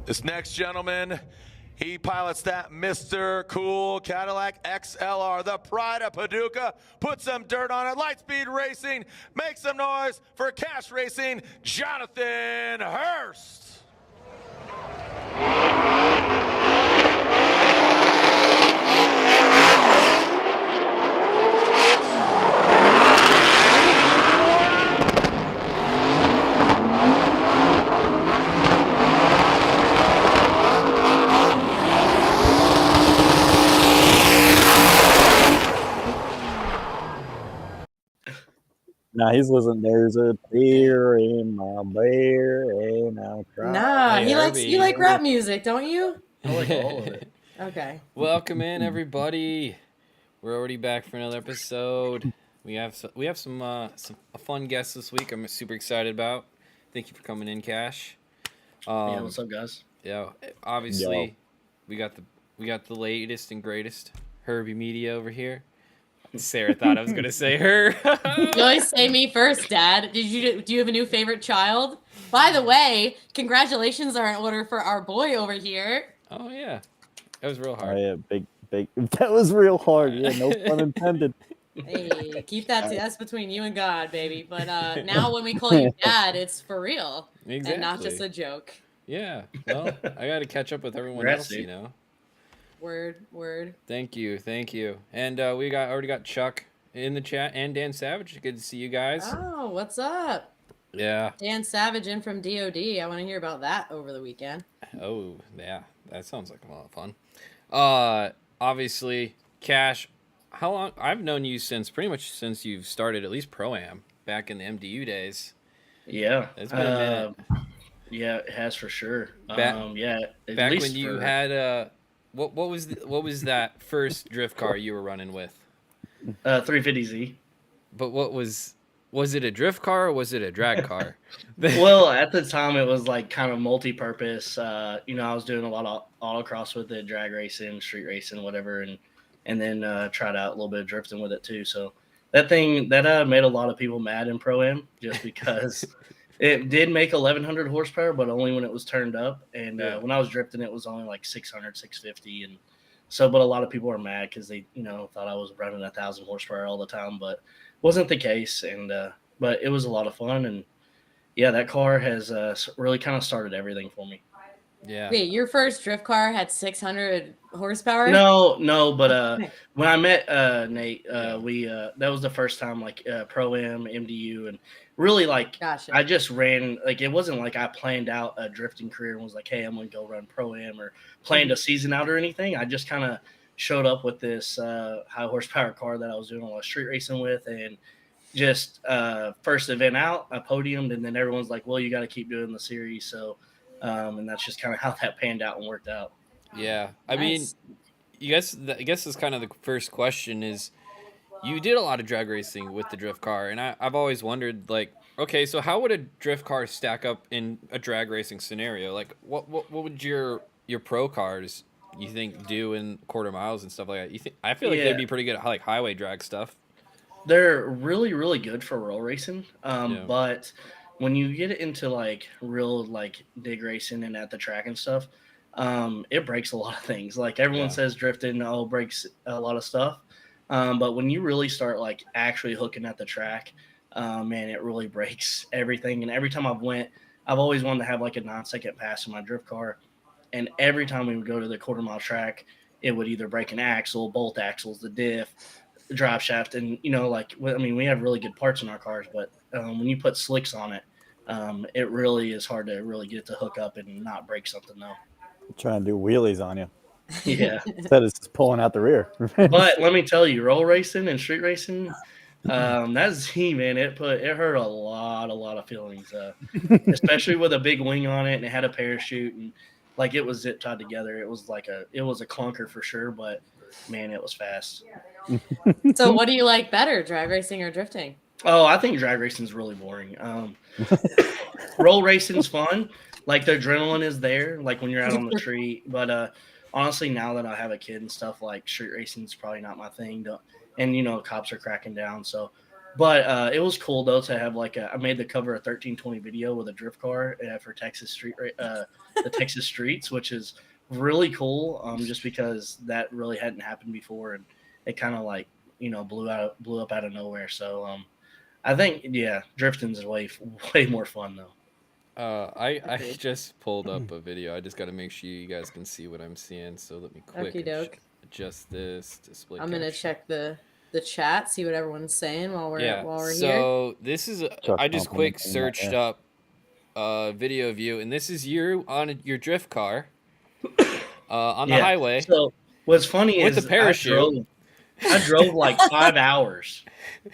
This next gentleman, he pilots that Mr. Cool Cadillac XLR, the pride of Paducah. Put some dirt on it. Lightspeed Racing. Make some noise for Cash Racing, Jonathan Hurst. Nah, he's listening. There's a tear in my bear, and I'm crying. Nah, Hey, he Herbie. you like rap music, don't you? I like all of it. Okay. Welcome in, everybody. We're already back for another episode. We have some a fun guests this week. I'm super excited about. Thank you for coming in, Cash. Yeah, what's up, guys? Yeah, obviously, we got the latest and greatest Herbie Media over here. Sarah thought I was gonna say her. You always say me first, Dad. Do you have a new favorite child? By the way, congratulations are in order for our boy over here. Oh yeah, that was real Oh hard. yeah, big. That was real hard. Yeah, no pun intended. Hey, keep that's between you and God, baby. But now when we call you Dad, it's for real and not just a joke. Yeah, well, I got to catch up with everyone else, you know. Word. Thank you. And we already got Chuck in the chat and Dan Savage. Good to see you guys. Oh, what's up? Yeah. Dan Savage in from DOD. I want to hear about that over the weekend. Oh, yeah. That sounds like a lot of fun. Obviously, Cash, how long? I've known you pretty much since you've started at least Pro-Am back in the MDU days. Yeah. It's been a minute. Yeah, it has for sure. Yeah. Back when you had what was that first drift car you were running with? 350Z. But what was it a drift car or was it a drag car? Well, at the time it was like kind of multi-purpose. I was doing a lot of autocross with it, drag racing, street racing, whatever, and then tried out a little bit of drifting with it too. So that made a lot of people mad in Pro-Am just because it did make 1,100 horsepower, but only when it was turned up. And when I was drifting, it was only like 600, 650. And so, but a lot of people were mad because they, thought I was running 1,000 horsepower all the time, but wasn't the case. And, but it was a lot of fun. And yeah, that car has really kind of started everything for me. Yeah. Wait, your first drift car had 600 horsepower? No, but when I met Nate, we that was the first time like Pro-Am, MDU, and really like Gotcha. I just ran, like it wasn't like I planned out a drifting career and was like, hey, I'm gonna go run Pro-Am or planned a season out or anything. I just kind of showed up with this high horsepower car that I was doing a lot of street racing with, and just first event out, I podiumed, and then everyone's like, well, you got to keep doing the series. So and that's just kind of how that panned out and worked out. Yeah, I mean, I guess this kind of the first question is, you did a lot of drag racing with the drift car, and I've always wondered, like, okay, so how would a drift car stack up in a drag racing scenario? Like, what would your pro cars, you think, do in quarter miles and stuff like that? I feel like they'd be pretty good at like highway drag stuff. They're really, really good for roll racing, but when you get into like real like dig racing and at the track and stuff, it breaks a lot of things. Like everyone says drifting breaks a lot of stuff, but when you really start like actually hooking at the track, man, it really breaks everything. And every time I've always wanted to have like a 9-second pass in my drift car, and every time we would go to the quarter mile track, it would either break an axle, bolt axles, the diff, the drive shaft, and we have really good parts in our cars, but when you put slicks on it, it really is hard to really get it to hook up and not break something though. Trying to do wheelies on you. Yeah. Instead of just pulling out the rear. But let me tell you, roll racing and street racing, that Z, man, it hurt a lot of feelings, especially with a big wing on it, and it had a parachute, and like it was zip tied together. It was a clunker for sure, but man, it was fast. So what do you like better, drag racing or drifting? Oh, I think drag racing is really boring. Roll racing's fun. Like the adrenaline is there, like when you're out on the street. But honestly, now that I have a kid and stuff, like street racing is probably not my thing. And cops are cracking down. So, But it was cool though to have like I made the cover of 1320 video with a drift car for Texas the Texas streets, which is really cool. Just because that really hadn't happened before, and it kind of like blew up out of nowhere. So I think drifting's way more fun though. I just pulled up a video. I just got to make sure you guys can see what I'm seeing. So let me quick adjust this display. I'm gonna check the chat, see what everyone's saying while we're here. So this is I just quick searched up a video of you, and this is you on your drift car on the highway. So what's funny with is the parachute. I drove like 5 hours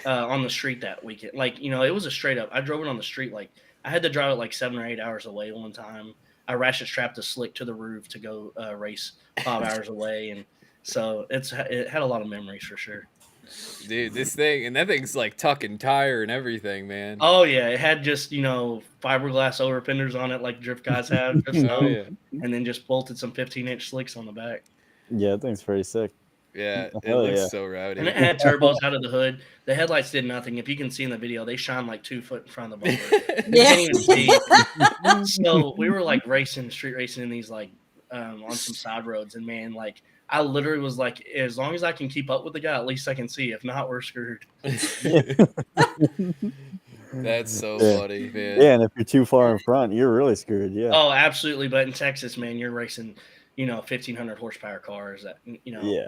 on the street that weekend. Like it was a straight up. I drove it on the street like. I had to drive it like 7 or 8 hours away one time. I ratchet strapped a slick to the roof to go race 5 hours away, and so it had a lot of memories for sure. Dude, that thing's like tucking tire and everything, man. Oh yeah, it had just fiberglass over fenders on it like drift guys have, and then just bolted some 15-inch slicks on the back. Yeah, that thing's pretty sick. Yeah, it looks so rowdy. And it had turbos out of the hood. The headlights did nothing. If you can see in the video, they shine like 2 foot in front of the bumper. You can't even see. So we were like street racing in these like on some side roads, and man, like I literally was like, as long as I can keep up with the guy, at least I can see. If not, we're screwed. That's so funny, man. Yeah, and if you're too far in front, you're really screwed. Yeah. Oh, absolutely. But in Texas, man, you're racing. 1,500 horsepower cars that,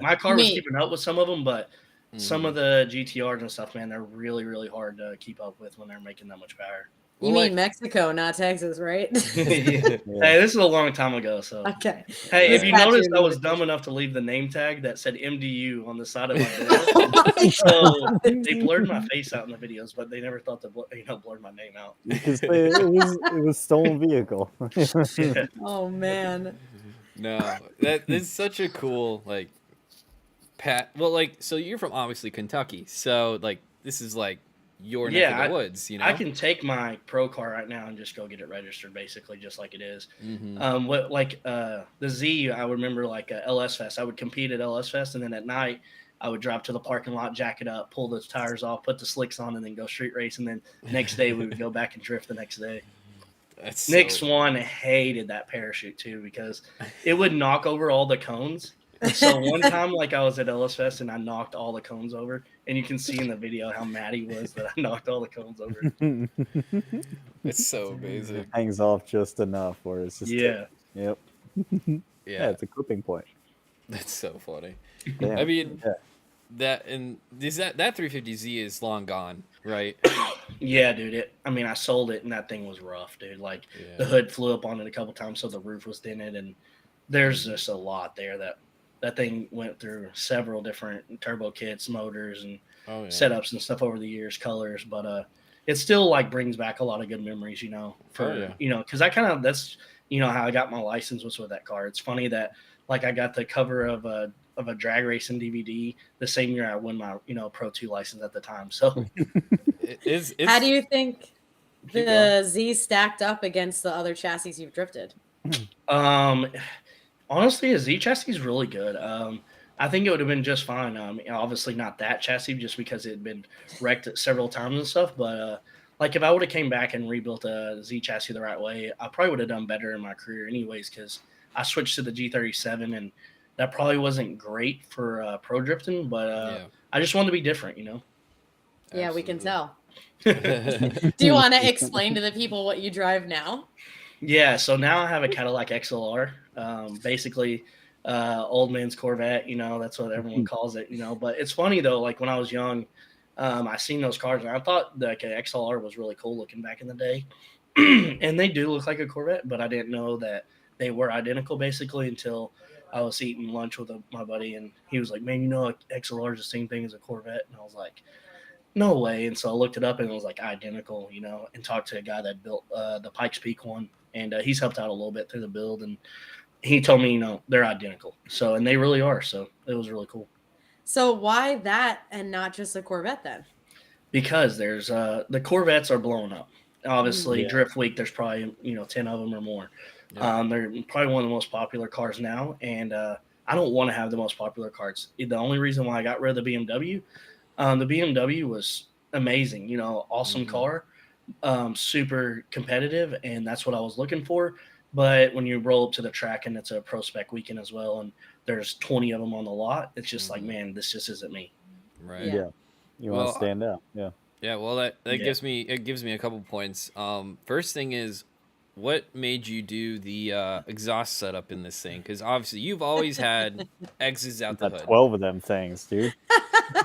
my car was keeping up with some of them, but some of the GTRs and stuff, man, they're really, really hard to keep up with when they're making that much power. You mean Mexico, not Texas, right? Hey, this is a long time ago, so. Okay. Hey, if you noticed, I was dumb enough to leave the name tag that said MDU on the side of my door. So they blurred my face out in the videos, but they never thought to blur my name out. Because it was stolen vehicle. Yeah. Oh man. No, that is such a cool so you're from obviously Kentucky, so like this is like your neck of the woods, I can take my pro car right now and just go get it registered, basically, just like it is. Mm-hmm. The Z, I remember like LS Fest. I would compete at LS Fest, and then at night I would drive to the parking lot, jack it up, pull the tires off, put the slicks on, and then go street race. And then next day we would go back and drift the next day. Nick Swan hated that parachute too because it would knock over all the cones. So one time, like I was at LS Fest and I knocked all the cones over, and you can see in the video how mad he was that I knocked all the cones over. It's so amazing. It hangs off just enough, where it's just yep. Yeah, it's a clipping point. That's so funny. Damn. I mean, that 350Z is long gone, right? Yeah, dude. I sold it and that thing was rough, dude. Like the hood flew up on it a couple times, so the roof was dented, and there's just a lot there that thing went through several different turbo kits, motors, and setups and stuff over the years, colors. But it still like brings back a lot of good memories, because that's how I got my license was with that car. It's funny that like I got the cover of a drag racing DVD the same year I won my Pro 2 license at the time. So how do you think the Z stacked up against the other chassis you've drifted? Honestly, a Z chassis is really good. I think it would have been just fine. Obviously not that chassis just because it had been wrecked several times and stuff. But like if I would have came back and rebuilt a Z chassis the right way, I probably would have done better in my career anyways, because I switched to the G37 and that probably wasn't great for pro drifting. But I just wanted to be different, Yeah, we can tell. Do you want to explain to the people what you drive now? Yeah, so now I have a Cadillac XLR, basically old man's Corvette, that's what everyone calls it, But it's funny, though, like when I was young, I seen those cars, and I thought the XLR was really cool looking back in the day. And they do look like a Corvette, but I didn't know that they were identical, basically, until I was eating lunch with my buddy, and he was like, man, XLR is the same thing as a Corvette. And I was like, no way. And so I looked it up, and it was like identical, and talked to a guy that built the Pikes Peak one. And he's helped out a little bit through the build, and he told me, they're identical. So, and they really are. So it was really cool. So why that and not just a Corvette then? Because there's the Corvettes are blowing up. Obviously, Drift Week, there's probably 10 of them or more. Yeah. They're probably one of the most popular cars now, and I don't want to have the most popular cars. The only reason why I got rid of the BMW was amazing, you know, awesome car, super competitive, and that's what I was looking for. But when you roll up to the track and it's a pro spec weekend as well, and there's 20 of them on the lot, it's just like, man, this just isn't me. Right. Yeah. You want to stand out. Yeah. Yeah. Well, that gives me a couple points. First thing is, what made you do the exhaust setup in this thing? Because obviously you've always had exits out the hood. 12 of them things, dude.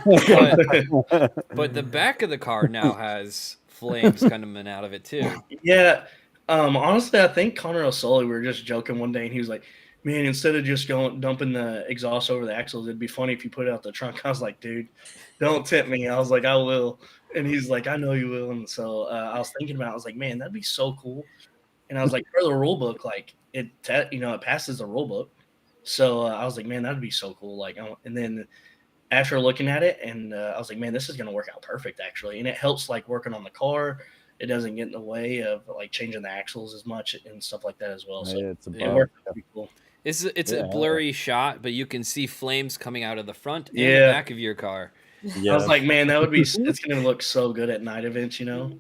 But the back of the car now has flames coming out of it too. Yeah. Honestly, I think Connor O'Sully, we were just joking one day, and he was like, man, instead of just dumping the exhaust over the axles, it'd be funny if you put it out the trunk. I was like, dude, don't tempt me. I was like, I will. And he's like, I know you will. And so I was thinking about it. I was like, man, that'd be so cool. And I was like, for the rule book, like it passes the rule book. So I was like, man, that'd be so cool. Like, and then after looking at it, and I was like, man, this is going to work out perfect, actually. And it helps like working on the car. It doesn't get in the way of like changing the axles as much and stuff like that as well. So it's it worked out pretty cool. It's a blurry shot, but you can see flames coming out of the front and the back of your car. Yeah. I was like, man, that would be. It's gonna look so good at night events, you know.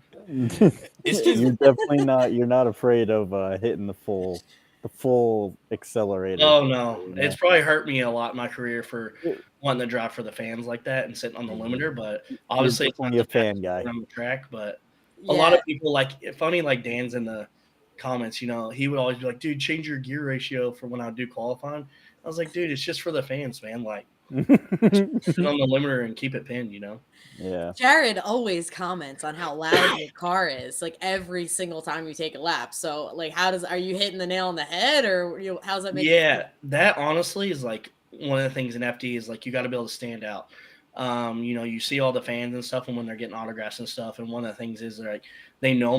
It's just, you're definitely not. You're not afraid of hitting the full accelerator. Oh no, it's probably hurt me a lot in my career for wanting to drive for the fans like that and sitting on the limiter. But obviously, it's not a fan guy on the track. But a lot of people funny like Dan's in the comments. You know, he would always be like, dude, change your gear ratio for when I do qualifying. I was like, dude, it's just for the fans, man. Like, sit on the limiter and keep it pinned, you know. Yeah. Jared always comments on how loud your car is, like every single time you take a lap. So, like, are you hitting the nail on the head, or how's that make you feel? That honestly is like one of the things in FD is like you got to be able to stand out. You know, you see all the fans and stuff, and when they're getting autographs and stuff, and one of the things is like they know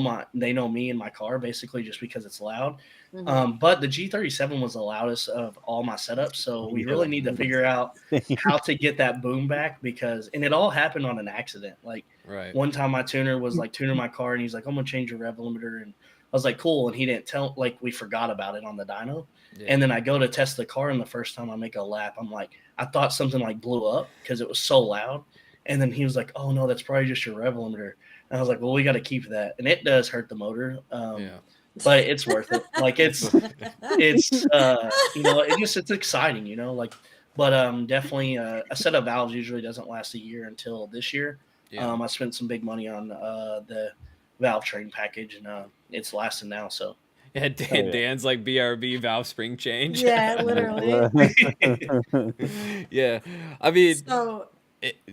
me and my car basically just because it's loud. But the G37 was the loudest of all my setups, so we really need to figure out how to get that boom back and it all happened on an accident. Like one time my tuner was like tuning my car, and he's like, I'm gonna change your rev limiter, and I was like, cool, and he didn't tell, like we forgot about it on the dyno. And then I go to test the car, and the first time I make a lap, I'm like, I thought something like blew up because it was so loud. And then he was like, oh no, that's probably just your rev limiter. And I was like, well, we got to keep that. And it does hurt the motor. But it's worth it. Like it's you know, it's exciting, you know, like, but definitely a set of valves usually doesn't last a year until this year. I spent some big money on the valve train package, and it's lasting now. So yeah, Dan's like BRB valve spring change. Yeah, literally. Yeah, I mean, so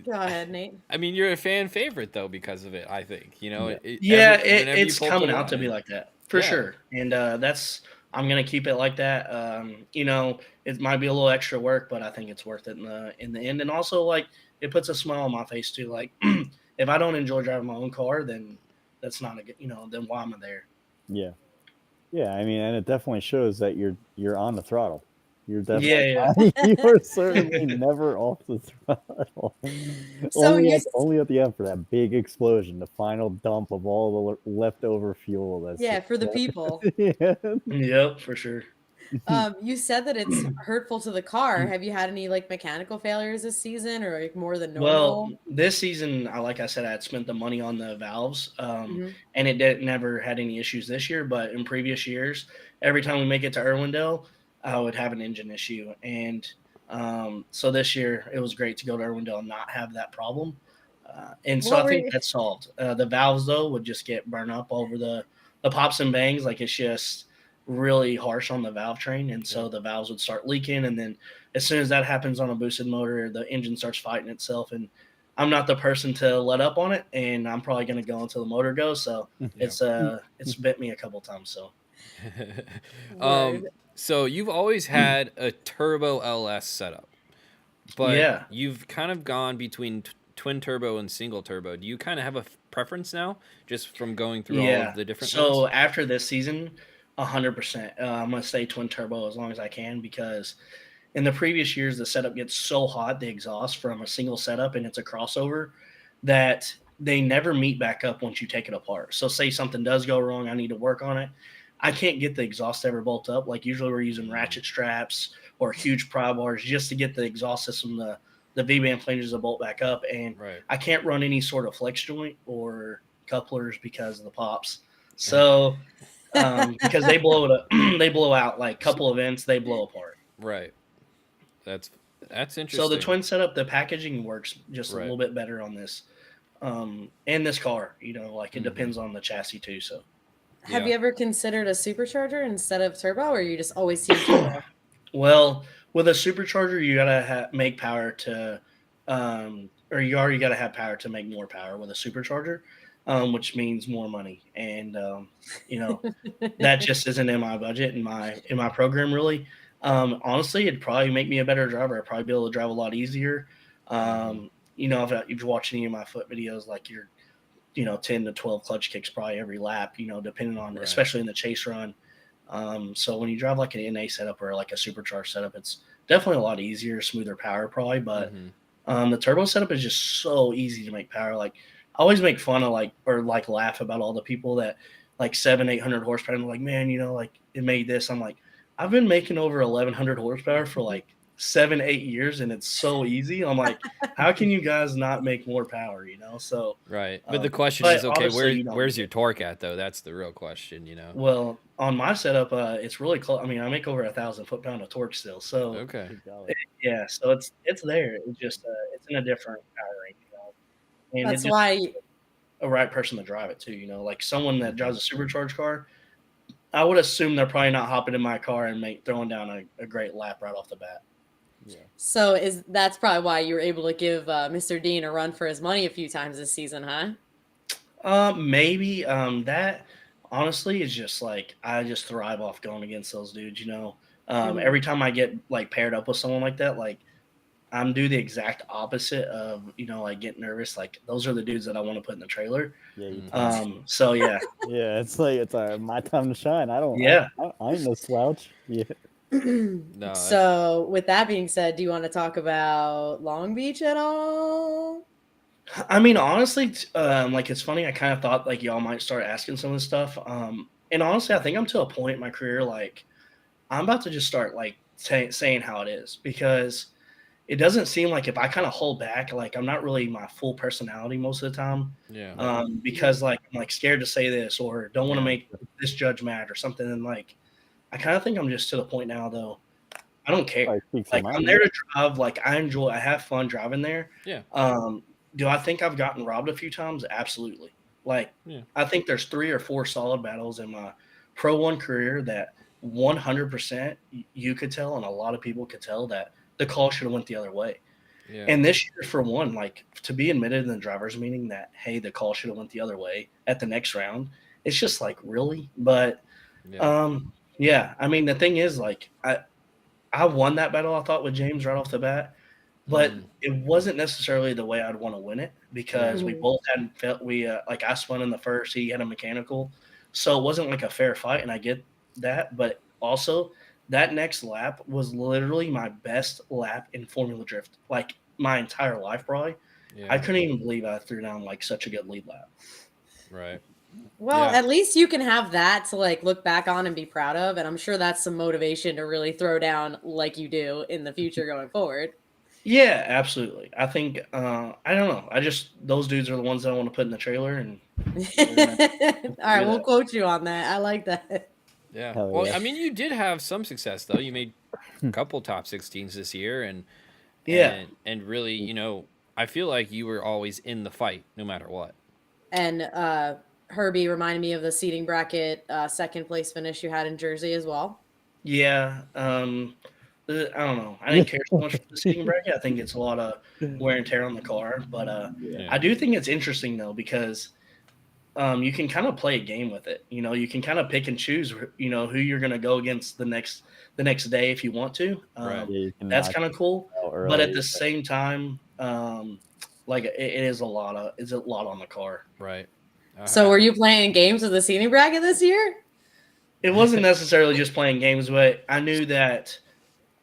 go ahead, Nate. I mean, you're a fan favorite though because of it. I think, you know. It's coming out to be like that for sure, and I'm gonna keep it like that. You know, it might be a little extra work, but I think it's worth it in the end. And also, like, it puts a smile on my face too. Like, if I don't enjoy driving my own car, then that's not then why am I there? Yeah. Yeah, I mean, and it definitely shows that you're on the throttle. You're definitely you're certainly never off the throttle. So only at the end for that big explosion, the final dump of all the leftover fuel. For the people. Yep, for sure. You said that it's hurtful to the car. Have you had any like mechanical failures this season, or like more than normal? Well, this season, like I said, I had spent the money on the valves, and it never had any issues this year. But in previous years, every time we make it to Irwindale, I would have an engine issue. And so this year, it was great to go to Irwindale and not have that problem. And so I think that's solved. The valves, though, would just get burned up over the pops and bangs. Like, it's just really harsh on the valve train, and so the valves would start leaking, and then as soon as that happens on a boosted motor, the engine starts fighting itself, and I'm not the person to let up on it, and I'm probably going to go until the motor goes. So it's bit me a couple times. So so you've always had a turbo LS setup, but you've kind of gone between twin turbo and single turbo. Do you kind of have a preference now, just from going through all of the different ones? After this season, 100%. I'm going to stay twin turbo as long as I can, because in the previous years, the setup gets so hot, the exhaust from a single setup, and it's a crossover, that they never meet back up once you take it apart. So say something does go wrong, I need to work on it. I can't get the exhaust to ever bolt up. Like, usually we're using ratchet straps or huge pry bars just to get the exhaust system to the V-band flanges will bolt back up, and Right. I can't run any sort of flex joint or couplers because of the pops. So because they blow it up, they blow out like couple events, they blow apart. Right. That's interesting. So the twin setup, the packaging works just a Right. little bit better on this. And this car, you know, like it depends on the chassis too. So Have you ever considered a supercharger instead of turbo, or you just always team turbo? Well, with a supercharger, you gotta make power to, or you already gotta have power to make more power with a supercharger, which means more money. And you know, that just isn't in my budget in my program really. Honestly, it'd probably make me a better driver. I'd probably be able to drive a lot easier. You know, if you watch any of my foot videos, like you're, you know, 10 to 12 clutch kicks probably every lap, you know, depending on, especially in the chase run. So when you drive like an NA setup or like a supercharged setup, it's definitely a lot easier, smoother power probably. But the turbo setup is just so easy to make power. Like I always make fun of like laugh about all the people that like 700-800 horsepower. And like, man, you know, like it made this. I'm like, I've been making over 1,100 horsepower for like 7-8 years, and it's so easy. I'm like, how can you guys not make more power? You know, so right. But the question is, okay, where's your torque at though? That's the real question, you know. Well, on my setup, it's really close. I mean, I make over 1,000 foot-pound of torque still. So okay, yeah, so it's there. It's just it's in a different power range, you know. And that's why a right person to drive it too. You know, like someone that drives a supercharged car, I would assume they're probably not hopping in my car and throwing down a great lap right off the bat. Yeah. So that's probably why you were able to give Mr. Dean a run for his money a few times this season, huh? Maybe that honestly is just like I just thrive off going against those dudes. You know, every time I get like paired up with someone like that, like I'm do the exact opposite of, you know, like get nervous. Like those are the dudes that I want to put in the trailer. Yeah. So yeah. Yeah, it's like my time to shine. I don't. Yeah. I ain't no slouch. Yeah. No. So with that being said, do you want to talk about Long Beach at all? I mean, honestly, like it's funny. I kind of thought like y'all might start asking some of this stuff. And honestly, I think I'm to a point in my career like I'm about to just start like saying how it is, because it doesn't seem like if I kind of hold back, like I'm not really my full personality most of the time. Yeah. Because like I'm like scared to say this or don't want to make this judge mad or something. And like I kind of think I'm just to the point now though. I don't care. Like I'm there to drive. Like I have fun driving there. Yeah. Do I think I've gotten robbed a few times? Absolutely. Like I think there's 3 or 4 solid battles in my Pro 1 career that 100% you could tell, and a lot of people could tell that the call should have went the other way. Yeah. And this year, for one, like to be admitted in the driver's meeting that, hey, the call should have went the other way at the next round, it's just like, really? But yeah, I mean, the thing is, like, I won that battle, I thought, with James right off the bat, but it wasn't necessarily the way I'd want to win it, because we both hadn't felt like I spun in the first, he had a mechanical, so it wasn't like a fair fight, and I get that, but also that next lap was literally my best lap in Formula Drift, like my entire life, probably. Yeah. I couldn't even believe I threw down like such a good lead lap. Right. Well, at least you can have that to like look back on and be proud of, and I'm sure that's some motivation to really throw down like you do in the future going forward. Yeah, absolutely. I think I don't know. Those dudes are the ones that I want to put in the trailer, and all right, we'll quote you on that. I like that. Yeah. Well, I mean, you did have some success though. You made a couple top 16s this year, and really, you know, I feel like you were always in the fight no matter what. And Herbie reminded me of the seating bracket second place finish you had in Jersey as well. Yeah. I don't know. I didn't care so much for the seating bracket. I think it's a lot of wear and tear on the car, but I do think it's interesting though, because you can kind of play a game with it. You know, you can kind of pick and choose, you know, who you're going to go against the next day if you want to. That's kind of cool. But at the same time, like it is a lot on the car. Right. So were you playing games with the seating bracket this year? It wasn't necessarily just playing games, but I knew that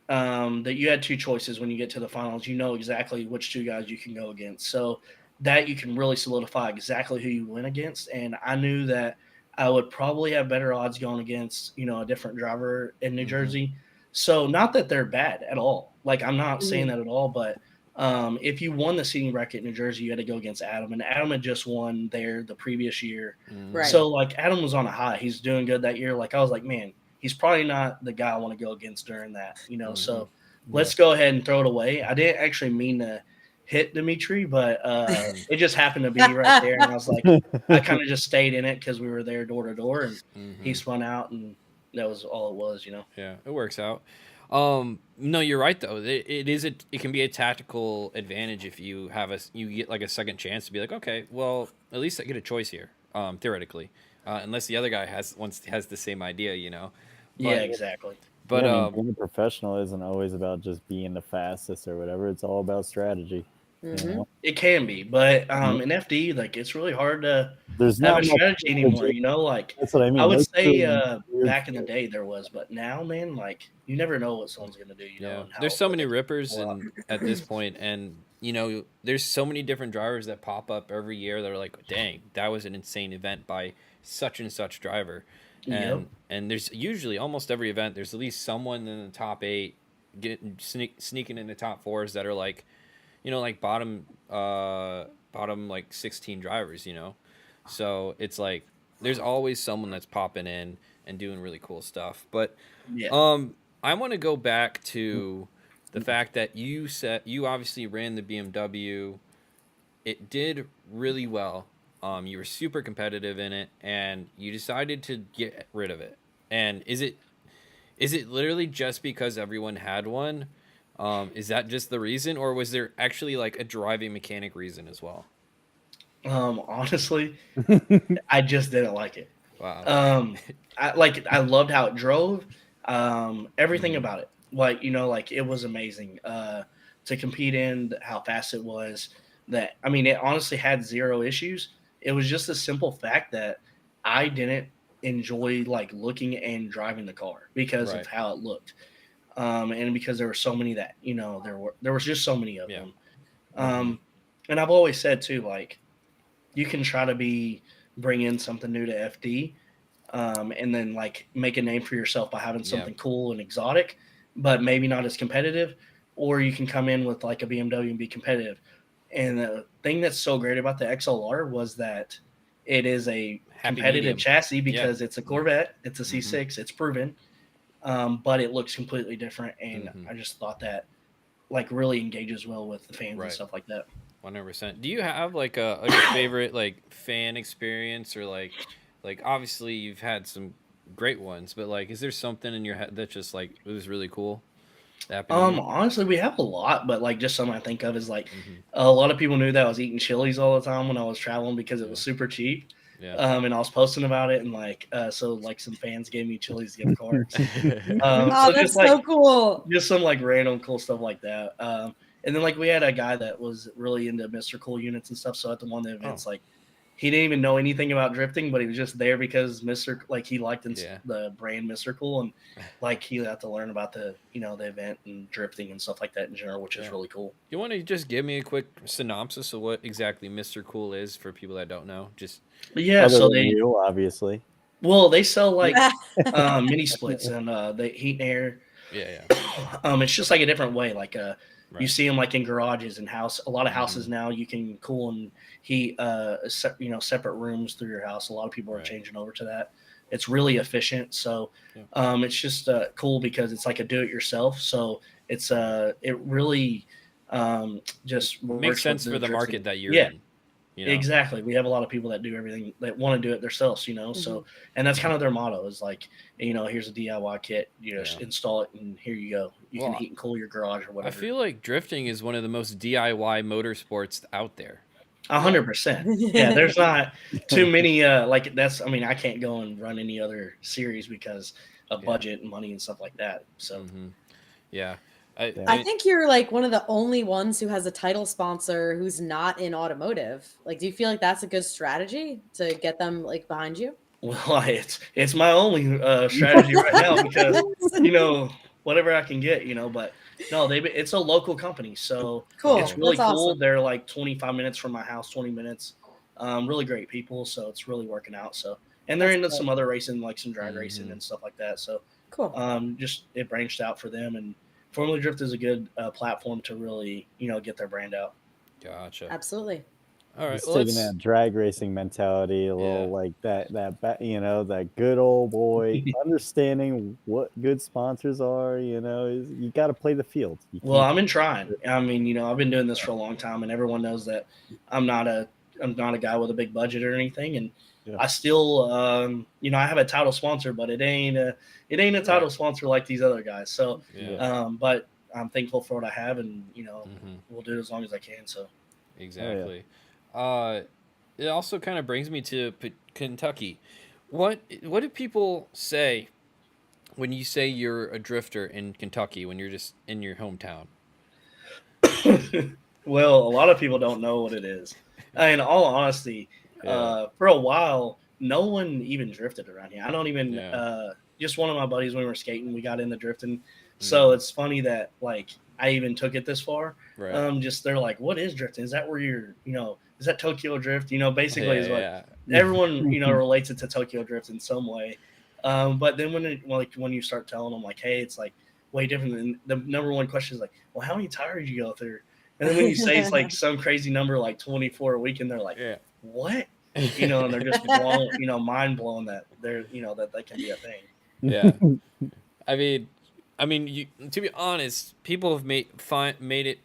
that you had 2 choices when you get to the finals. You know exactly which 2 guys you can go against. So that you can really solidify exactly who you win against. And I knew that I would probably have better odds going against, you know, a different driver in New Jersey. So not that they're bad at all. Like I'm not saying that at all, but if you won the seating bracket in New Jersey, you had to go against Adam, and Adam had just won there the previous year. Right. So like Adam was on a high. He's doing good that year. Like I was like, man, he's probably not the guy I want to go against during that, So let's go ahead and throw it away. I didn't actually mean to hit Dimitri, but it just happened to be right there, and I was like, I kind of just stayed in it because we were there door to door, and he spun out, and that was all it was, Yeah, it works out. No, you're right though. It can be a tactical advantage if you get like a second chance to be like, okay, well, at least I get a choice here, theoretically, unless the other guy has the same idea, But, yeah, exactly. But being a professional isn't always about just being the fastest or whatever. It's all about strategy. It can be, but in FD, like it's really hard to There's have not a strategy anymore. Like that's what I mean. I would say back in the day there was, but now, man, like you never know what someone's gonna do. There's so many rippers at this point, and there's so many different drivers that pop up every year that are like, dang, that was an insane event by such and such driver. And there's usually almost every event there's at least someone in the top 8 sneaking in the top 4s that are like, like bottom like 16 drivers, So it's like there's always someone that's popping in and doing really cool stuff. But I want to go back to the fact that you said you obviously ran the BMW. It did really well. You were super competitive in it, and you decided to get rid of it. And is it literally just because everyone had one? Is that just the reason, or was there actually like a driving mechanic reason as well? Honestly, I just didn't like it. Wow. I loved how it drove. Everything about it. Like, it was amazing. To compete in, how fast it was. It honestly had zero issues. It was just a simple fact that I didn't enjoy like looking and driving the car because of how it looked. And because there were so many that, there was just so many of them. And I've always said too, like, you can try to bring in something new to FD, and then like make a name for yourself by having something cool and exotic, but maybe not as competitive, or you can come in with like a BMW and be competitive. And the thing that's so great about the XLR was that it is a competitive chassis because it's a Corvette, it's a C6, it's proven, but it looks completely different. And I just thought that like really engages well with the fans and stuff like that. 100%. Do you have like a favorite like fan experience, or like obviously you've had some great ones, but like is there something in your head that just like it was really cool? Honestly, we have a lot, but like just something I think of is like a lot of people knew that I was eating Chili's all the time when I was traveling because it was super cheap. And I was posting about it, and like so like some fans gave me Chili's gift cards. Oh, that's so cool. Just some like random cool stuff like that. And then like we had a guy that was really into Mr. Cool units and stuff. So at one of the events, like he didn't even know anything about drifting, but he was just there because he liked the brand Mr. Cool, and like he had to learn about the the event and drifting and stuff like that in general, which is really cool. You want to just give me a quick synopsis of what exactly Mr. Cool is for people that don't know? So they obviously. Well, they sell like mini splits and they heat and air. It's just like a different way. Like you see them like in garages and a lot of houses now you can cool and heat separate rooms through your house. A lot of people are changing over to that. It's really efficient. So it's just cool because it's like a do-it-yourself. So it's it really just makes sense for the market that you're in. Exactly. We have a lot of people that do everything that want to do it themselves, So, and that's kind of their motto is like, here's a DIY kit, just install it and here you go. You can heat and cool your garage or whatever. I feel like drifting is one of the most DIY motorsports out there. 100%. Yeah. There's not too many, I can't go and run any other series because of budget and money and stuff like that. So, yeah. I think you're like one of the only ones who has a title sponsor who's not in automotive. Like, do you feel like that's a good strategy to get them like behind you? Well, it's my only strategy right now because whatever I can get, but no, it's a local company, so cool. It's really that's cool. Awesome. They're like 25 minutes from my house, 20 minutes. Really great people, so it's really working out. So, and they're into some other racing, like some drag racing and stuff like that. So cool. Just it branched out for them and. Formula Drift is a good platform to really, get their brand out. Gotcha. Absolutely. All right. Just taking that drag racing mentality, a little like that good old boy, understanding what good sponsors are. You got to play the field. Well, I've been trying. I mean, I've been doing this for a long time, and everyone knows that I'm not a guy with a big budget or anything, and I still, I have a title sponsor, but it ain't a title sponsor like these other guys. So, but I'm thankful for what I have, and we'll do it as long as I can. So, exactly. It also kind of brings me to Kentucky. What do people say when you say you're a drifter in Kentucky when you're just in your hometown? Well, a lot of people don't know what it is. In all honesty, for a while, no one even drifted around here. I don't even. Just one of my buddies when we were skating, we got into drifting. So it's funny that like I even took it this far. Right. Just they're like, "What is drifting? Is that where you're? Is that Tokyo Drift? Basically is what everyone relates it to Tokyo Drift in some way. But then when you start telling them like, hey, it's like way different. Than the number one question is like, well, how many tires you go through? And then when you say it's like some crazy number like 24 a week, and they're like, what? And they're just blown, mind blown that they're that can be a thing. Yeah. I mean, you, to be honest, people have made it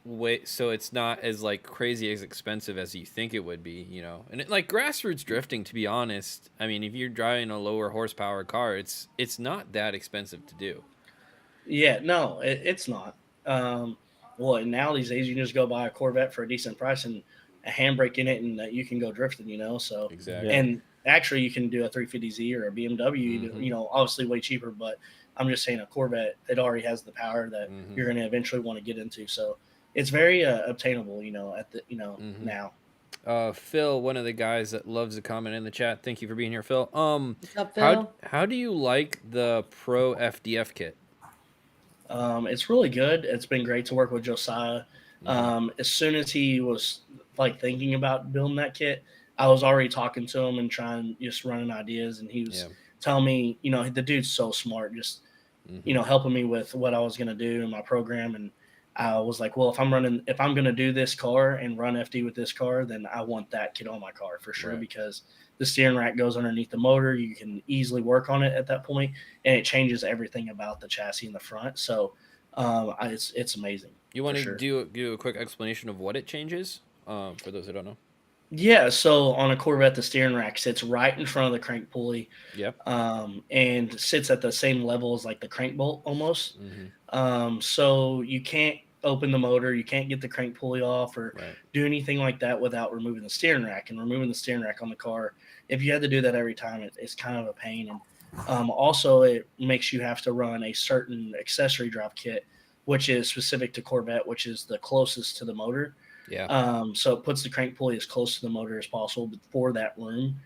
so it's not as like crazy as expensive as you think it would be, And like grassroots drifting, to be honest, I mean, if you're driving a lower horsepower car, it's not that expensive to do. Yeah, no, it's not. Well, now these days you can just go buy a Corvette for a decent price and a handbrake in it, and you can go drifting, So exactly. And actually, you can do a 350Z or a BMW, obviously way cheaper, but I'm just saying a Corvette, it already has the power that you're going to eventually want to get into. So it's very obtainable, at the, now. Phil, one of the guys that loves to comment in the chat. Thank you for being here, Phil. What's up, Phil? How do you like the Pro FDF kit? It's really good. It's been great to work with Josiah. As soon as he was like thinking about building that kit, I was already talking to him and trying, just running ideas, and he was telling me, the dude's so smart, just helping me with what I was going to do in my program. And I was like, well, if I'm going to do this car and run FD with this car, then I want that kit on my car for sure, because the steering rack goes underneath the motor. You can easily work on it at that point, and it changes everything about the chassis in the front. So it's amazing. You want to do a quick explanation of what it changes for those who don't know? Yeah, so on a Corvette, the steering rack sits right in front of the crank pulley. Yep. And sits at the same level as like the crank bolt almost. So you can't open the motor, you can't get the crank pulley off or do anything like that without removing the steering rack. And removing the steering rack on the car, if you had to do that every time, it's kind of a pain. And also it makes you have to run a certain accessory drop kit, which is specific to Corvette, which is the closest to the motor. Yeah. So it puts the crank pulley as close to the motor as possible for that room,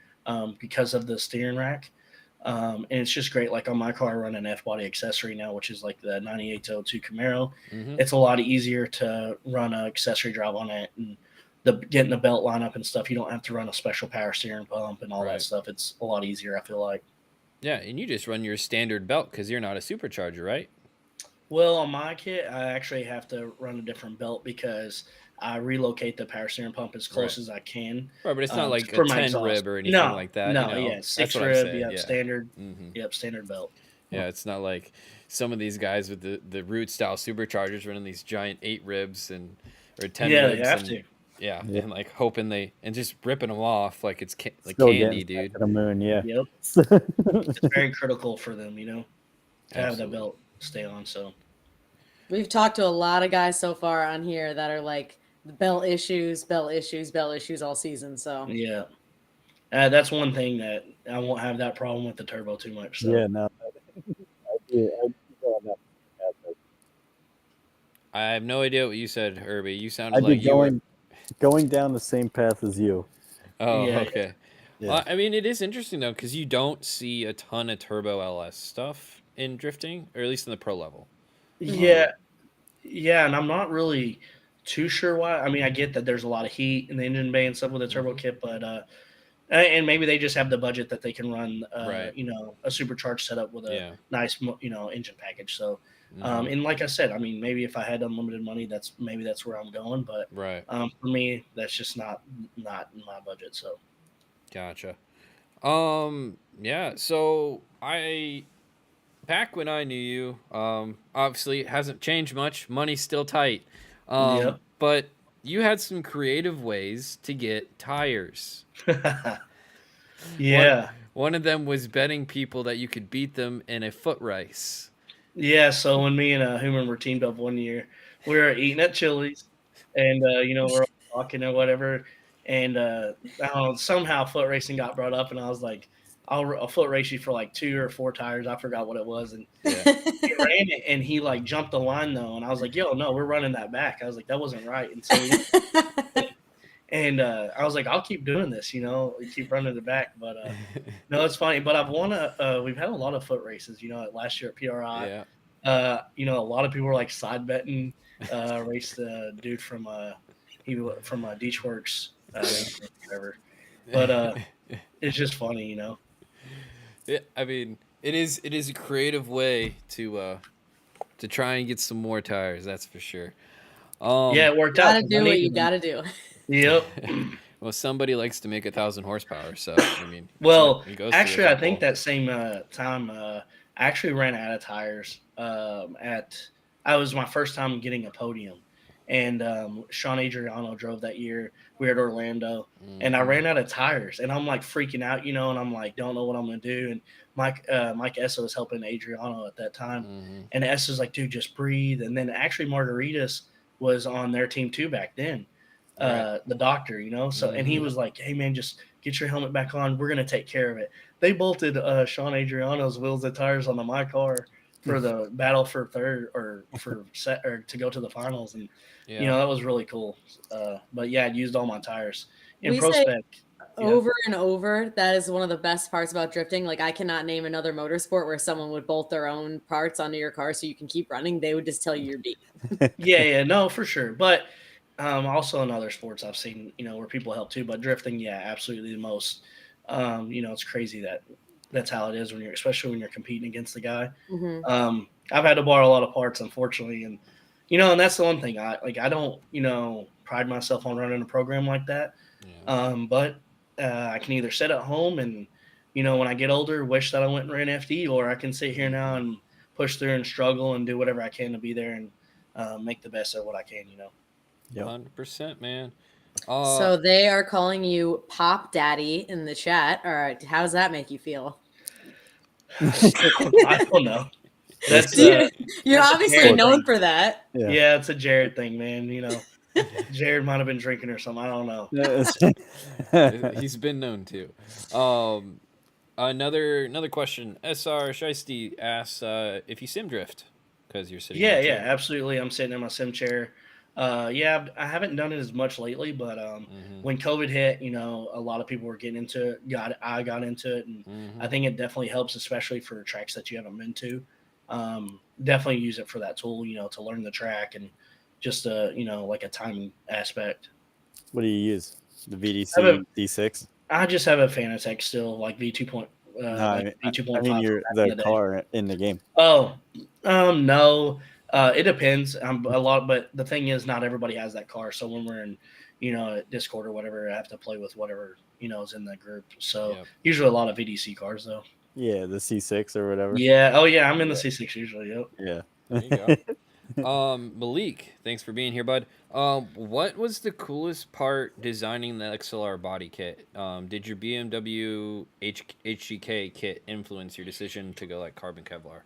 because of the steering rack. And it's just great. Like on my car, I run an F-body accessory now, which is like the 98-02 Camaro. It's a lot easier to run an accessory drive on it, and getting the belt line up and stuff. You don't have to run a special power steering pump and all that stuff. It's a lot easier, I feel like. Yeah, and you just run your standard belt because you're not a supercharger, right? Well, on my kit, I actually have to run a different belt because I relocate the power steering pump as close as I can. Right, but it's not like a 10 rib or anything like that. No, 6 rib, standard, standard belt. Yeah, it's not like some of these guys with the root style superchargers running these giant 8 ribs or 10 ribs. Yeah, you have to. Yeah, and like hoping and just ripping them off like it's like Still candy, dude. To the moon, yeah. Yep. It's very critical for them, to have the belt stay on. So we've talked to a lot of guys so far on here that are like belt issues all season. So yeah, that's one thing that I won't have that problem with the turbo too much. So. Yeah, no. I have no idea what you said, Herbie. You sounded like you were going down the same path as you. Oh, yeah, okay. Yeah. Well, I mean, it is interesting though because you don't see a ton of turbo LS stuff in drifting, or at least in the pro level. Yeah, and I'm not really too sure why. I mean, I get that there's a lot of heat in the engine bay and stuff with the turbo kit, but And maybe they just have the budget that they can run, Right. you know, a supercharged setup with a Yeah. nice, you know, engine package. So, Mhm. and like I said, I mean, maybe if I had unlimited money, that's where I'm going. But Right. for me, that's just not in my budget. So, Gotcha. Yeah, so back when I knew you, obviously it hasn't changed much. Money's still tight. yep. But you had some creative ways to get tires. One Yeah. one of them was betting people that you could beat them in a foot race. Yeah. So when me and Human were teamed up one year, we were eating at Chili's, and you know, we're all talking or whatever, and I don't know, somehow foot racing got brought up, and I was like, I'll foot race you for like 2 or 4 tires. I forgot what it was, and Yeah. he ran it, and he like jumped the line though, and I was like, yo, no, we're running that back. I was like, that wasn't right, and so and I was like, I'll keep doing this, you know, keep running it back. But no, it's funny. But I've won we've had a lot of foot races, you know, last year at PRI. Yeah. You know, a lot of people were like side betting, raced a dude from Beachworks, whatever. But it's just funny, you know. Yeah, I mean, it is a creative way to try and get some more tires, that's for sure. Yeah, it worked out. Gotta do what you gotta do. Yep. Well, somebody likes to make 1,000 horsepower, so I mean, Well, it goes actually, through a I think couple. that same time, I actually ran out of tires. I was my first time getting a podium, and Sean Adriano drove that year. We were at Orlando, and I ran out of tires, and I'm like freaking out, you know, and I'm like, don't know what I'm gonna do. And Mike Esso was helping Adriano at that time, and Esso's like, dude, just breathe. And then actually, Margaritas was on their team too back then. Right. The doctor, you know, so and he was like, hey man, just get your helmet back on, we're gonna take care of it. They bolted Sean Adriano's wheels and tires onto my car for the battle for third or for set or to go to the finals, and Yeah. you know, that was really cool. But yeah, I used all my tires in We pro say spec. over and over, that is one of the best parts about drifting. Like, I cannot name another motorsport where someone would bolt their own parts onto your car so you can keep running. They would just tell you you're beat. Yeah, no, for sure. But also in other sports I've seen, you know, where people help too. But drifting, yeah, absolutely the most. You know, it's crazy that that's how it is when especially when you're competing against the guy. I've had to borrow a lot of parts, unfortunately, and you know, and that's the one thing I don't, you know, pride myself on running a program like that. Yeah. But I can either sit at home and, you know, when I get older, wish that I went and ran FD, or I can sit here now and push through and struggle and do whatever I can to be there and make the best of what I can, you know. 100%, man. So they are calling you Pop Daddy in the chat. All right, how does that make you feel? I don't know. That's you're that's obviously known for that. Yeah, it's a Jared thing, man. You know, Jared might have been drinking or something. I don't know. He's been known to. Another question. SR Shiesty asks if you sim drift because you're sitting. Yeah, absolutely. I'm sitting in my sim chair. Yeah, I haven't done it as much lately, but when COVID hit, you know, a lot of people were getting into it. I got into it, and I think it definitely helps, especially for tracks that you haven't been to. Definitely use it for that tool, you know, to learn the track and just you know, like a timing aspect. What do you use? The VDC D6? I just have a Fanatec still, like V2. V2.5. I mean, the car in the game. Oh, no. It depends. A lot, but the thing is, not everybody has that car. So when we're in, you know, Discord or whatever, I have to play with whatever, you know, is in the group. So usually a lot of VDC cars, though. Yeah, the C6 or whatever. Yeah. Oh, yeah. I'm in the C6 usually. Yep. Yeah. There you go. Malik, thanks for being here, bud. What was the coolest part designing the XLR body kit? Did your BMW HGK kit influence your decision to go like carbon Kevlar?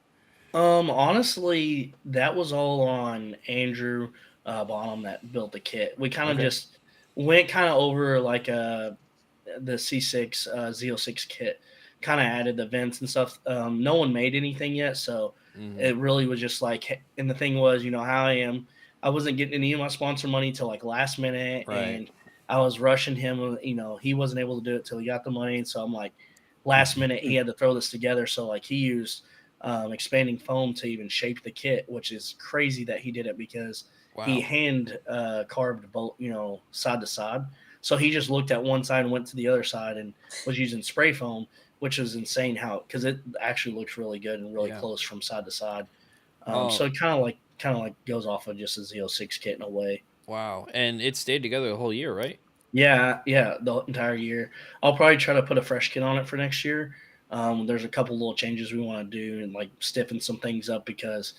Honestly, that was all on Andrew Bonham that built the kit. We kind of just went kind of over like the C6 Z06 kit, kind of added the vents and stuff. No one made anything yet, so it really was just like, and the thing was, you know how I am. I wasn't getting any of my sponsor money till like last minute, and I was rushing him. You know, he wasn't able to do it till he got the money, and so I'm like, last minute he had to throw this together. So like he used expanding foam to even shape the kit, which is crazy that he did it because he hand carved both, you know, side to side. So he just looked at one side and went to the other side and was using spray foam, which is insane because it actually looks really good and really close from side to side. So it kind of like goes off of just a Z06 kit in a way. Wow. And it stayed together the whole year, right? Yeah, the entire year. I'll probably try to put a fresh kit on it for next year. There's a couple little changes we want to do and like stiffen some things up because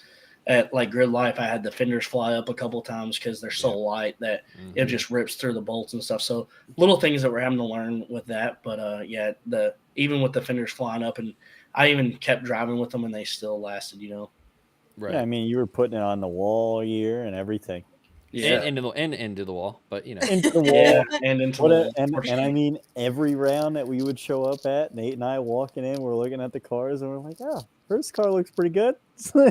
at like Grid Life, I had the fenders fly up a couple times because they're so light that it just rips through the bolts and stuff. So little things that we're having to learn with that. But even with the fenders flying up, and I even kept driving with them and they still lasted, Right. Yeah, I mean, you were putting it on the wall all year and everything. Yeah, And into the wall, but into the wall. Yeah, and into the wall. And I mean, every round that we would show up at, Nate and I walking in, we're looking at the cars and we're like, oh, Hurst's car looks pretty good. Somehow,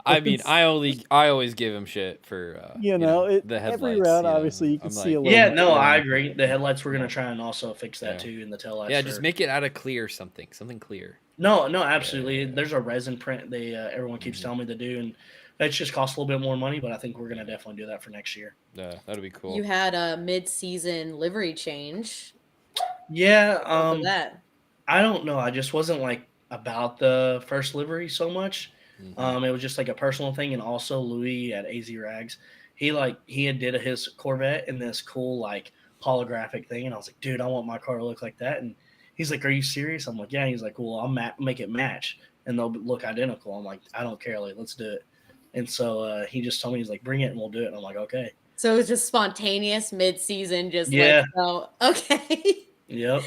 I mean, I always give him shit for the headlights. Every round, obviously, you can see a little. Yeah, no, I agree. The headlights, we're gonna try and also fix that too, in the taillights. Yeah, just make it out of clear something clear. No, absolutely. Yeah. There's a resin print everyone keeps telling me to do, and that just costs a little bit more money, but I think we're gonna definitely do that for next year. Yeah, that'd be cool. You had a mid-season livery change. Yeah, that. I don't know. I just wasn't like about the first livery so much. It was just like a personal thing, and also Louis at AZ Rags, he had did his Corvette in this cool like holographic thing, and I was like, dude, I want my car to look like that. And he's like, are you serious? I'm like, yeah. And he's like, well, I'll make it match, and they'll look identical. I'm like, I don't care, like, let's do it. And so he just told me, he's like, bring it and we'll do it. And I'm like, okay. So it was just spontaneous mid-season, okay. Yep.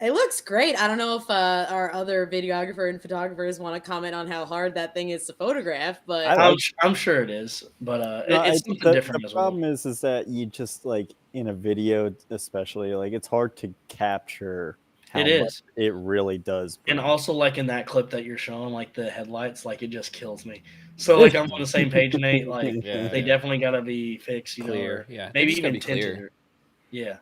It looks great. I don't know if our other videographer and photographers want to comment on how hard that thing is to photograph, but I'm sure it is. But it's something different as well. The problem is that you just like in a video, especially, like it's hard to capture how much it really does. And also, like in that clip that you're showing, like the headlights, like it just kills me. So like I'm on the same page, Nate. Like they definitely got to be fixed, clear. Maybe even tinted. Yeah.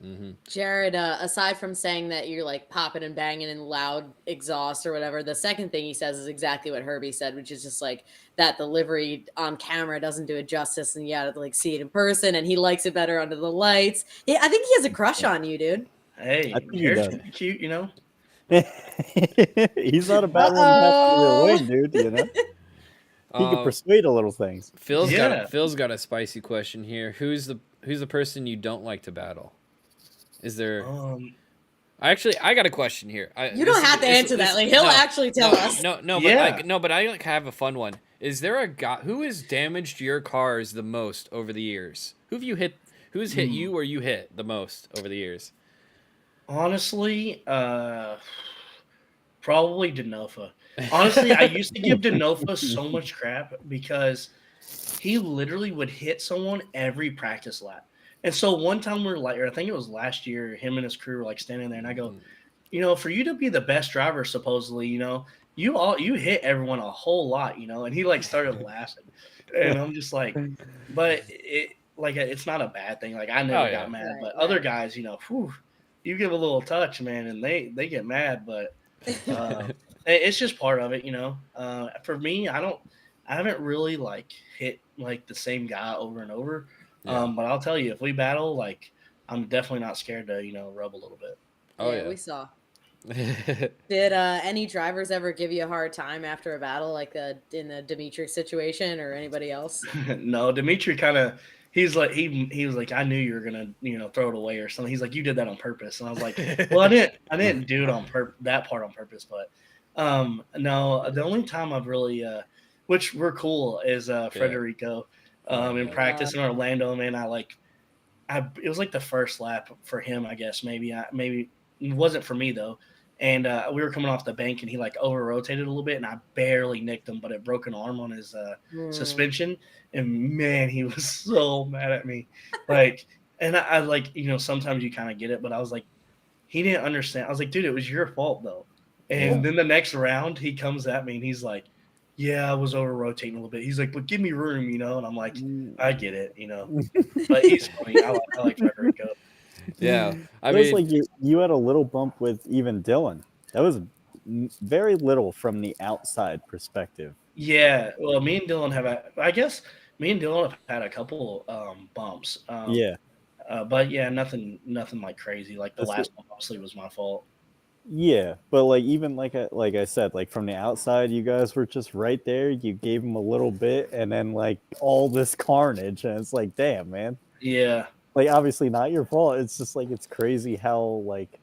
Mm-hmm. Jared, aside from saying that you're like popping and banging and loud exhaust or whatever, the second thing he says is exactly what Herbie said, which is just like that the livery on camera doesn't do it justice, and you gotta like see it in person, and he likes it better under the lights. Yeah, I think he has a crush on you, dude. Hey, Jared's cute, He's not a bad one to win, dude. He can persuade a little things. Phil's got a spicy question here. Who's the person you don't like to battle? Is there? I got a question here. You don't have to answer that. Like he'll actually tell us. But I like have a fun one. Is there a guy who has damaged your cars the most over the years? Who have you hit? Who's hit you or you hit the most over the years? Honestly, probably Denofa. Honestly, I used to give Denofa so much crap because he literally would hit someone every practice lap. And so one time we were like, or I think it was last year, him and his crew were like standing there, and I go, for you to be the best driver, supposedly, you hit everyone a whole lot, and he like started laughing, and I'm just like, but it's not a bad thing. Like I never got mad, but other guys, you give a little touch, man, and they get mad, but it's just part of it, For me, I haven't really like hit like the same guy over and over. But I'll tell you, if we battle, like I'm definitely not scared to, rub a little bit. Oh yeah, we saw. Did any drivers ever give you a hard time after a battle, like in the Dimitri situation, or anybody else? No, Dimitri kind of. He's like he was like, I knew you were gonna throw it away or something. He's like, you did that on purpose, and I was like, well, I didn't do it that part on purpose, but no, the only time I've really which we're cool is Federico. In practice in Orlando, man, it was like the first lap for him, I guess. Maybe it wasn't for me though. And we were coming off the bank, and he like over rotated a little bit, and I barely nicked him, but it broke an arm on his suspension. And man, he was so mad at me. Like, and I like, sometimes you kind of get it, but I was like, he didn't understand. I was like, dude, it was your fault though. And then the next round, he comes at me, and he's like, yeah, I was over rotating a little bit. He's like, but give me room, And I'm like, I get it, But he's funny. I like Federico. Yeah. It was like you had a little bump with even Dylan. That was very little from the outside perspective. Yeah. Well, me and Dylan I guess Me and Dylan have had a couple bumps. Yeah. But yeah, nothing like crazy. Like the That's last one obviously was my fault. Yeah, but like even like I said, like from the outside, you guys were just right there. You gave him a little bit, and then like all this carnage, and it's like, damn, man. Yeah. Like obviously not your fault. It's just like it's crazy how like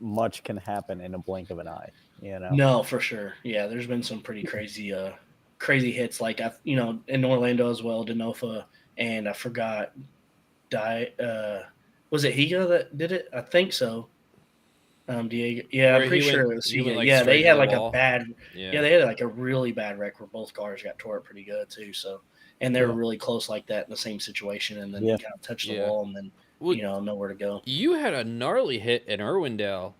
much can happen in a blink of an eye. You know? No, for sure. Yeah, there's been some pretty crazy hits. Like in Orlando as well, Denofa, and I forgot. Was it Higa that did it? I think so. Diego. Yeah, I'm pretty sure it was Higa. Like, yeah, they had like wall. a bad. Yeah, they had like a really bad wreck where both cars got tore up pretty good too. So, and they were really close like that in the same situation, and then kind of touched the wall, and then nowhere to go. You had a gnarly hit in Irwindale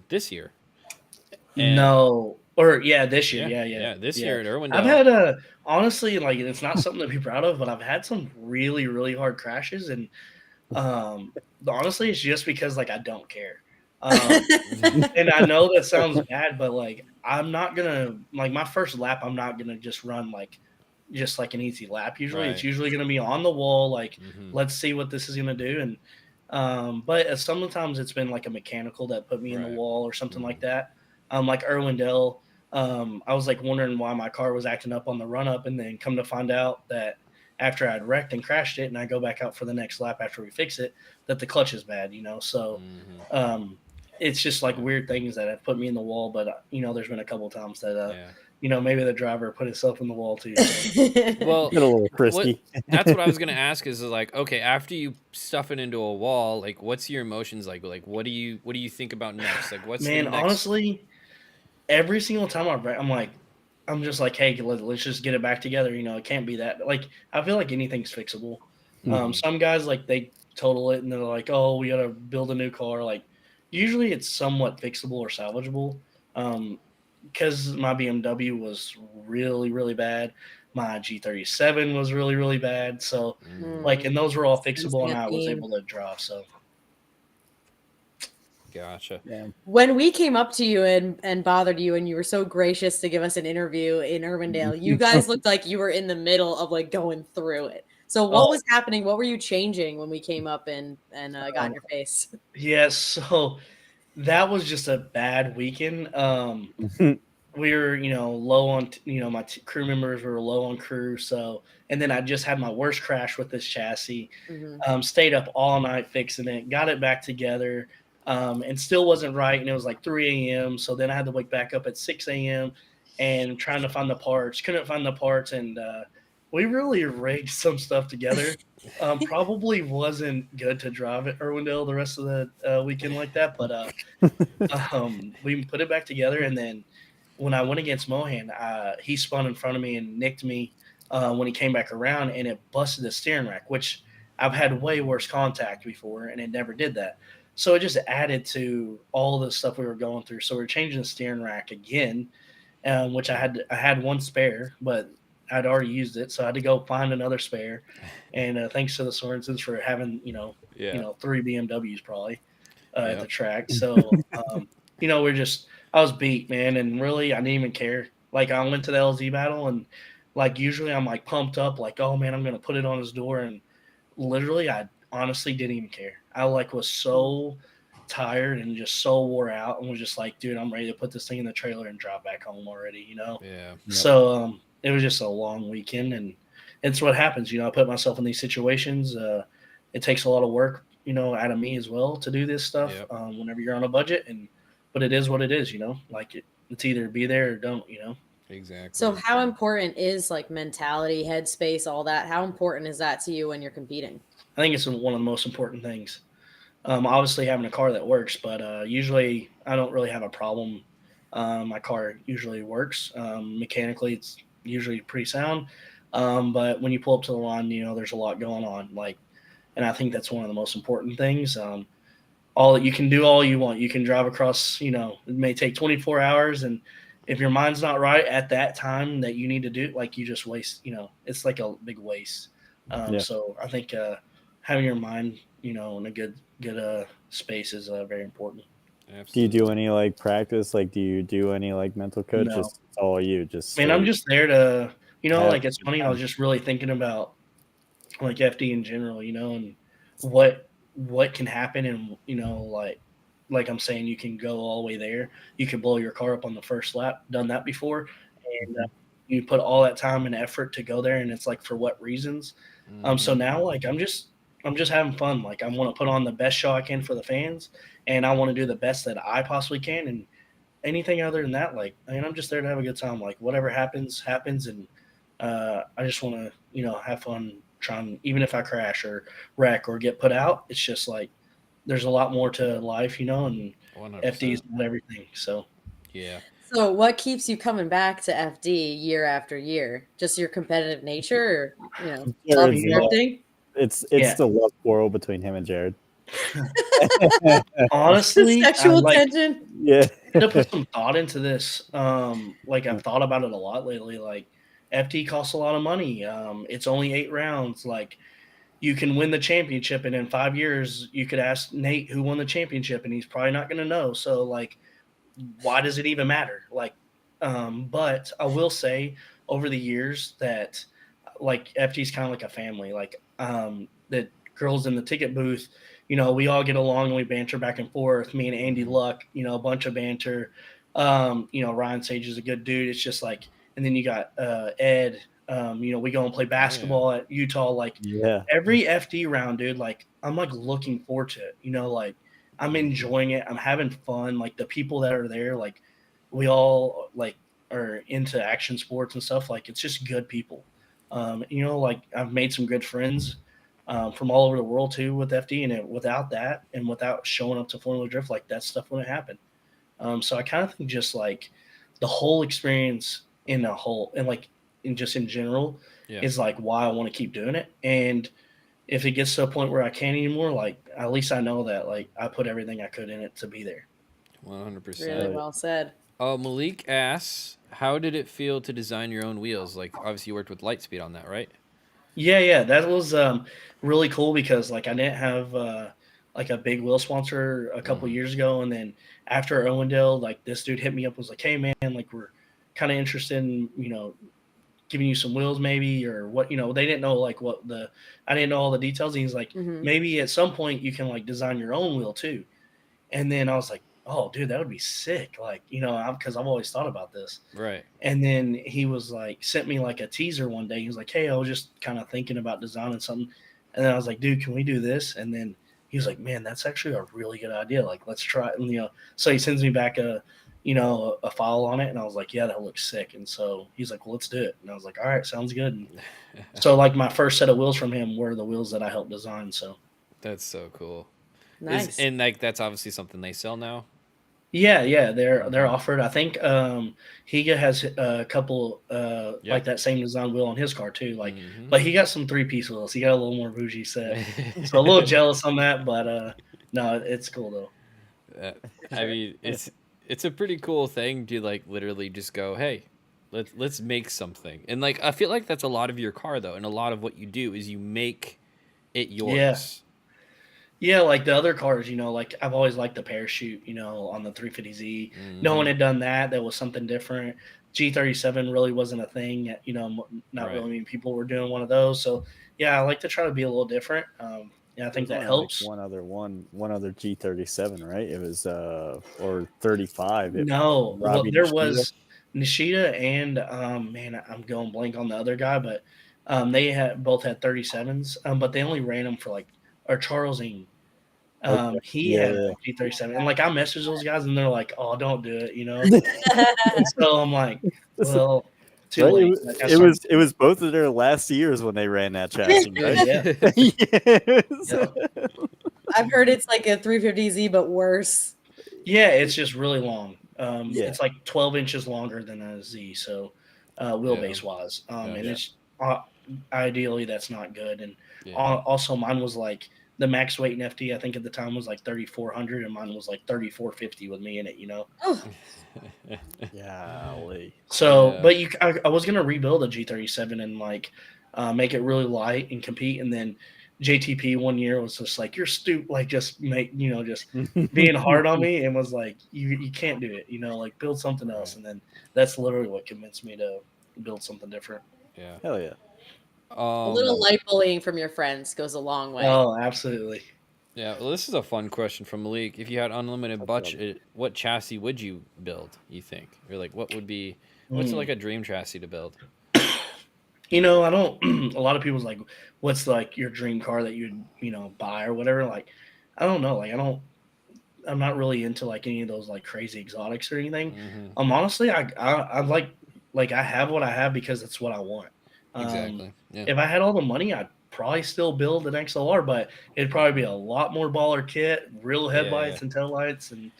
this year. This year. Yeah. This year at Irwindale. I've had honestly, like, it's not something to be proud of, but I've had some really, really hard crashes, and honestly, it's just because like I don't care. And I know that sounds bad, but like I'm not gonna like my first lap. I'm not gonna just run just like an easy lap. Usually, It's usually gonna be on the wall. Like, let's see what this is gonna do. And but sometimes it's been like a mechanical that put me in the wall or something like that. Like Irwindale, I was like wondering why my car was acting up on the run up, and then come to find out that after I'd wrecked and crashed it, and I go back out for the next lap after we fix it, that the clutch is bad. So. It's just like weird things that have put me in the wall, but there's been a couple of times that maybe the driver put himself in the wall too. So. Well, a little frisky. That's what I was gonna ask. Is like, okay, after you stuff it into a wall, like, what's your emotions like? Like, what do you think about next? Like, what's the next... honestly, every single time I'm just like, hey, let's just get it back together. It can't be that. Like, I feel like anything's fixable. Some guys like they total it and they're like, oh, we gotta build a new car. Like, usually it's somewhat fixable or salvageable. Because my BMW was really, really bad. My G37 was really, really bad. So, and those were all fixable, and I was able to drive. So, gotcha. Yeah. When we came up to you and bothered you, and you were so gracious to give us an interview in Irwindale, you guys looked like you were in the middle of like going through it. So what was happening? What were you changing when we came up and got in your face? Yeah, so that was just a bad weekend. We were, low on, my crew members were low on crew. So, and then I just had my worst crash with this chassis. Stayed up all night fixing it, got it back together, and still wasn't right. And it was like 3 a.m. So then I had to wake back up at 6 a.m. and trying to find the parts. Couldn't find the parts, and we really rigged some stuff together. Probably wasn't good to drive at Irwindale the rest of the weekend like that, but we put it back together. And then when I went against Mohan, he spun in front of me and nicked me when he came back around, and it busted the steering rack, which I've had way worse contact before, and it never did that. So it just added to all the stuff we were going through. So we're changing the steering rack again, which I had one spare, but I'd already used it, so I had to go find another spare. And thanks to the Sorensens for having, 3 BMWs probably at the track. So, I was beat, man, and really I didn't even care. Like, I went to the LZ battle, and like usually I'm like pumped up, like, oh man, I'm gonna put it on his door, and literally I honestly didn't even care. I was so tired and just so wore out, and was just like, dude, I'm ready to put this thing in the trailer and drive back home already, Yeah. So it was just a long weekend, and it's what happens. I put myself in these situations. It takes a lot of work, out of me as well to do this stuff. Yep. Whenever you're on a budget, but it is what it is. Like it's either be there or don't. Exactly. So how important is like mentality, headspace, all that? How important is that to you when you're competing? I think it's one of the most important things. Obviously having a car that works, but usually I don't really have a problem. My car usually works. Mechanically, it's usually pretty sound. But when you pull up to the line, there's a lot going on. And I think that's one of the most important things. All that you can do, all you want. You can drive across, it may take 24 hours. And if your mind's not right at that time that you need to do, like, you just waste, it's like a big waste. So I think having your mind, in a good space is very important. Absolutely. Do you do any like practice? Like, do you do any like mental coach? No. Just all you? Just I'm just there to You know, like it's funny. I was just really thinking about like FD in general, you know, and what can happen, and you know, like I'm saying, you can go all the way there. You can blow your car up on the first lap. Done that before, and you put all that time and effort to go there, and it's like for what reasons? So now, like I'm just having fun. Like I want to put on the best show I can for the fans, and I want to do the best that I possibly can. And anything other than that, like I mean, I'm just there to have a good time. Like whatever happens, happens, and I just want to, you know, have fun trying. Even if I crash or wreck or get put out, it's just like there's a lot more to life, you know, and 100%. FD is not everything. So yeah. So what keeps you coming back to FD year after year? Just your competitive nature, or love drifting? It's the love quarrel between him and Jared. Honestly, sexual tension. Yeah. To put some thought into this, like I've thought about it a lot lately. Like FD costs a lot of money. It's only 8 rounds. Like you can win the championship, and in 5 years you could ask Nate who won the championship, and he's probably not going to know. So like, why does it even matter? Like, but I will say over the years that like FD is kind of like a family. Like the girls in the ticket booth, you know, we all get along and we banter back and forth. Me and Andy Luck, you know, a bunch of banter. You know, Ryan Sage is a good dude. It's just like, and then you got Ed. You know, we go and play basketball at Utah. Like every FD round, dude. Like I'm like looking forward to it. You know, like I'm enjoying it. I'm having fun. Like the people that are there, like we all like are into action sports and stuff. Like it's just good people. You know, like I've made some good friends from all over the world too with FD, and without that and without showing up to Formula Drift, like that stuff wouldn't happen. So I kind of think just like the whole experience in a whole, and like in just in general is like why I want to keep doing it. And if it gets to a point where I can't anymore, like at least I know that like I put everything I could in it to be there. 100%. Really well said. Malik asks, how did it feel to design your own wheels? Like obviously you worked with Lightspeed on that, right? Yeah, that was really cool because like I didn't have like a big wheel sponsor a couple years ago, and then after Owendale, like this dude hit me up and was like, "Hey man, like we're kind of interested in, you know, giving you some wheels maybe, or what, you know." They didn't know like I didn't know all the details. And he's like, maybe at some point you can like design your own wheel too. And then I was like, oh dude, that would be sick. Like, you know, because I've always thought about this. Right. And then he was like, sent me like a teaser one day. He was like, hey, I was just kind of thinking about designing something. And then I was like, dude, can we do this? And then he was like, man, that's actually a really good idea. Like, let's try it. And, you know, so he sends me back a file on it. And I was like, yeah, that looks sick. And so he's like, well, let's do it. And I was like, all right, sounds good. And so like my first set of wheels from him were the wheels that I helped design. So that's so cool. Nice. And like, that's obviously something they sell now. Yeah, they're offered. I think Higa has a couple like that same design wheel on his car too. Like, but he got some 3-piece wheels. He got a little more bougie set, so a little jealous on that. But no, it's cool though. I mean, it's a pretty cool thing to like literally just go, hey, let's make something. And like I feel like that's a lot of your car though, and a lot of what you do is you make it yours. Yeah, like the other cars, you know, like I've always liked the parachute, you know, on the 350Z. No one had done that. That was something different. G37 really wasn't a thing. You know, not really many people were doing one of those. So, yeah, I like to try to be a little different. Yeah, I think that helps. Like one other G37, right? It was or 35. No, well, there was Nishida and man, I'm going blank on the other guy, but they both had 37s, but they only ran them for like, or Charles Ng. He had a G37, and like I messaged those guys, and they're like, "Oh, don't do it," you know. And so I'm like, "Well, too late." It was both of their last years when they ran that chassis, right? I've heard it's like a 350Z, but worse. Yeah, it's just really long. It's like 12 inches longer than a Z, so wheelbase wise, and it's ideally that's not good. And also mine was like, the max weight in FD, I think at the time was like 3,400, and mine was like 3,450 with me in it, you know? So, but I was going to rebuild a G37 and like make it really light and compete. And then JTP one year was just like, you're stupid, like just being hard on me, and was like, you can't do it, you know, like build something else. And then that's literally what convinced me to build something different. Yeah. Hell yeah. A little light bullying from your friends goes a long way. Oh, absolutely. Yeah, well, this is a fun question from Malik. If you had unlimited budget, what chassis would you build, you think? Or, like, what would be, what's like a dream chassis to build? You know, I don't, a lot of people's like, what's like your dream car that you'd, buy or whatever? Like, I don't know. Like, I'm not really into like any of those like crazy exotics or anything. Honestly, I like I have what I have because it's what I want. Exactly. Yeah. If I had all the money, I'd probably still build an XLR, but it'd probably be a lot more baller kit, real headlights and taillights, and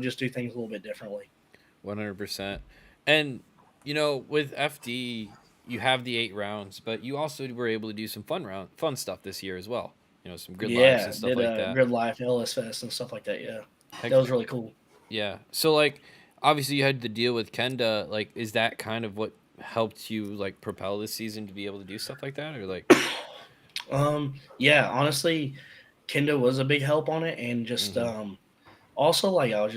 just do things a little bit differently. 100%. And with FD, you have the 8 rounds, but you also were able to do some fun stuff this year as well. Some grid lives and stuff like that. Grid life, LS Fest, and stuff like that. Yeah, that was really cool. Yeah. So like, obviously you had to deal with Kenda. Like, is that kind of what helped you like propel this season to be able to do stuff like that, or like? Yeah, honestly, Kenda was a big help on it, and just also like I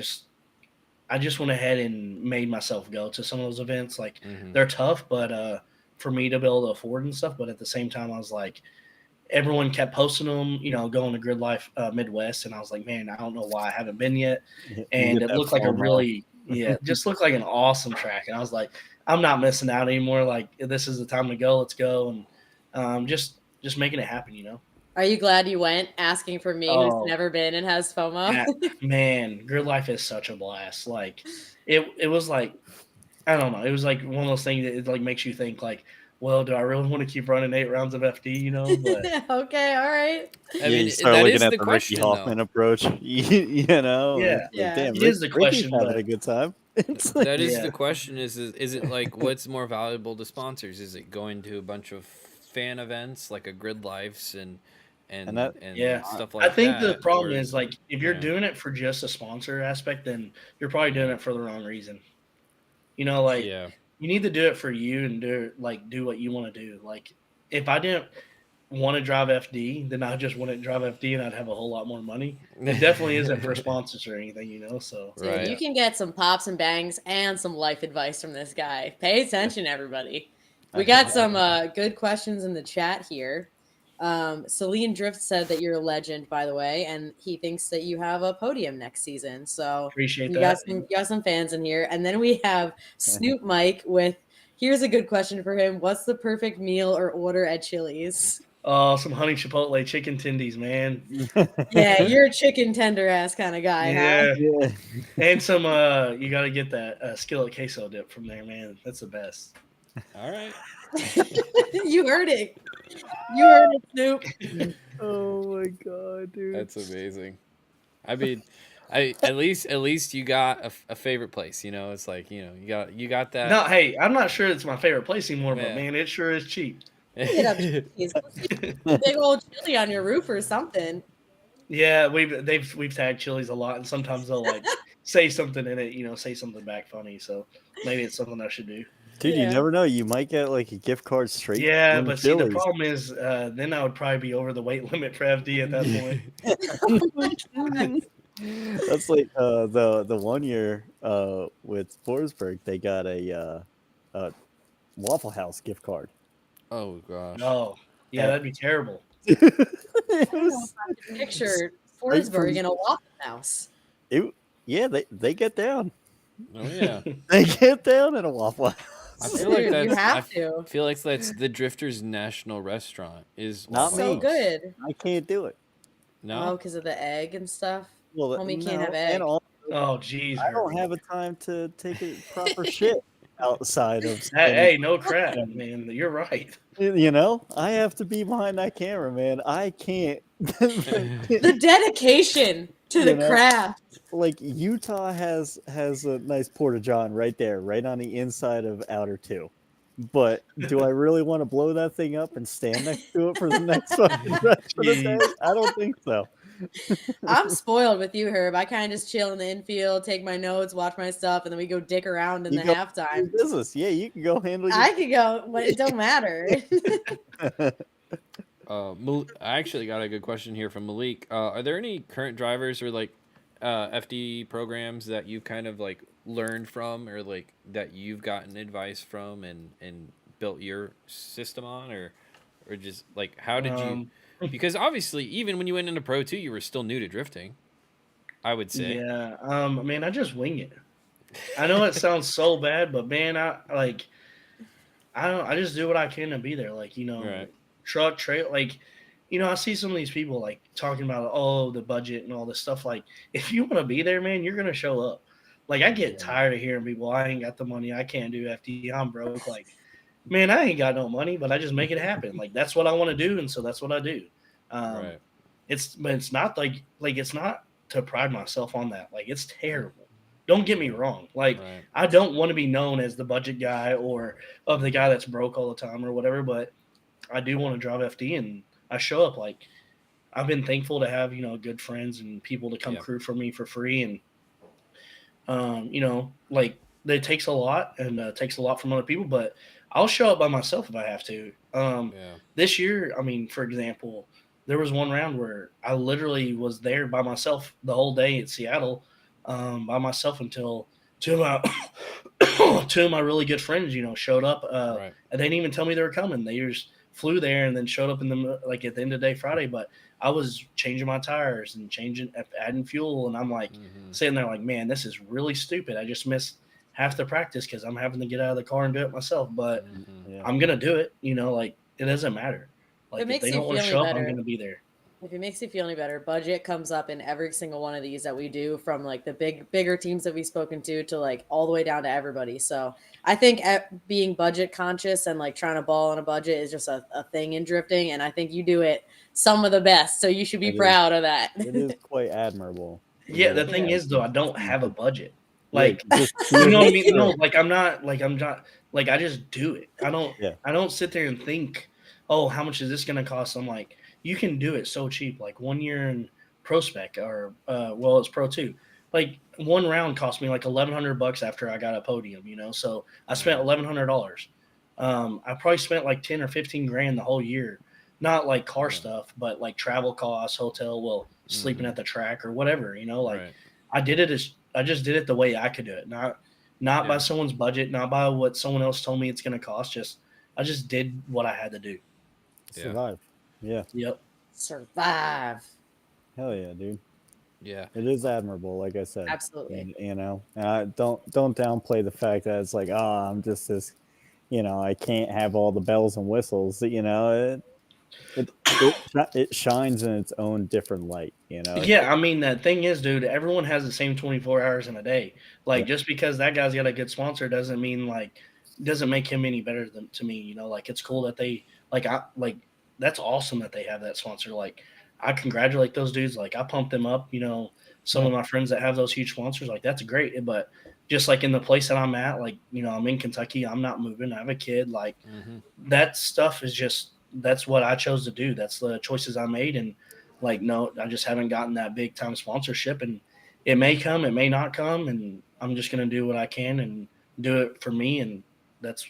just went ahead and made myself go to some of those events. Like they're tough, but for me to be able to afford and stuff. But at the same time, I was like, everyone kept posting them, going to Grid Life Midwest, and I was like, man, I don't know why I haven't been yet. And it looked like just looked like an awesome track. And I was like, I'm not missing out anymore. Like, this is the time to go. Let's go. And just making it happen, Are you glad you went asking for me who's never been and has FOMO? Man, Grid Life is such a blast. Like, it was like, I don't know. It was like one of those things that it like makes you think like, well, do I really want to keep running 8 rounds of FD, But okay, all right. I mean, you start looking at the Ricky Hoffman approach, Yeah. Like, damn, it is the question. Having a good time. That is the question. Is it like what's more valuable to sponsors? Is it going to a bunch of fan events like a Grid Lives and stuff like that? I think the problem is like if you're doing it for just a sponsor aspect, then you're probably doing it for the wrong reason. You need to do it for you and do what you want to do. Like, if I didn't want to drive FD, then I just wouldn't drive FD and I'd have a whole lot more money. It definitely isn't for sponsors or anything, so. Dude, you can get some pops and bangs and some life advice from this guy. Pay attention, everybody. We got some good questions in the chat here. Celine Drift said that you're a legend, by the way, and he thinks that you have a podium next season. So appreciate that. You got some fans in here. And then we have Snoop Mike with, here's a good question for him. What's the perfect meal or order at Chili's? Oh, some honey chipotle chicken tendies, man. Yeah, you're a chicken tender ass kind of guy, huh? Yeah. And some, you got to get that skillet queso dip from there, man. That's the best. All right. You heard it. You heard it, Snoop. Oh my god, dude. That's amazing. I mean, at least you got a favorite place. It's like you got that. No, hey, I'm not sure it's my favorite place anymore, but man, it sure is cheap. Get up, big old chili on your roof or something. Yeah, we've tagged Chili's a lot, and sometimes they'll like say something in it, say something back funny. So maybe it's something I should do. Dude, you never know. You might get like a gift card straight. Yeah, but see, the problem is, then I would probably be over the weight limit for FD at that point. That's like the 1 year with Forsberg, they got a Waffle House gift card. Oh gosh. Oh, yeah, that'd be terrible. Picture Forsberg in a Waffle House. They get down. Oh yeah, they get down in a Waffle House. I feel like that's, you have to. I feel like that's the Drifters' national restaurant. Is not so good. I can't do it. No, because of the egg and stuff. Well, homie can't have egg. Oh, jeez. I don't have a time to take a proper shit outside of. Hey, no crap, man. You're right. I have to be behind that camera, man. I can't. The dedication to the craft. Like Utah has a nice porta john right there, right on the inside of Outer 2. But do I really want to blow that thing up and stand next to it for the next fucking rest of the day? I don't think so. I'm spoiled with you, Herb. I kind of just chill in the infield, take my notes, watch my stuff, and then we go dick around in the halftime. Business, yeah, you can go handle. I could go, but it don't matter. I actually got a good question here from Malik. Are there any current drivers or like FD programs that you've kind of like learned from, or like that you've gotten advice from and built your system on, or just like how did you? Because obviously, even when you went into Pro 2, you were still new to drifting, I would say. Yeah. Man, I just wing it. I know it sounds so bad, but man, I just do what I can to be there. Like, truck, trail, like, I see some of these people like talking about, the budget and all this stuff. Like, if you want to be there, man, you're going to show up. Like, I get tired of hearing people, I ain't got the money, I can't do FD, I'm broke. Like, man, I ain't got no money, but I just make it happen. Like, that's what I want to do, and so that's what I do. It's not like it's not to pride myself on that. Like, it's terrible. Don't get me wrong. Like, I don't want to be known as the budget guy or of the guy that's broke all the time or whatever, but I do want to drive FD, and I show up. Like, I've been thankful to have, good friends and people to come crew for me for free. And, like, it takes a lot and takes a lot from other people, but I'll show up by myself if I have to. This year, I mean, for example, there was one round where I literally was there by myself the whole day at Seattle, by myself until two of my really good friends, showed up. And they didn't even tell me they were coming. They just flew there and then showed up at the end of the day Friday. But I was changing my tires and adding fuel, and I'm like sitting there like, man, this is really stupid. I just missed half the practice because I'm having to get out of the car and do it myself. But I'm gonna do it. Like, it doesn't matter. Like, if they don't want to show up, I'm gonna be there. If it makes you feel any better, budget comes up in every single one of these that we do, from like the bigger teams that we've spoken to like all the way down to everybody. So I think being budget conscious and like trying to ball on a budget is just a thing in drifting. And I think you do it some of the best. So you should be proud of that. It is quite admirable. Yeah. The thing is, though, I don't have a budget. Like, you know what I mean? No, like, I'm not, like, I just do it. I don't sit there and think, oh, how much is this going to cost? I'm like, you can do it so cheap. Like, 1 year in Pro Spec or, it's Pro 2. Like, one round cost me like $1,100 after I got a podium, So I spent $1,100. I probably spent like 10 or 15 grand the whole year. Not like car stuff, but like travel costs, hotel, sleeping at the track or whatever, I just did it the way I could do it. Not by someone's budget, not by what someone else told me it's going to cost. I just did what I had to do. Survive. Yeah. Yep. Survive. Hell yeah, dude. Yeah. It is admirable, like I said. Absolutely. And don't downplay the fact that it's like, I'm just this, I can't have all the bells and whistles. It shines in its own different light. Yeah, I mean, the thing is, dude, everyone has the same 24 hours in a day. Like, just because that guy's got a good sponsor doesn't make him any better to me. Like, it's cool that they that's awesome that they have that sponsor. Like, I congratulate those dudes. Like, I pump them up. Some of my friends that have those huge sponsors, like, that's great. But just like in the place that I'm at, like, I'm in Kentucky, I'm not moving. I have a kid. Like, that stuff is that's what I chose to do. That's the choices I made. And like, no, I just haven't gotten that big time sponsorship, and it may come, it may not come. And I'm just going to do what I can and do it for me. And that's,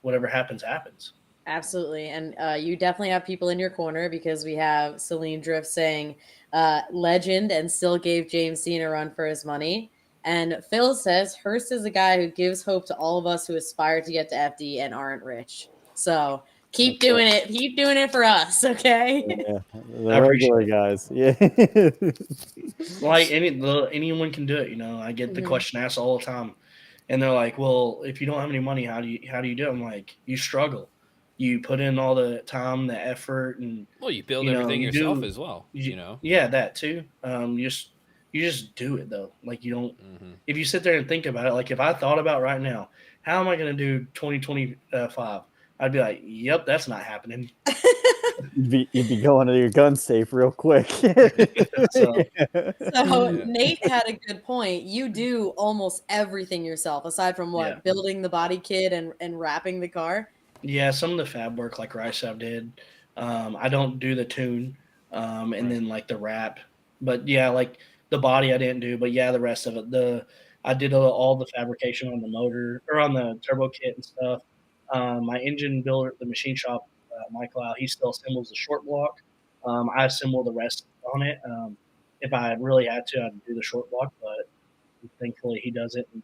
whatever happens, happens. Absolutely. And you definitely have people in your corner, because we have Celine Drift saying legend and still gave James Dean a run for his money. And Phil says Hurst is a guy who gives hope to all of us who aspire to get to FD and aren't rich. So keep doing it. Keep doing it for us. Okay. Yeah. The regular guys. Yeah. Like, anyone can do it. I get the question asked all the time, and they're like, well, if you don't have any money, how do you do it? I'm like, you struggle. You put in all the time, the effort, and you build everything yourself as well. Yeah, that too. You just do it though. Like, you don't. If you sit there and think about it, like, if I thought about right now, how am I going to do 2025? I'd be like, yep, that's not happening. You'd be going to your gun safe real quick. So Nate had a good point. You do almost everything yourself, aside from building the body kit and wrapping the car. Yeah, some of the fab work, like Ricev did. I don't do the tune, and then like the wrap. But yeah, like the body I didn't do, but yeah, the rest of it. I did all the fabrication on the motor or on the turbo kit and stuff. My engine builder, the machine shop, Michael, he still assembles the short block. I assemble the rest on it. If I really had to, I'd do the short block, but thankfully he does it, and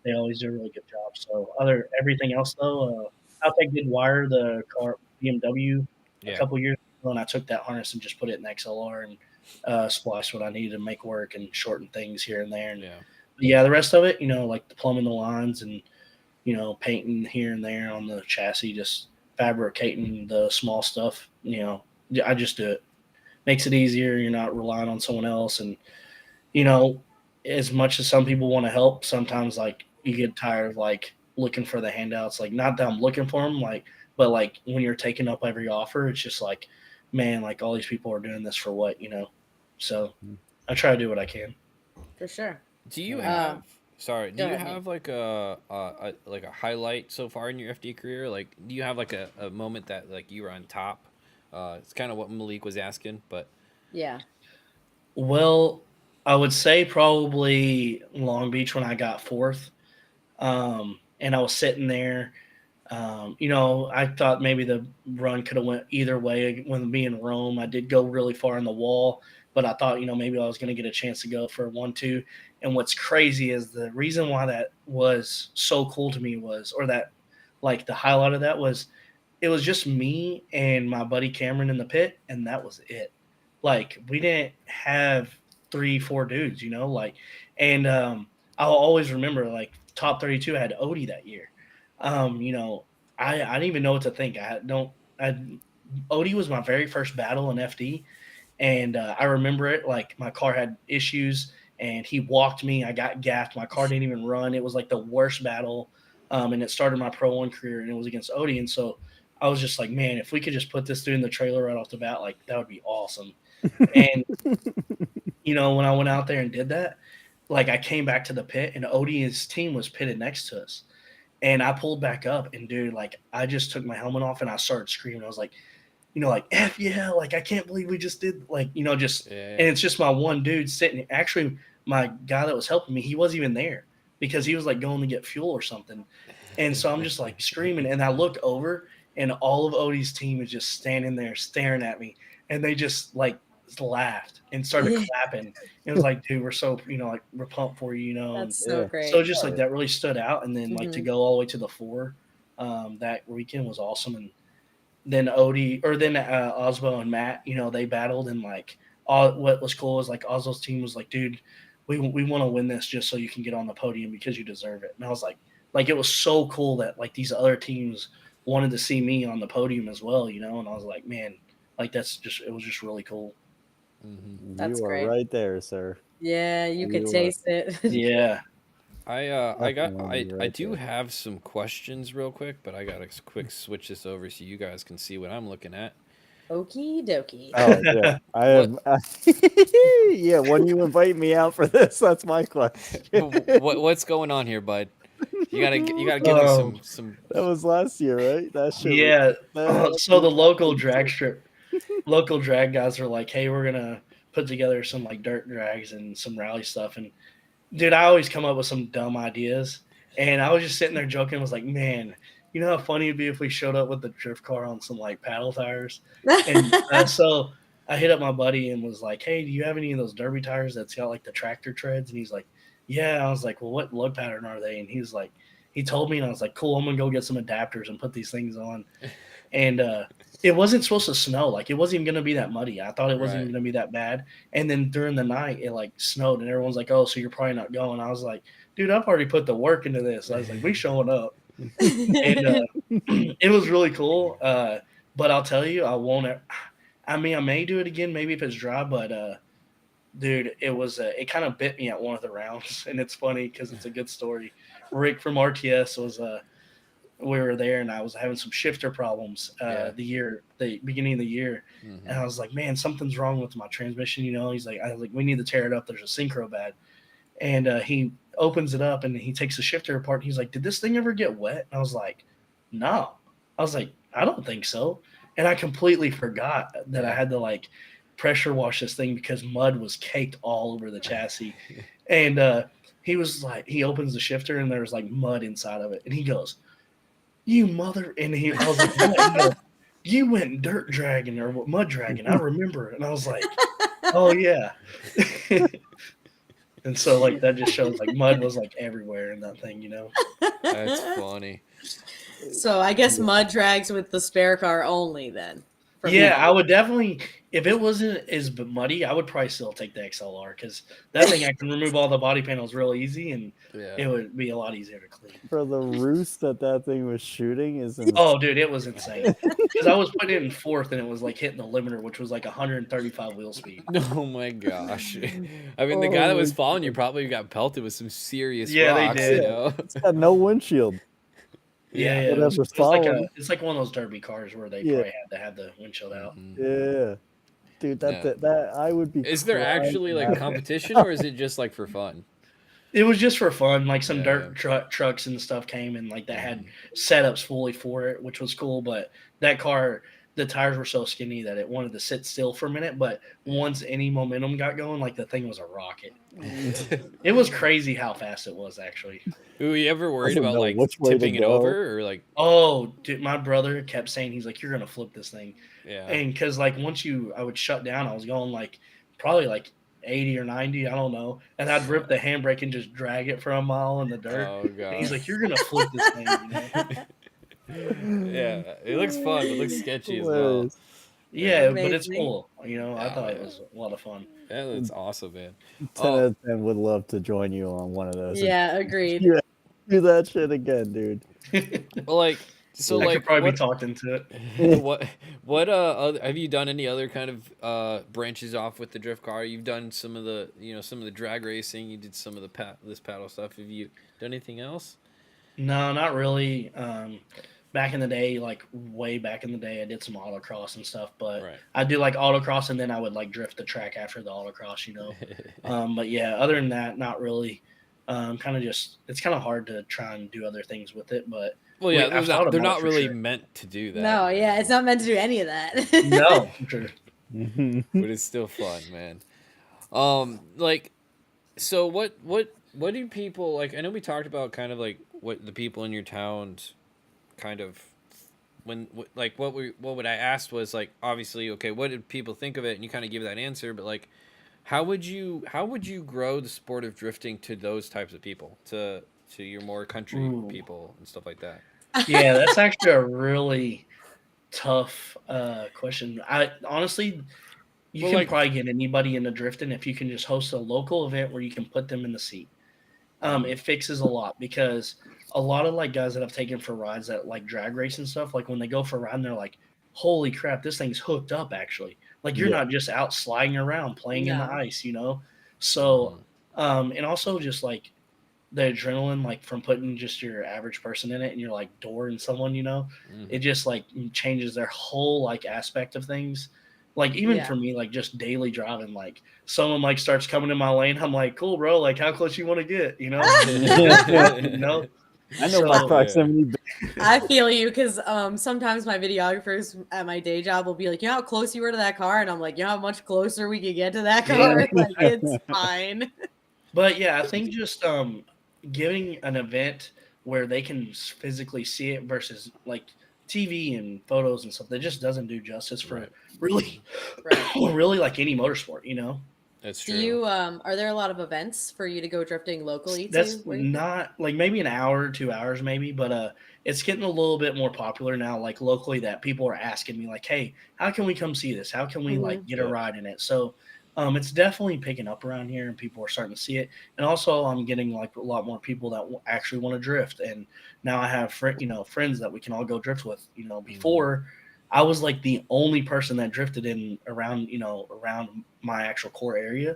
they always do a really good job. So everything else though, Caltech did wire the car BMW a Yeah. couple years ago, and I took that harness and just put it in the XLR and spliced what I needed to make work and shorten things here and there. And the rest of it, like the plumbing the lines and painting here and there on the chassis, just fabricating the small stuff. I just do it. Makes it easier. You're not relying on someone else, and as much as some people want to help, sometimes like you get tired of like looking for the handouts. Like, not that I'm looking for them, but like when you're taking up every offer, it's just like, man, like all these people are doing this for what, So I try to do what I can. For sure. Do you have? Sorry, do you have like a highlight so far in your FD career? Like, do you have like a moment that like you were on top? It's kind of what Malik was asking, but yeah. Well, I would say probably Long Beach when I got fourth, and I was sitting there. I thought maybe the run could have went either way. When being in Rome, I did go really far in the wall, but I thought, maybe I was going to get a chance to go for 1-2. And what's crazy is the reason why that was so cool to me the highlight of that was, it was just me and my buddy Cameron in the pit, and that was it. Like, we didn't have 3-4 dudes, and I'll always remember, like, top 32, I had Odie that year. I didn't even know what to think. Odie was my very first battle in FD, and I remember it like my car had issues, and he walked me. I got gaffed. My car didn't even run. It was like the worst battle, and it started my Pro 1 career, and it was against Odie, and so I was just like, man, if we could just put this dude in the trailer right off the bat, like, that would be awesome. And, when I went out there and did that, like, I came back to the pit, and Odie's team was pitted next to us. And I pulled back up, and, dude, like, I just took my helmet off, and I started screaming. I was like, like, F yeah, like, I can't believe we just did, like, and it's just my one dude sitting. Actually, my guy that was helping me, he wasn't even there because he was, like, going to get fuel or something. And so I'm just, like, screaming, and I looked over, and all of Odie's team is just standing there staring at me, and they just, like, laughed and started clapping. It was like, dude, we're so, we're pumped for you, That's so great. So just like that really stood out. And then like to go all the way to the 4 that weekend was awesome. And then Osbo and Matt, they battled, and like what was cool is like Osbo's team was like, dude, we want to win this just so you can get on the podium because you deserve it. And I was like it was so cool that like these other teams wanted to see me on the podium as well, and I was like, man, like it was just really cool. That's you are great. right there, sir. Yeah, you could taste it. Yeah. I do have some questions real quick, but I gotta quick switch this over so you guys can see what I'm looking at. Okie dokie. Oh yeah, I have. Yeah, when you invite me out for this, that's my question. What's going on here, bud? You gotta give me some. That was last year, right? That shit. Yeah. So the local drag guys are like, hey, we're gonna put together some like dirt drags and some rally stuff. And dude, I always come up with some dumb ideas. And I was just sitting there joking. I was like, man, you know how funny it'd be if we showed up with the drift car on some like paddle tires. And so I hit up my buddy and was like, hey, do you have any of those derby tires that's got like the tractor treads? And he's like, yeah. I was like, well, what load pattern are they? And he was like, he told me, and I was like, cool, I'm gonna go get some adapters and put these things on. And it wasn't supposed to snow. Like, it wasn't even going to be that muddy. I thought it wasn't even going to be that bad. And then during the night, it, like, snowed. And everyone's like, oh, so you're probably not going. I was like, dude, I've already put the work into this. I was like, we showing up. And it was really cool. But I'll tell you, I won't – I mean, I may do it again maybe if it's dry. But, dude, it kind of bit me at one of the rounds. And it's funny because it's a good story. Rick from RTS was we were there, and I was having some shifter problems the beginning of the year. Mm-hmm. And I was like, man, something's wrong with my transmission, He's like, we need to tear it up. There's a synchro bad. And he opens it up, and he takes the shifter apart. And he's like, did this thing ever get wet? And I was like, no. I was like, I don't think so. And I completely forgot that I had to like pressure wash this thing because mud was caked all over the chassis. And he was like, he opens the shifter, and there's like mud inside of it. And he goes, you mother, and I was like, what? You went dirt dragging or mud dragging. I remember it. And I was like, oh yeah. And so like, that just shows like mud was like everywhere in that thing, That's funny. So I guess mud drags with the spare car only then. Yeah, I would definitely, if it wasn't as muddy, I would probably still take the XLR because that thing I can remove all the body panels real easy, and it would be a lot easier to clean. For the roost that thing was shooting is insane. Oh, dude, it was insane. Because I was putting it in fourth, and it was like hitting the limiter, which was like 135 wheel speed. Oh my gosh! I mean, the guy that was following you probably got pelted with some serious they rocks. did. You know? It's got no windshield. Yeah, it's like one of those derby cars where they probably had to have the windshield out. Yeah, dude, that I would be. Is there actually like competition, or is it just like for fun? It was just for fun. Like some dirt trucks and stuff came and like that had setups fully for it, which was cool. But that car, the tires were so skinny that it wanted to sit still for a minute. But once any momentum got going, like the thing was a rocket. It was crazy how fast it was, actually. Were you ever worried about like tipping it over or like? Oh, dude, my brother kept saying, he's like, "You're gonna flip this thing." Yeah. And because like I would shut down, I was going like probably like 80 or 90, I don't know, and I'd rip the handbrake and just drag it for a mile in the dirt. Oh god. And he's like, "You're gonna flip this thing." You know? Yeah, it looks fun. It looks sketchy as well. Yeah, but it's cool. You know, I thought it was a lot of fun. Yeah, that's awesome, man. 10 out of 10 would love to join you on one of those. Yeah, agreed. Do that shit again, dude. Well, like, so I like, could probably be talked into it. What have you done any other kind of branches off with the drift car? You've done some of the some of the drag racing. You did some of the this paddle stuff. Have you done anything else? No, not really. Back in the day, like way back in the day, I did some autocross and stuff, but I do like autocross, and then I would like drift the track after the autocross, you know. But yeah, other than that, not really. Kind of just, it's kind of hard to try and do other things with it, but well, yeah, they're not really meant to do that. No, yeah, it's not meant to do any of that. No, sure. But it's still fun, man. Like, so what do people like? I know we talked about kind of like what the people in your towns kind of what I asked was like, obviously, okay, what did people think of it, and you kind of give that answer, but like, how would you grow the sport of drifting to those types of people, to your more country people and stuff like that? Yeah, that's actually a really tough question. I honestly, you can probably get anybody into drifting if you can just host a local event where you can put them in the seat. It fixes a lot, because a lot of like guys that I've taken for rides that like drag race and stuff, like when they go for a ride and they're like, holy crap, this thing's hooked up actually. Like you're not just out sliding around playing in the ice, you know? So, and also just like the adrenaline, like from putting just your average person in it and you're like dooring someone, you know, it just like changes their whole like aspect of things. Like even for me, like just daily driving, like someone like starts coming in my lane, I'm like, cool, bro. Like how close you want to get, you know? You know? I know my proximity. I feel you, because sometimes my videographers at my day job will be like, you know how close you were to that car? And I'm like, you know how much closer we could get to that car? Yeah. Like, it's fine. But yeah, I think just giving an event where they can physically see it versus like TV and photos and stuff, that just doesn't do justice for really like any motorsport, you know? That's true. Do you are there a lot of events for you to go drifting locally? That's not like maybe an hour, 2 hours maybe, but it's getting a little bit more popular now, like locally, that people are asking me like, hey, how can we come see this? How can we like get a ride in it? So it's definitely picking up around here and people are starting to see it. And also I'm getting like a lot more people that actually want to drift. And now I have friends that we can all go drift with. You know, before I was like the only person that drifted around my actual core area.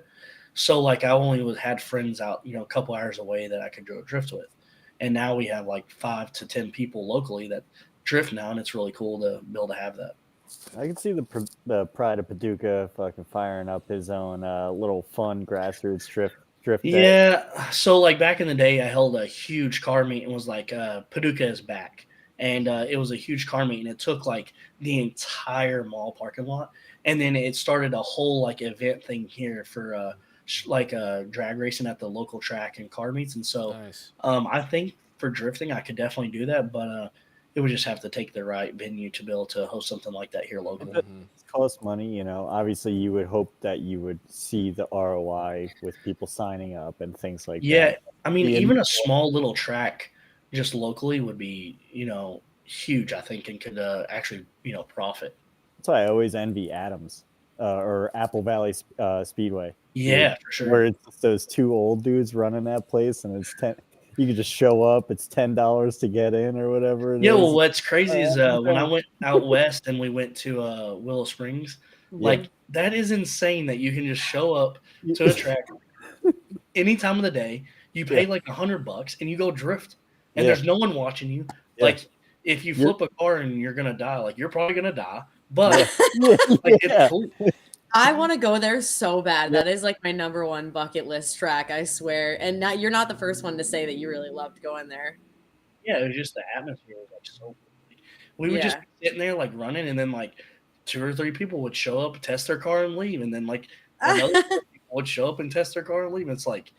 So like I only had friends out, a couple hours away that I could go drift with. And now we have like 5 to 10 people locally that drift now. And it's really cool to be able to have that. I can see the Pride of Paducah fucking firing up his own little fun grassroots drift day. Yeah. So like back in the day, I held a huge car meet and was like, Paducah is back. And it was a huge car meet, and it took like the entire mall parking lot. And then it started a whole like event thing here for drag racing at the local track and car meets. And so I think for drifting, I could definitely do that, but it would just have to take the right venue to be able to host something like that here locally. It costs money, Obviously, you would hope that you would see the ROI with people signing up and things like that. Yeah, I mean, even a small little track just locally would be, huge, I think, and could actually, profit. That's why I always envy Adams or Apple Valley Speedway. Yeah, for sure. Where it's just those two old dudes running that place, and it's you can just show up. It's $10 to get in or whatever it is. Well, what's crazy is when I went out west and we went to Willow Springs, like that is insane that you can just show up to a track any time of the day. You pay like $100 and you go drift, and there's no one watching you. Like if you flip a car and you're gonna die, like you're probably gonna die, but like it's cool. I want to go there so bad. That is like my number one bucket list track, I swear. And you're not the first one to say that you really loved going there. Yeah, it was just the atmosphere was like so cool. We would just be sitting there like running, and then like 2 or 3 people would show up, test their car, and leave, and then like another people would show up and test their car and leave. It's like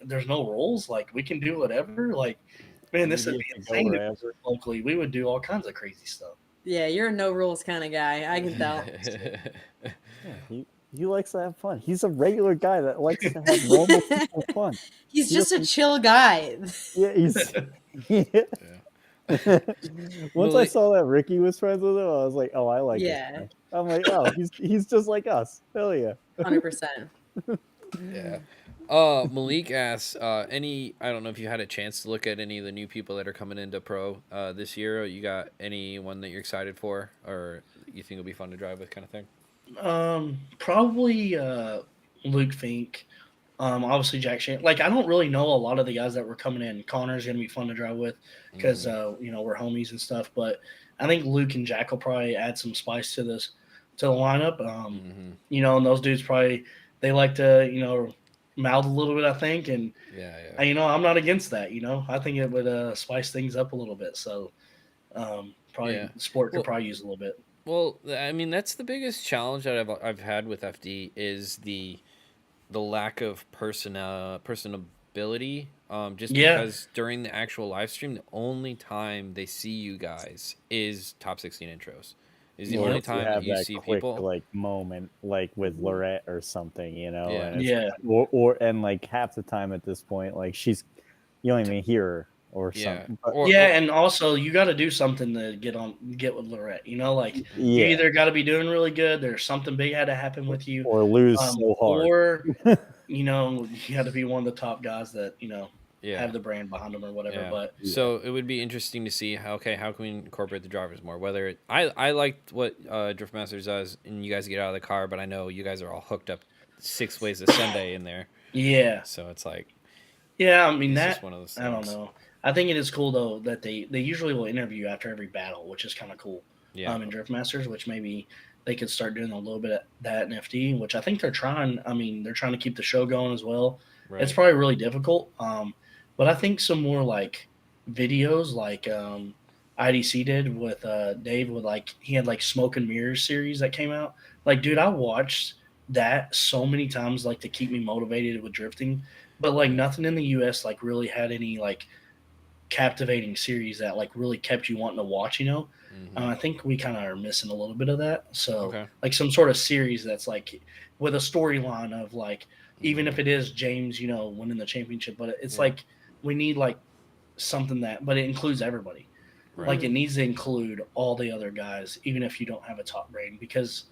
there's no rules. Like we can do whatever. Like, man, this would be insane. Locally, we would do all kinds of crazy stuff. Yeah, you're a no rules kind of guy. I can tell. He likes to have fun. He's a regular guy that likes to have normal people fun. He's just a chill guy. Once I saw that Ricky was friends with him, I was like, oh, I like this guy. I'm like, oh, he's just like us. Hell yeah. 100%. Yeah. Malik asks, I don't know if you had a chance to look at any of the new people that are coming into pro this year. You got anyone that you're excited for, or you think it'll be fun to drive with, kind of thing? Probably Luke Fink. Obviously Jack Shan. Like I don't really know a lot of the guys that were coming in. Connor's gonna be fun to drive with because we're homies and stuff. But I think Luke and Jack will probably add some spice to the lineup. And those dudes probably they like to mouth a little bit, I think, and I'm not against that. I think it would spice things up a little bit. So probably the sport could probably use a little bit. Well, I mean, that's the biggest challenge that I've had with FD is the lack of personability. Because during the actual live stream, the only time they see you guys is top 16 intros. Is the only time that you see quick, people like moment, like with Lorette or something, and and like half the time at this point, like you don't even hear her. Or something. And also you got to do something to get with Lorette. You either got to be doing really good. There's something big had to happen with you, or lose so hard, or you got to be one of the top guys that have the brand behind them or whatever. Yeah. But so it would be interesting to see how can we incorporate the drivers more. Whether I liked what Drift Masters does, and you guys get out of the car, but I know you guys are all hooked up 6 ways to Sunday in there. Yeah. So it's like. Yeah, I mean that's one of those things. I don't know. I think it is cool though that they usually will interview after every battle, which is kind of cool. In Drift Masters, which maybe they could start doing a little bit of that in FD, which I think they're trying. I mean, they're trying to keep the show going as well. Right. It's probably really difficult, but I think some more like videos, like IDC did with Dave, with like he had like Smoke and Mirrors series that came out. Like, dude, I watched that so many times, like to keep me motivated with drifting. But like nothing in the US like really had any like captivating series that like really kept you wanting to watch, I think we kind of are missing a little bit of that. So like some sort of series that's like with a storyline of like, even if it is James, winning the championship, but it's like, we need like something but it includes everybody. Right. Like it needs to include all the other guys, even if you don't have a top brain, because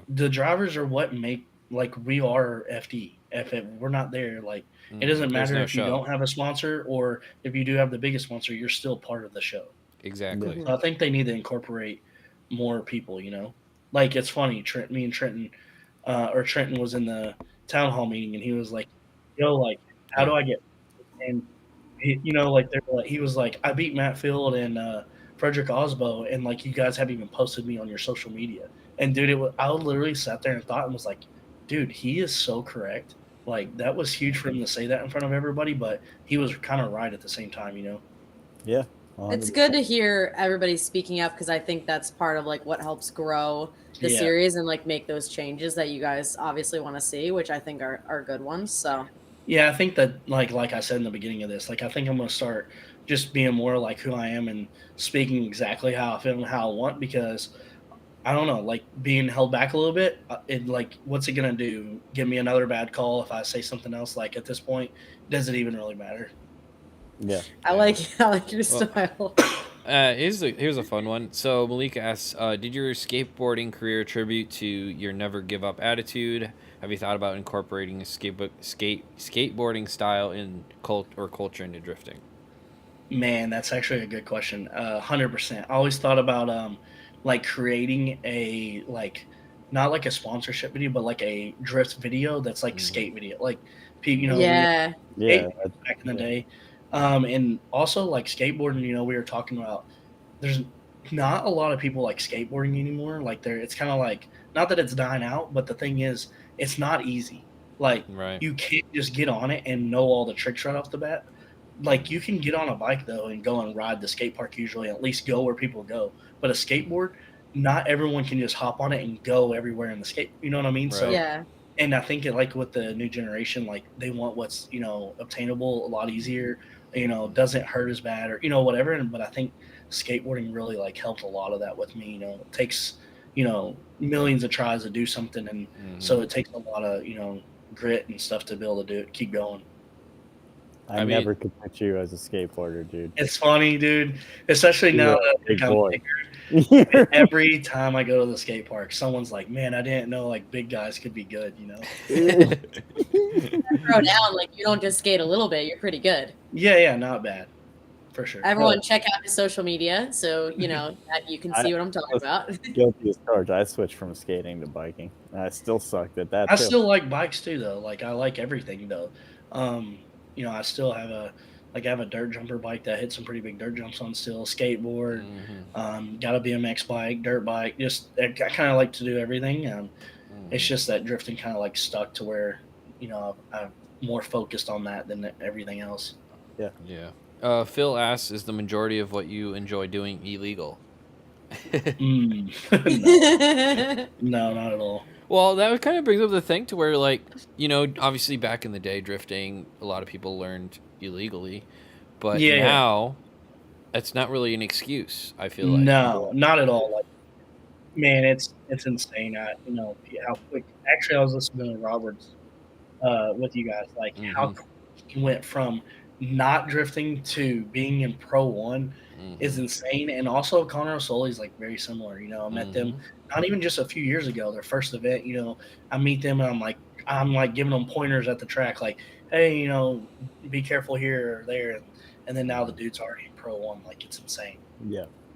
the drivers are what make, like we are FD. If we're not there, like it doesn't matter if you don't have a sponsor, or if you do have the biggest sponsor, you're still part of the show. Exactly. So I think they need to incorporate more people, like it's funny. Trenton was in the town hall meeting and he was like, like how do I get, and he was like, I beat Matt Field and Frederick Osbo, and like you guys haven't even posted me on your social media. And dude, I literally sat there and thought and was like, dude, he is so correct. Like that was huge for him to say that in front of everybody, but he was kind of right at the same time, Yeah. 100%. It's good to hear everybody speaking up, because I think that's part of like what helps grow the series and like make those changes that you guys obviously want to see, which I think are good ones. So yeah, I think that like I said in the beginning of this, like I think I'm gonna start just being more like who I am and speaking exactly how I feel and how I want, because I don't know, like being held back a little bit, what's it going to do? Give me another bad call if I say something else? Like at this point, does it even really matter? Yeah. I like your style. Here's a fun one. So Malika asks, did your skateboarding career attribute to your never give up attitude? Have you thought about incorporating a skateboarding style in culture into drifting? Man, that's actually a good question. 100%. I always thought about like creating a not like a sponsorship video, but like a drift video that's like skate video, like Yeah. back in the day. And also like skateboarding, we were talking about there's not a lot of people like skateboarding anymore. Like it's kind of like, not that it's dying out, but the thing is, it's not easy. Like you can't just get on it and know all the tricks right off the bat. Like you can get on a bike though and go and ride the skate park usually, at least go where people go. But a skateboard, not everyone can just hop on it and go everywhere in the skate. You know what I mean? Right. So Yeah. and I think like with the new generation, like they want what's obtainable a lot easier, doesn't hurt as bad or whatever. But I think skateboarding really like helped a lot of that with me. It takes millions of tries to do something, and so it takes a lot of grit and stuff to be able to do it, keep going. I never could picture you as a skateboarder, dude. It's funny, dude, especially now that I'm bigger. Every time I go to the skate park, someone's like, "Man, I didn't know like big guys could be good." Throw down, like you don't just skate a little bit. You're pretty good. Yeah, not bad, for sure. Everyone, check out his social media, so that you can see what I'm talking about. Guilty as charged. I switched from skating to biking. I still sucked at that. I still like bikes too, though. Like I like everything, though. I still have I have a dirt jumper bike that hits some pretty big dirt jumps on still. Skateboard, got a BMX bike, dirt bike. Just I kind of like to do everything. It's just that drifting kind of like stuck to where, I'm more focused on that than everything else. Yeah. Phil asks, is the majority of what you enjoy doing illegal? No, not at all. Well, that kind of brings up the thing to where, like, obviously back in the day, drifting, a lot of people learned illegally. But now, it's not really an excuse, I feel like. No, not at all. Like, man, it's insane. How quick. Actually, I was listening to Robbins with you guys. Like, how quick he went from not drifting to being in Pro 1 is insane. And also Connor O'Sully's like very similar. I met them not even just a few years ago, their first event. I meet them and I'm like giving them pointers at the track, like, hey, be careful here or there. And then now the dude's already in Pro 1. Like, it's insane.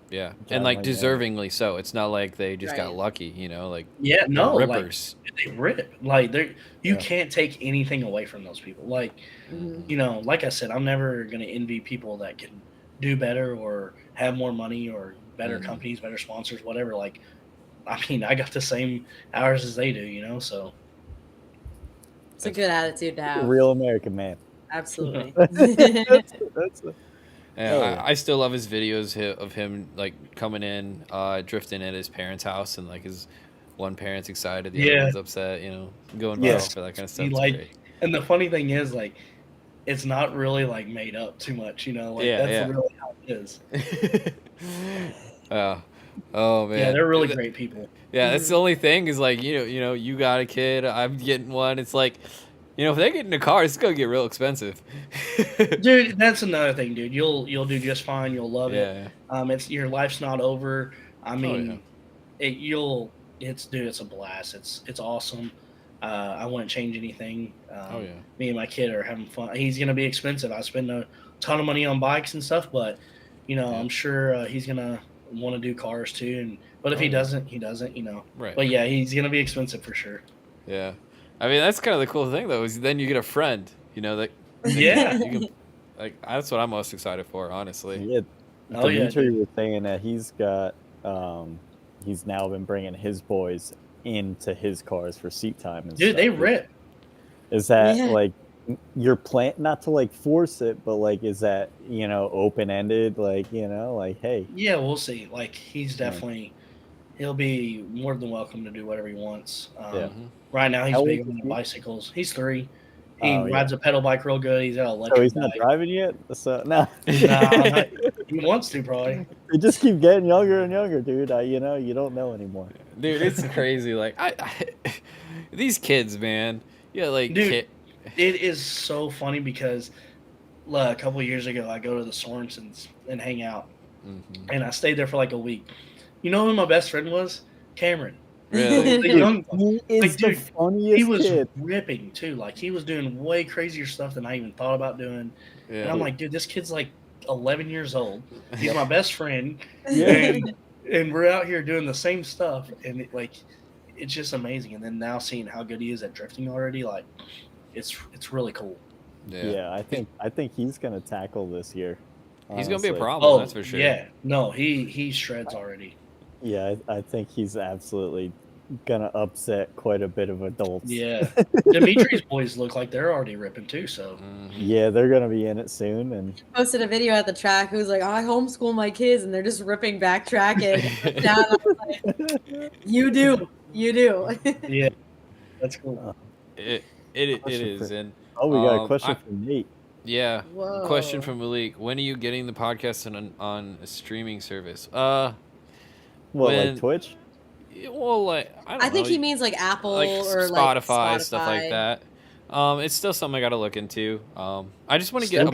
Yeah, and like deservingly so. It's not like they just got lucky, like rippers. Like, they rip. Like you can't take anything away from those people. Like, like I said, I'm never gonna envy people that can do better or have more money or better companies, better sponsors, whatever. Like, I mean, I got the same hours as they do, so it's a good attitude to have. Real American man. Absolutely. I still love his videos of him like coming in, drifting at his parents' house, and like his one parent's excited, the other one's upset, going viral for that kind of stuff. Great. And the funny thing is, like, it's not really like made up too much, that's really how it is. Oh man. Yeah, they're really great people. Yeah, that's the only thing is like, you got a kid, I'm getting one. It's like, if they get in a car, it's gonna get real expensive. Dude, that's another thing, dude. You'll do just fine. You'll love it. It's your life's not over. I mean, it's a blast. It's awesome. I wouldn't change anything. Me and my kid are having fun. He's gonna be expensive. I spend a ton of money on bikes and stuff, but I'm sure he's gonna want to do cars too. But if he doesn't, he doesn't. Right. But yeah, he's gonna be expensive for sure. Yeah. I mean, that's kind of the cool thing, though, is then you get a friend, that you can, like, that's what I'm most excited for, honestly. Yeah. Dimitri was saying that he's got, he's now been bringing his boys into his cars for seat time. And dude, they rip. Is that, like, your plan, not to, like, force it, but, like, is that, open-ended, like, like, hey. Yeah, we'll see. Like, he's definitely, he'll be more than welcome to do whatever he wants. Right now, he's big on bicycles. He's 3. He rides a pedal bike real good. He's got an electric So he's bike. not driving yet? So, no. Nah, he wants to, probably. They just keep getting younger and younger, dude. You don't know anymore. Dude, it's crazy. Like, these kids, man. Yeah, like, dude, it is so funny because a couple of years ago, I go to the Sorensens and hang out. and I stayed there for like a week. You know who my best friend was? Cameron. Really? The young He is the funniest he was kid. ripping too. Like he was doing way crazier stuff than I even thought about doing. And I'm like, dude, this kid's like 11 years old. He's my best friend, and we're out here doing the same stuff, and it's just amazing. And then now seeing how good he is at drifting already, like it's really cool. Yeah, I think he's gonna tackle this year. He's gonna be a honestly. problem, that's for sure. Yeah, no, he shreds already. Yeah, I think he's absolutely gonna upset quite a bit of adults. Yeah, Dimitri's boys look like they're already ripping too. So yeah, they're gonna be in it soon. And posted a video at the track. Who's like, I homeschool my kids, and they're just ripping backtracking. Down. I was like, you do. Yeah, that's cool. It is, and we got a question from Nate. Yeah, Whoa. question from Malik. When are you getting the podcast on a streaming service? Like Twitch? Well, like I think he means like Apple like or Spotify, like stuff like that. It's still something I got to look into. I just want to get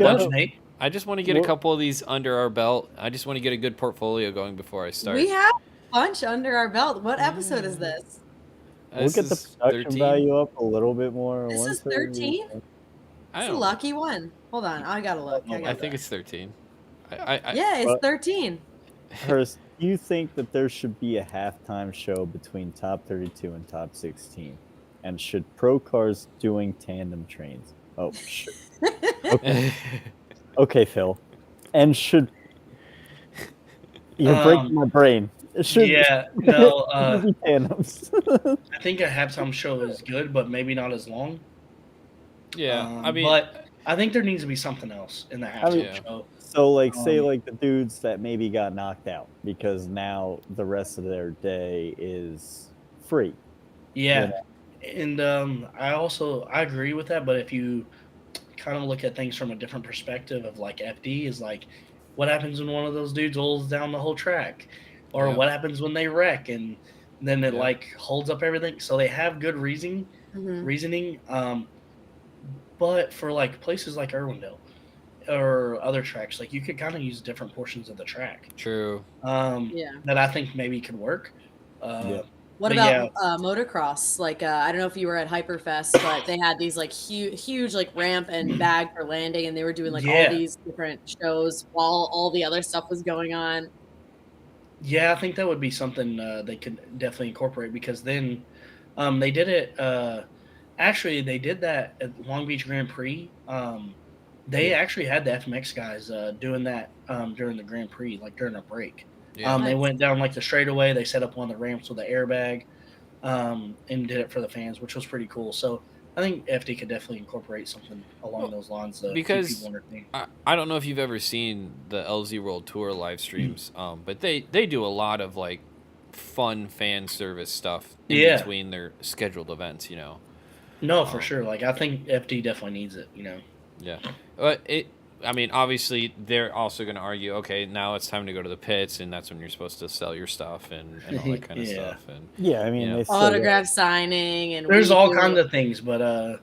I just want to get a couple of these under our belt. I just want to get a good portfolio going before I start. We have a bunch under our belt. What episode is this? We'll get the production 13? value up a little bit more. This is 13? It's a lucky one. Hold on, I gotta look. I think it's 13. Yeah, it's 13. Hurst, do you think that there should be a halftime show between top 32 and top 16? And should pro cars doing tandem trains? Oh, shit. Okay. Okay, Phil. And should... You're breaking my brain. Tandems. I think a halftime show is good, but maybe not as long. Yeah, but I think there needs to be something else in the halftime show. So, like, say, like, the dudes that maybe got knocked out because now the rest of their day is free. Yeah, and I agree with that, but if you kind of look at things from a different perspective of, like, FD is, like, what happens when one of those dudes holds down the whole track? Or what happens when they wreck and then it, like, holds up everything? So they have good reasoning. But for, like, places like Irwindale or other tracks, like, you could kind of use different portions of the track. True. That I think maybe could work. What about motocross? Like, I don't know if you were at Hyperfest, but they had these, like, huge, like, ramp and bag for landing, and they were doing, like, all these different shows while all the other stuff was going on. Yeah, I think that would be something they could definitely incorporate, because then they did it actually, they did that at Long Beach Grand Prix. They actually had the FMX guys doing that during the Grand Prix, like during a break. Yeah. They went down like the straightaway. They set up one of the ramps with an airbag and did it for the fans, which was pretty cool. So I think FD could definitely incorporate something along those lines. Because I don't know if you've ever seen the LZ World Tour live streams, but they do a lot of like fun fan service stuff in between their scheduled events, you know. No, for sure. Like, I think FD definitely needs it, you know. Yeah. But I mean, obviously, they're also going to argue, okay, now it's time to go to the pits, and that's when you're supposed to sell your stuff and all that kind of stuff. And I mean, autograph signing and there's all kinds of things, but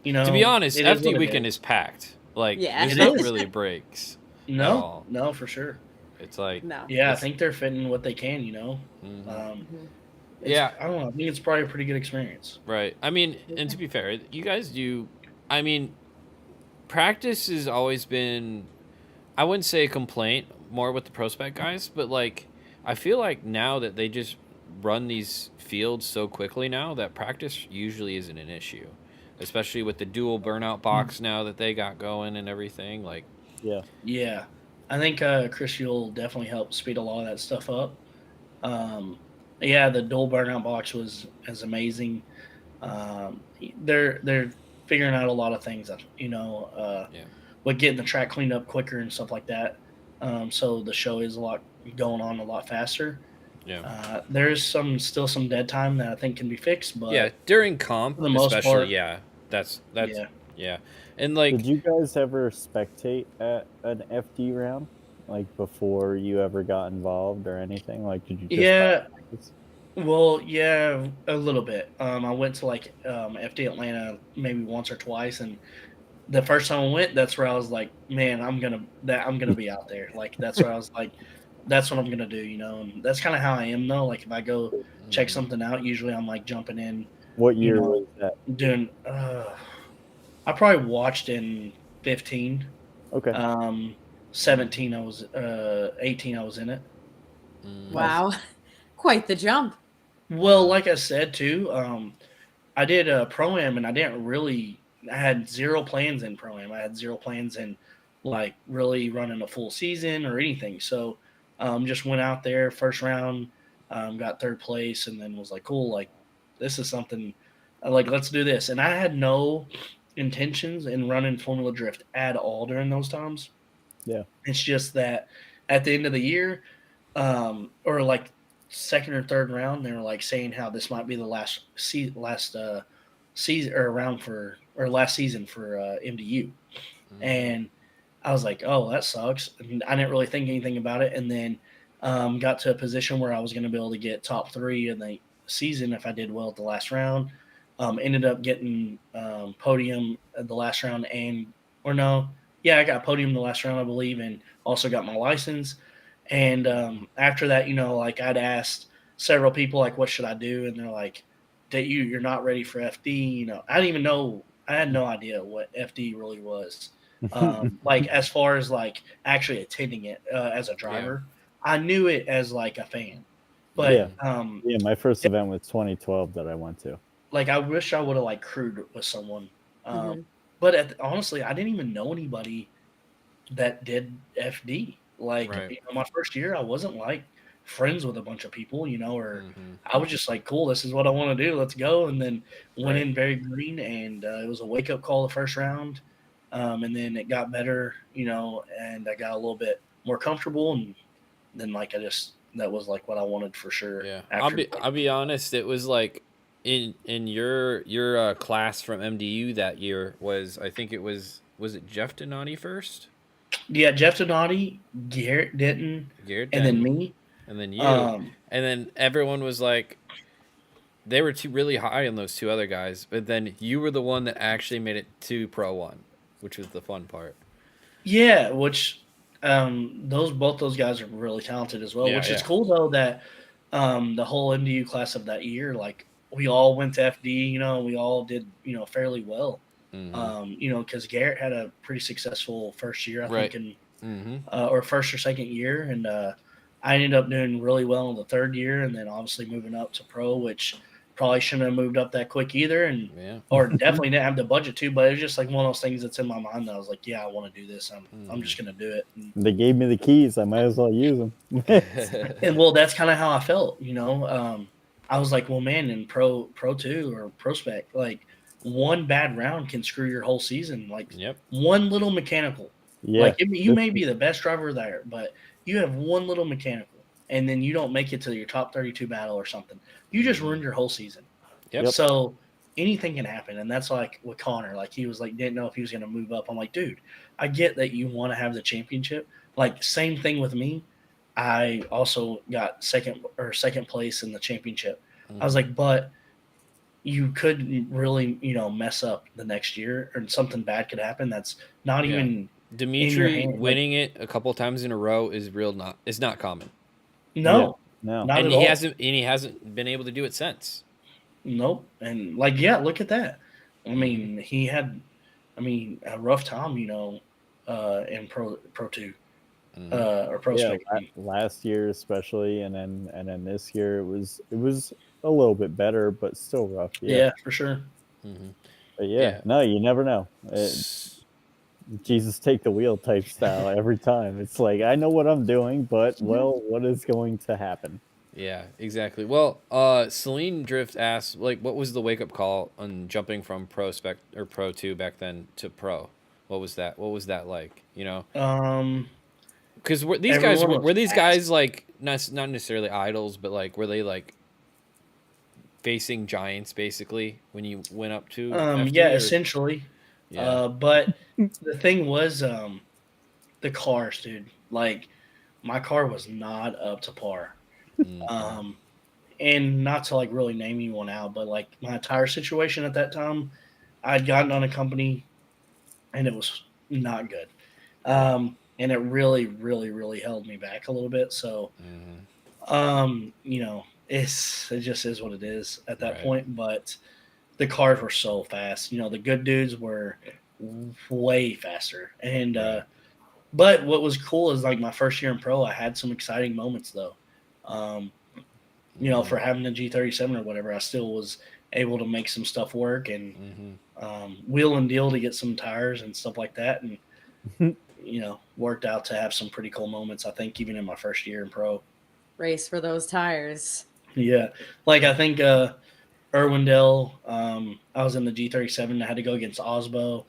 you know, to be honest, FD weekend is packed. Like, there's not really breaks. No, for sure. It's like I think they're fitting what they can, you know. I don't know. I think it's probably a pretty good experience. Right. I mean, and to be fair, you guys do. I mean, practice has always been, I wouldn't say a complaint, more with the prospect guys, but like, I feel like now that they just run these fields so quickly now that practice usually isn't an issue, especially with the dual burnout box now that they got going and everything. Like, yeah, I think Chris will definitely help speed a lot of that stuff up. The dual burnout box was amazing. They're figuring out a lot of things, you know, with getting the track cleaned up quicker and stuff like that. So the show is going on a lot faster. Yeah. There's still some dead time that I think can be fixed, but during comp, for the most especially, part, that's and like, did you guys ever spectate at an FD round, like before you ever got involved or anything? Like, did you just well, yeah, a little bit. I went to like FD Atlanta maybe once or twice, and the first time I went, that's where I was like, man, I'm gonna be out there. Like, that's where I was like, that's what I'm gonna do, and that's kind of how I am though. Like if I go check something out, usually I'm like jumping in. What year was that? Doing. I probably watched in 15. Okay. 17 I was 18 I was in it. Wow, quite the jump. Well, like I said too, I did a pro-am and I had zero plans in pro-am. I had zero plans in like really running a full season or anything. So just went out there first round, got third place, and then was like, cool, like this is something like let's do this. And I had no intentions in running Formula Drift at all during those times. Yeah. It's just that at the end of the year, or like second or third round, they were like saying how this might be the last season or last season for MDU, and I was like, oh, that sucks. And I didn't really think anything about it, and then got to a position where I was going to be able to get top 3 in the season if I did well at the last round. Ended up getting podium at the last round, I got podium the last round, I believe, and also got my license. And after that, like I'd asked several people, like, what should I do? And they're like, that you're not ready for FD. I didn't even know. I had no idea what FD really was. Like as far as like actually attending it as a driver, I knew it as like a fan. But my first event was 2012 that I went to. Like I wish I would have like crewed with someone. But honestly, I didn't even know anybody that did FD. Like my first year, I wasn't like friends with a bunch of people, or I was just like, cool, this is what I want to do. Let's go. And then went in very green, and it was a wake up call the first round. And then it got better, and I got a little bit more comfortable. And then like, that was like what I wanted for sure. Yeah. I'll be honest. It was like in your class from MDU that year was it Jeff Donati first? Yeah, Jeff Donati, Garrett Denton, and then me. And then you. And then everyone was like, they were really high on those two other guys. But then you were the one that actually made it to Pro 1, which was the fun part. Yeah, which both those guys are really talented as well, which is cool, though, that the whole MDU class of that year, like, we all went to FD, we all did, fairly well. Because Garrett had a pretty successful first year, I think, or first or second year, and I ended up doing really well in the third year, and then obviously moving up to pro, which probably shouldn't have moved up that quick either, or definitely didn't have the budget to. But it was just like one of those things that's in my mind that I was like, yeah, I want to do this. I'm just gonna do it. And they gave me the keys. I might as well use them. And well, that's kind of how I felt. I was like, well, man, in Pro 2 or Pro Spec, like, one bad round can screw your whole season. Like one little mechanical. Yeah. Like you may be the best driver there, but you have one little mechanical, and then you don't make it to your top 32 battle or something. You just ruined your whole season. Yep. So anything can happen, and that's like with Connor. Like he was like didn't know if he was going to move up. I'm like, dude, I get that you want to have the championship. Like same thing with me. I also got second place in the championship. I was like, but you could really, mess up the next year, or something bad could happen. That's not even Dimitri winning it a couple times in a row is not common. No, not at he all. He hasn't been able to do it since. Nope. And like, look at that. I mean, he had, a rough time, in Pro 2 or Pro Spec. Last year especially, and then this year it was a little bit better, but still rough. Yeah, for sure. But no, you never know. Jesus take the wheel type style every time. It's like, I know what I'm doing, but what is going to happen? Yeah, exactly. Well, Celine Drift asked, like, what was the wake up call on jumping from Pro Spec or Pro 2 back then to Pro? What was that? What was that like? Because were these guys like not necessarily idols, but like were they like facing giants basically when you went up to FD, essentially. But the thing was the cars, dude. Like my car was not up to par. And not to like really name anyone out, but like my tire situation at that time, I'd gotten on a company and it was not good. and it really, really, really held me back a little bit. So, you know, it just is what it is at that point. But the cars were so fast. You know, the good dudes were way faster. And but what was cool is like my first year in pro, I had some exciting moments though. You know, for having a G37 or whatever, I still was able to make some stuff work and wheel and deal to get some tires and stuff like that. And you know, worked out to have some pretty cool moments, I think, even in my first year in pro. Race for those tires. Yeah. Like, I think Irwindale, I was in the G37. I had to go against Osbo.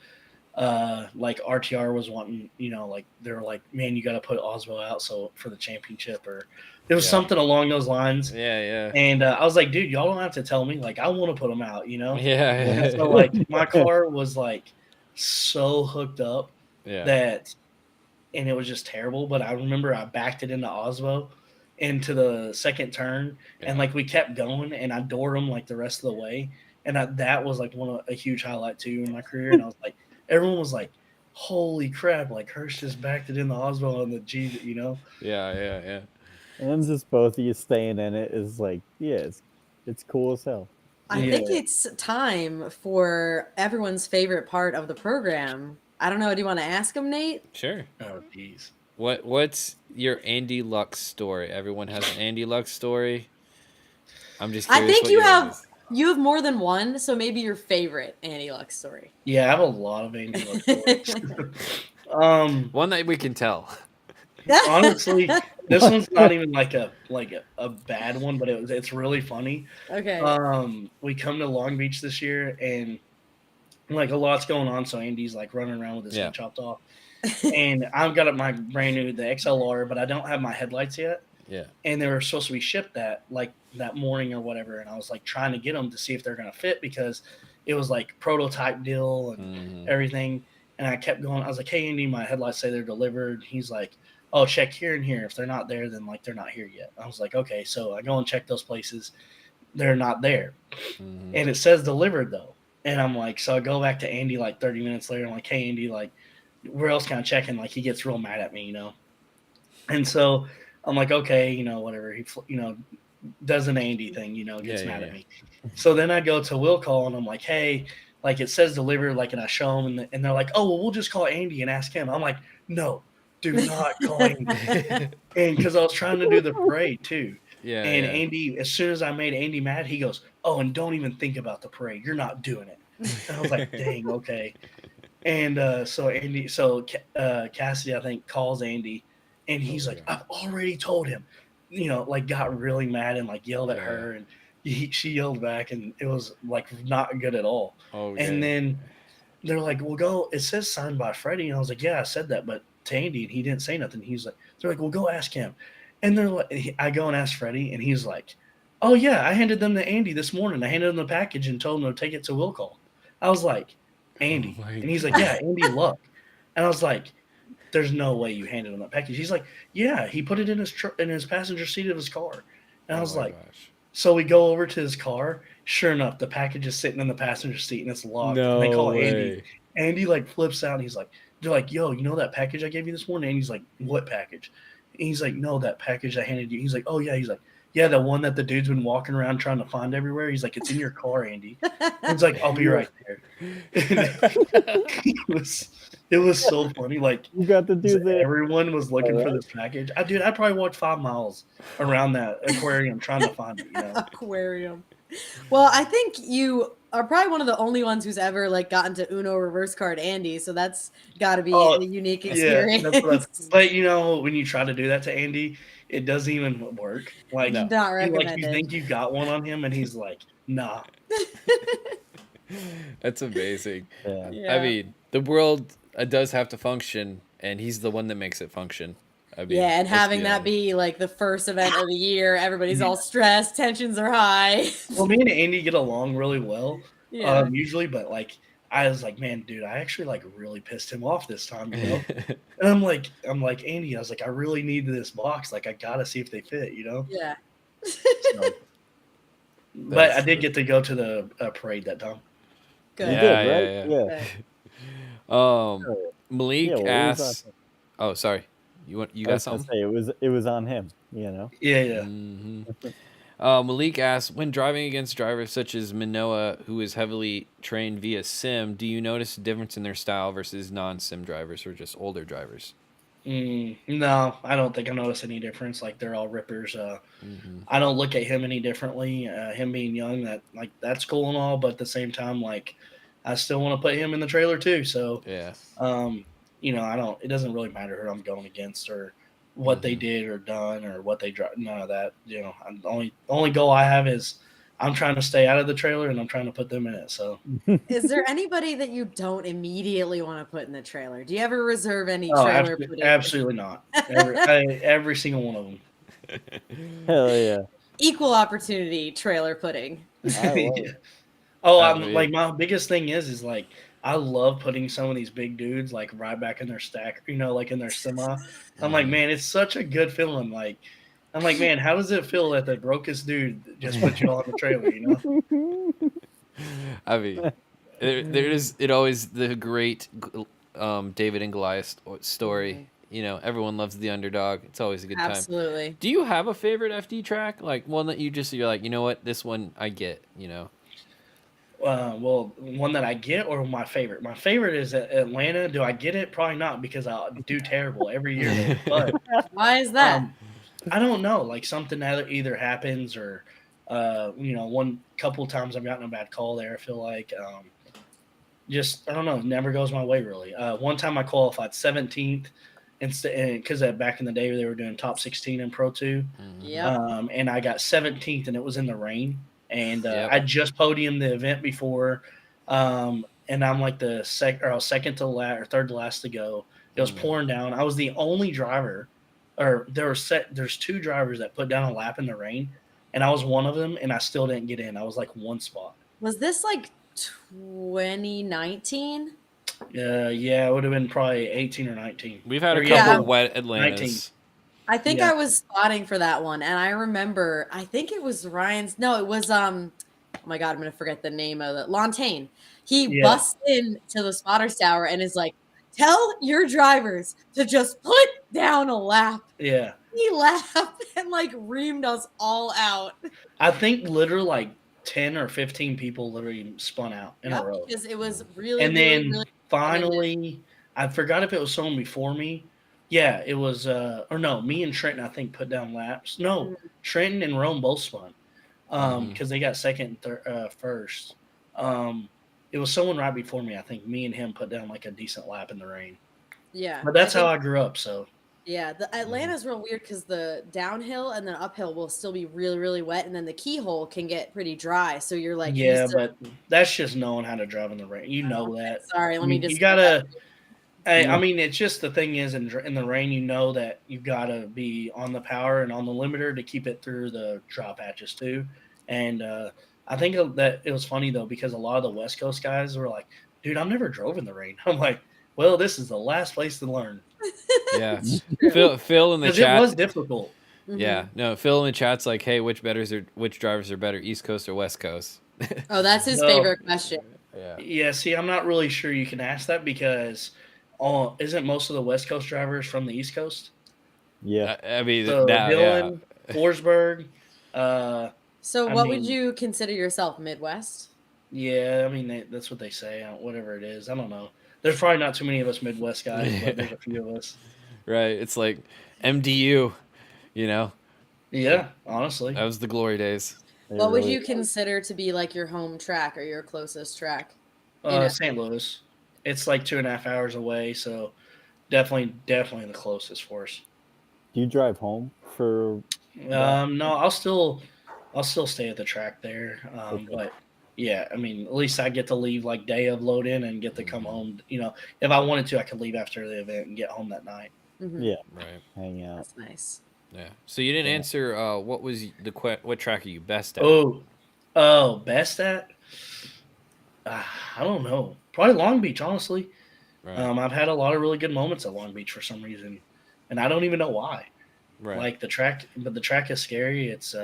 Like, RTR was wanting, you know, like, they were like, man, you got to put Osbo out so for the championship. Or it was something along those lines. Yeah. And I was like, dude, y'all don't have to tell me. Like, I want to put them out, you know? Yeah. So, like, my car was, like, so hooked up that – and it was just terrible. But I remember I backed it into Osbo into the second turn, and like we kept going, and I doored him like the rest of the way, and that was like a huge highlight too in my career. And I was like, everyone was like, "Holy crap!" Like Hurst just backed it in the Osbo on the G, you know? Yeah. And just both of you staying in it is like, it's cool as hell. I think it's time for everyone's favorite part of the program. I don't know. Do you want to ask him, Nate? Sure. Oh, geez. What's your Andy Luck story? Everyone has an Andy Luck story. I'm just curious. I think you have more than one, so maybe your favorite Andy Luck story. Yeah, I have a lot of Andy Luck stories. One that we can tell. Honestly, this one's not even like a bad one, but it's really funny. Okay. We come to Long Beach this year, and like a lot's going on, so Andy's like running around with his head chopped off, and I've got my brand new the XLR, but I don't have my headlights yet. Yeah. And they were supposed to be shipped that morning or whatever, and I was like trying to get them to see if they're gonna fit because it was like prototype deal and everything. And I kept going. I was like, "Hey Andy, my headlights say they're delivered." He's like, "Oh, check here and here. If they're not there, then like they're not here yet." I was like, "Okay." So I go and check those places. They're not there, and it says delivered though. And I'm like, so I go back to Andy like 30 minutes later. I'm like, "Hey, Andy, like, where else can I check?" And like, he gets real mad at me, you know? And so I'm like, okay, you know, whatever. He, you know, does an Andy thing, you know, gets mad at me. So then I go to Will Call and I'm like, hey, like it says delivered, like, and I show them and they're like, oh, well, we'll just call Andy and ask him. I'm like, no, do not call Andy. And because I was trying to do the parade too. And Andy, as soon as I made Andy mad, he goes, oh, and don't even think about the parade. You're not doing it. And I was like, dang, okay. And Cassidy, I think, calls Andy, and he's like, I've already told him, you know, like got really mad and like yelled at her, and she yelled back, and it was like not good at all. And then they're like, well, go, it says signed by Freddie. And I was like, yeah, I said that, but to Andy, and he didn't say nothing. He's like, they're like, well, go ask him. And they're like, I go and ask Freddie, and he's like, oh yeah, I handed them to Andy this morning. I handed them the package and told them to take it to Will Call. I was like, Andy. And he's like, yeah, Andy Luck. And I was like, there's no way you handed him that package. He's like, yeah, he put it in his passenger seat of his car. And I was like, so we go over to his car. Sure enough, the package is sitting in the passenger seat and it's locked. No and they call way. Andy. Andy like flips out and he's like, they're like, yo, you know that package I gave you this morning? And he's like, what package? And he's like, no, that package I handed you. He's like, oh yeah. He's like, yeah, the one that the dude's been walking around trying to find everywhere. He's like, it's in your car, Andy. And he's like, I'll be right there. It was so funny. Like, you got to do that. Everyone was looking for this package. I probably walked 5 miles around that aquarium trying to find it. You know? Aquarium. Well, I think you are probably one of the only ones who's ever like gotten to Uno reverse card Andy, so that's got to be a unique experience. Yeah, but you know, when you try to do that to Andy, it doesn't even work. Like, not recommended. Like you think you got one on him, and he's like, nah. That's amazing. Yeah. I mean, the world does have to function, and he's the one that makes it function. I mean, and having that be like the first event of the year, everybody's all stressed, tensions are high. Well, me and Andy get along really well, usually, but like I was like, man, dude, I actually like really pissed him off this time, you know. And I'm like, Andy, I was like, I really need this box, like I gotta see if they fit, you know. Yeah. So, but I did get to go to the parade that time. Good. Yeah. Malik asks, Oh, sorry. You I got was gonna something? say it was on him, you know. Yeah. Mm-hmm. Malik asks, when driving against drivers such as Manoa, who is heavily trained via sim, do you notice a difference in their style versus non-sim drivers or just older drivers? No, I don't think I notice any difference. Like they're all rippers. I don't look at him any differently. Him being young, that's cool and all, but at the same time, like I still want to put him in the trailer too. So, Yeah. I don't. It doesn't really matter who I'm going against or what they did or done or what they drive. None of that. The only goal I have is I'm trying to stay out of the trailer and I'm trying to put them in it. So, Is there anybody that you don't immediately want to put in the trailer? Do you ever reserve any trailer? Absolutely not. Every single one of them. Hell yeah. Equal opportunity trailer pudding. I love it. Oh, like my biggest thing is like I love putting some of these big dudes like right back in their stack, like in their semi. I'm like, man, it's such a good feeling. Like, I'm like, man, how does it feel that the brokest dude just put you on the trailer? I mean, there is always the great David and Goliath story. Everyone loves the underdog. It's always a good time. Absolutely. Do you have a favorite FD track? Like one that you're like, you know what, this one I get, Well, one that I get or my favorite? My favorite is Atlanta. Do I get it? Probably not because I do terrible every year. But why is that? I don't know. Like something that either happens or, one couple times I've gotten a bad call there. I feel like just I don't know. It never goes my way really. One time I qualified 17th. Because back in the day they were doing top 16 in Pro 2. Yeah. And I got 17th and it was in the rain. And I just podiumed the event before. And I'm like second to last or third to last to go. It was pouring down. I was the only driver, or there's two drivers that put down a lap in the rain. And I was one of them and I still didn't get in. I was like one spot. Was this like 2019? Yeah, it would have been probably 18 or 19. We've had a couple wet Atlantas. 19. I think I was spotting for that one, and I remember. I think it was Ryan's. No, it was Oh my god, I'm gonna forget the name of it. Lontaine. He busts in to the spotters tower and is like, "Tell your drivers to just put down a lap." Yeah. He laughed and like reamed us all out. I think literally like 10 or 15 people literally spun out in a row. Because it was really, and then really finally, I forgot if it was someone before me. Yeah, it was, or no, me and Trenton, I think, put down laps. No, Trenton and Rome both spun because they got second and first. It was someone right before me. I think me and him put down like a decent lap in the rain. Yeah. But that's how I grew up, so. Yeah, the Atlanta's real weird because the downhill and then uphill will still be really, really wet, and then the keyhole can get pretty dry. So you're like, but that's just knowing how to drive in the rain. You know that. Sorry, let me just. You gotta. I mean, it's just the thing is in the rain, you know that you've got to be on the power and on the limiter to keep it through the drop patches too. And I think that it was funny though because a lot of the West Coast guys were like, "Dude, I've never drove in the rain." I'm like, "Well, this is the last place to learn." Yeah, Phil in the chat. It was difficult. Yeah, no, Phil in the chat's like, "Hey, which drivers are better, East Coast or West Coast?" Oh, that's his favorite question. Yeah. See, I'm not really sure you can ask that because isn't most of the West Coast drivers from the East Coast? Yeah, I mean, so Dylan, Forsberg. So, what would you consider yourself, Midwest? Yeah, I mean that's what they say. Whatever it is, I don't know. There's probably not too many of us Midwest guys, but there's a few of us. Right. It's like MDU, Yeah, honestly. That was the glory days. What would you consider to be like your home track or your closest track? St. Louis. It's like 2.5 hours away, so definitely the closest for us. Do you drive home for? No, I'll still stay at the track there. But yeah, I mean, at least I get to leave like day of load in and get to come home. If I wanted to, I could leave after the event and get home that night. Mm-hmm. Yeah, right. Hang out. That's nice. Yeah. So you didn't answer. What was what track are you best at? Oh, best at? I don't know. Probably Long Beach, honestly. Right. I've had a lot of really good moments at Long Beach for some reason, and I don't even know why. Right. Like the track is scary. It's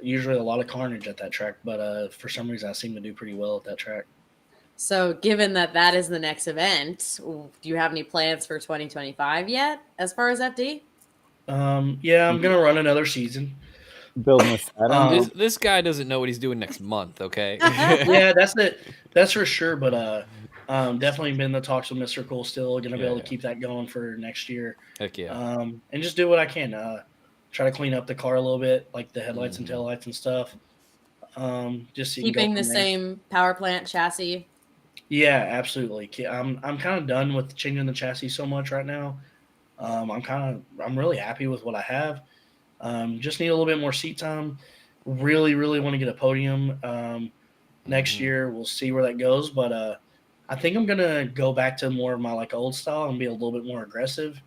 usually a lot of carnage at that track, but for some reason I seem to do pretty well at that track. So, given that is the next event, do you have any plans for 2025 yet, as far as FD? Yeah, I'm gonna run another season. Building a Saturn. This guy doesn't know what he's doing next month. Okay. Yeah, that's for sure. But definitely been in the talks with Mr. Cool. Still gonna be able to keep that going for next year. Heck yeah. And just do what I can. Try to clean up the car a little bit, like the headlights and taillights and stuff. Just so Keeping the same power plant chassis. Yeah, absolutely. I'm kind of done with changing the chassis so much right now. I'm really happy with what I have. Just need a little bit more seat time. Really, really want to get a podium next year. We'll see where that goes, but I think I'm gonna go back to more of my like old style and be a little bit more aggressive.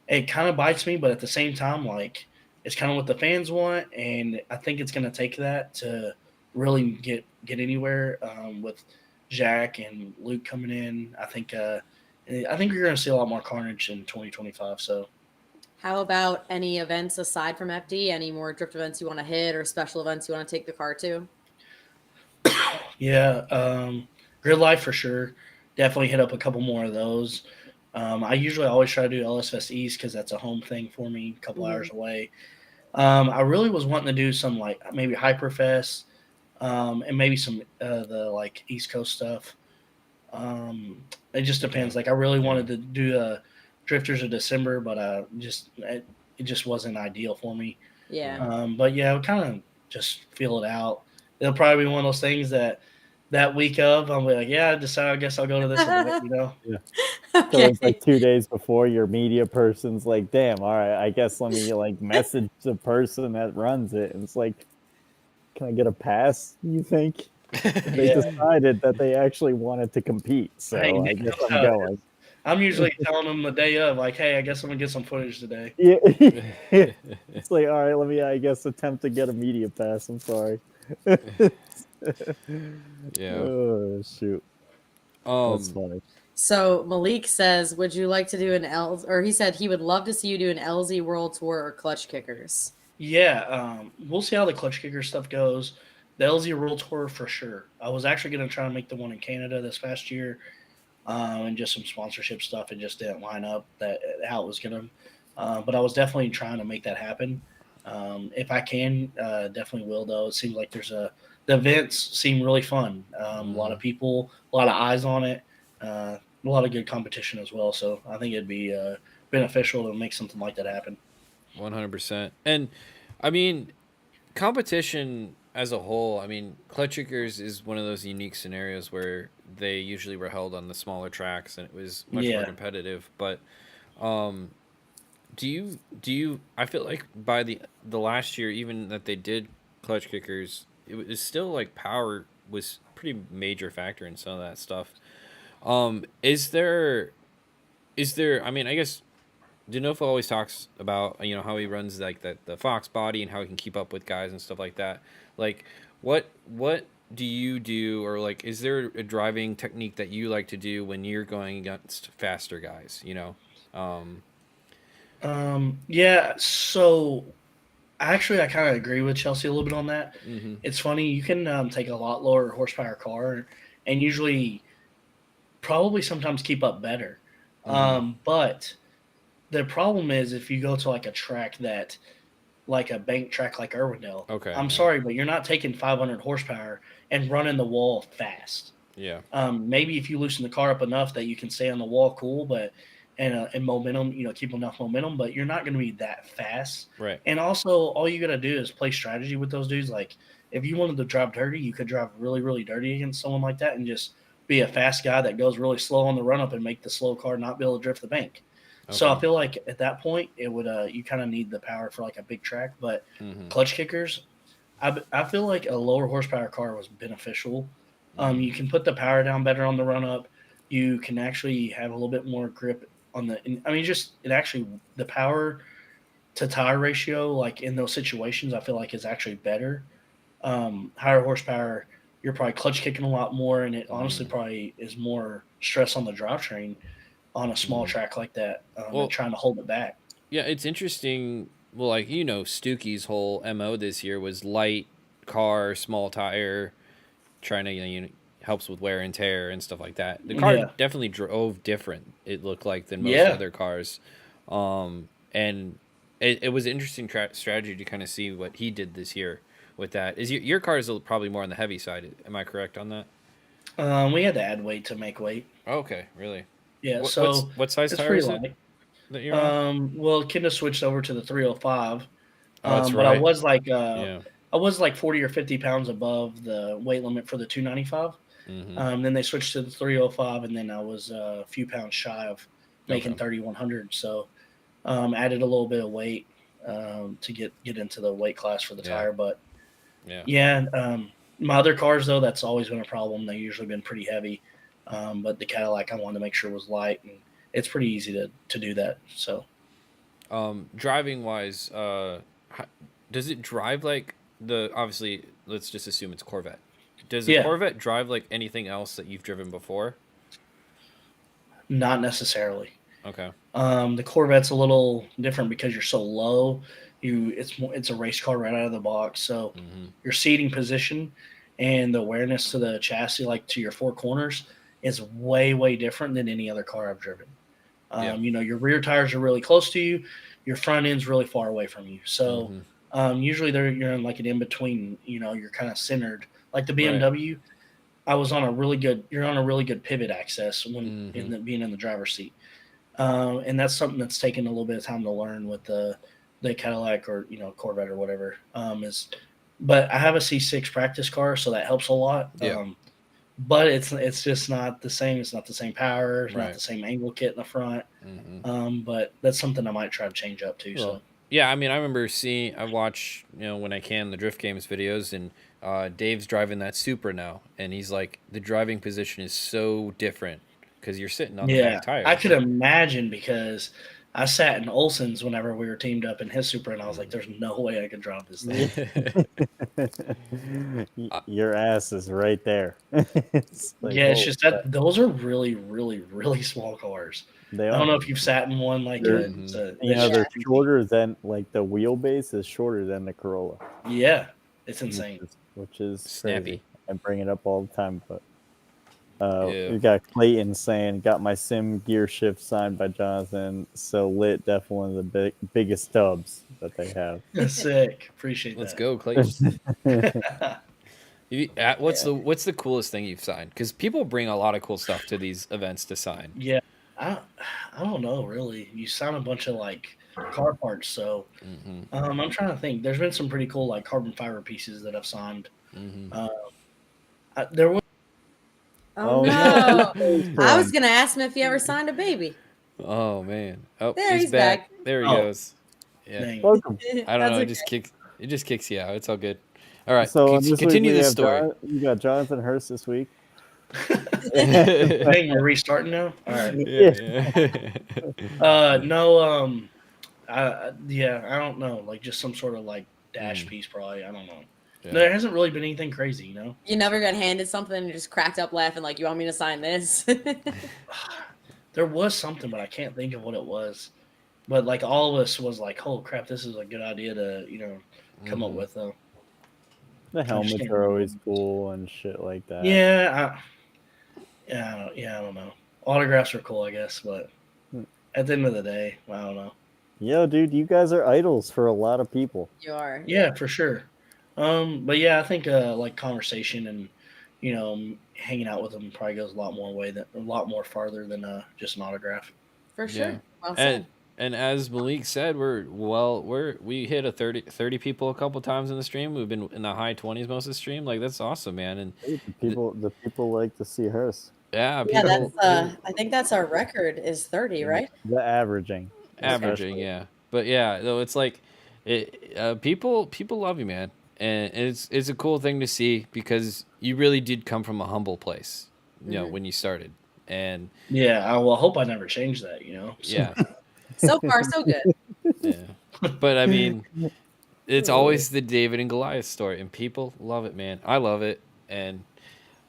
It kind of bites me, but at the same time, like it's kind of what the fans want, and I think it's gonna take that to really get anywhere with Jack and Luke coming in. I think you're gonna see a lot more carnage in 2025. So. How about any events aside from FD? Any more drift events you want to hit or special events you want to take the car to? Yeah, Grid Life for sure. Definitely hit up a couple more of those. I usually always try to do LS Fest East because that's a home thing for me, a couple hours away. I really was wanting to do some like maybe Hyperfest and maybe some the like East Coast stuff. It just depends. Like I really wanted to do Drifters of December, but it just wasn't ideal for me. Yeah. But yeah, I'll kind of just feel it out. It'll probably be one of those things that week of I'll be like, yeah, I guess I'll go to this event, Yeah. Okay. So it's like 2 days before your media person's like, damn, all right, I guess let me like message the person that runs it. And it's like, can I get a pass, you think? They decided that they actually wanted to compete. So I guess I'm going. I'm usually telling them the day of, like, hey, I guess I'm going to get some footage today. Yeah. It's like, all right, let me, I guess, attempt to get a media pass. I'm sorry. Yeah. Oh, shoot. That's funny. So Malik says, would you like to do an or he said he would love to see you do an LZ World Tour or Clutch Kickers. Yeah, we'll see how the Clutch Kicker stuff goes. The LZ World Tour for sure. I was actually going to try and make the one in Canada this past year. And just some sponsorship stuff. It just didn't line up how it was going to. But I was definitely trying to make that happen. If I can, definitely will, though. It seems like the events seem really fun. A lot of people, a lot of eyes on it, a lot of good competition as well. So I think it'd be beneficial to make something like that happen. 100%. And, I mean, competition as a whole, I mean, Clutch Kickers is one of those unique scenarios where they usually were held on the smaller tracks and it was much more competitive. But do you I feel like by the last year, even that they did Clutch Kickers, it was still like power was pretty major factor in some of that stuff. Is there I mean, I guess Denofo always talks about, how he runs like the Fox body and how he can keep up with guys and stuff like that. Like what do you do, or like is there a driving technique that you like to do when you're going against faster guys, Yeah, so actually I kind of agree with Chelsea a little bit on that. Mm-hmm. It's funny, you can take a lot lower horsepower car and usually probably sometimes keep up better. But the problem is if you go to like a track that like a bank track like Irwindale, I'm sorry, but you're not taking 500 horsepower and running the wall fast. Yeah. Maybe if you loosen the car up enough that you can stay on the wall, cool, but and momentum, keep enough momentum, but you're not going to be that fast. Right. And also, all you got to do is play strategy with those dudes. Like if you wanted to drive dirty, you could drive really, really dirty against someone like that and just be a fast guy that goes really slow on the run up and make the slow car not be able to drift the bank. Okay. So I feel like at that point it would you kind of need the power for like a big track, but Clutch Kickers, I feel like a lower horsepower car was beneficial. You can put the power down better on the run up. You can actually have a little bit more grip on the power to tire ratio, like in those situations, I feel like is actually better. Higher horsepower, you're probably clutch kicking a lot more, and it honestly probably is more stress on the drivetrain on a small track like that, and trying to hold it back. Yeah, it's interesting. Well, like, Stuckey's whole MO this year was light car, small tire, trying to helps with wear and tear and stuff like that. The car definitely drove different, it looked like, than most other cars. And it was an interesting strategy to kind of see what he did this year with that. Is your car is probably more on the heavy side? Am I correct on that? We had to add weight to make weight. Okay, really? Yeah. What size tire is it that you're on? Well, Kenda switched over to the 305. Oh, that's but right. I was like 40 or 50 pounds above the weight limit for the 295. Then they switched to the 305, and then I was a few pounds shy of making 3,100. So added a little bit of weight to get into the weight class for the tire. But my other cars, though, that's always been a problem. They've usually been pretty heavy. But the Cadillac I wanted to make sure was light, and it's pretty easy to do that. So driving wise, does it drive like obviously, let's just assume it's Corvette. Does the Corvette drive like anything else that you've driven before? Not necessarily. Okay. The Corvette's a little different because you're so low. It's a race car right out of the box. So your seating position and the awareness to the chassis, like to your four corners, is way, way different than any other car I've driven. Your rear tires are really close to you. Your front end's really far away from you. So usually you're in like an in-between, you're kind of centered. Like the BMW, you're on a really good pivot access when being in the driver's seat. And that's something that's taken a little bit of time to learn with the Cadillac or, Corvette or whatever. But I have a C6 practice car, so that helps a lot. Yeah. But it's just not the same. It's not the same power. It's not the same angle kit in the front. But that's something I might try to change up too. So yeah, I mean, I remember I watch, when I can, the Drift Games videos, and Dave's driving that Supra now, and he's like, the driving position is so different because you're sitting on the back tires. I could imagine, because I sat in Olson's whenever we were teamed up in his Supra, and I was like, there's no way I could drive this thing. Your ass is right there. It's just that those are really, really, really small cars. I don't know if you've sat in one like it. They're shorter than, like, the wheelbase is shorter than the Corolla. Yeah, it's insane. Which is snappy. Crazy. I bring it up all the time, but we got Clayton saying, got my sim gear shift signed by Jonathan. So lit, definitely one of the biggest dubs that they have. Sick. Appreciate that. Let's go, Clayton. What's the coolest thing you've signed? Because people bring a lot of cool stuff to these events to sign. Yeah, I don't know, really. You sign a bunch of like car parts, so I'm trying to think. There's been some pretty cool like carbon fiber pieces that I've signed. There was. Oh no! I was gonna ask him if he ever signed a baby. Oh man! Oh, there he's back. There he goes. Yeah. Welcome. I don't know. It just kicks you out. It's all good. All right. So continue this story. You got Jonathan Hurst this week. I think we're restarting now. All right. No. I don't know. Like just some sort of like dash piece, probably. I don't know. Yeah. There hasn't really been anything crazy, You never got handed something and just cracked up laughing like, you want me to sign this? There was something, but I can't think of what it was. But like all of us was like, oh crap, this is a good idea to, come up with though. The helmets are always cool and shit like that. Yeah. I don't know. Autographs are cool, I guess, but at the end of the day, I don't know. Yo, dude, you guys are idols for a lot of people. You are. Yeah, for sure. But yeah, I think like conversation and hanging out with them probably goes a lot more farther than just an autograph. For sure. Yeah. Well said. And as Malik said, we hit 30 people a couple times in the stream. We've been in the high 20s most of the stream. Like that's awesome, man. And the people like to see Hurst. Yeah, that's I think that's our record is 30, right? The averaging, yeah. But yeah, though it's like people love you, man. And it's a cool thing to see because you really did come from a humble place, when you started. And yeah, I hope I never change that, Yeah. So far, so good. Yeah. But I mean, it's always the David and Goliath story, and people love it, man. I love it, and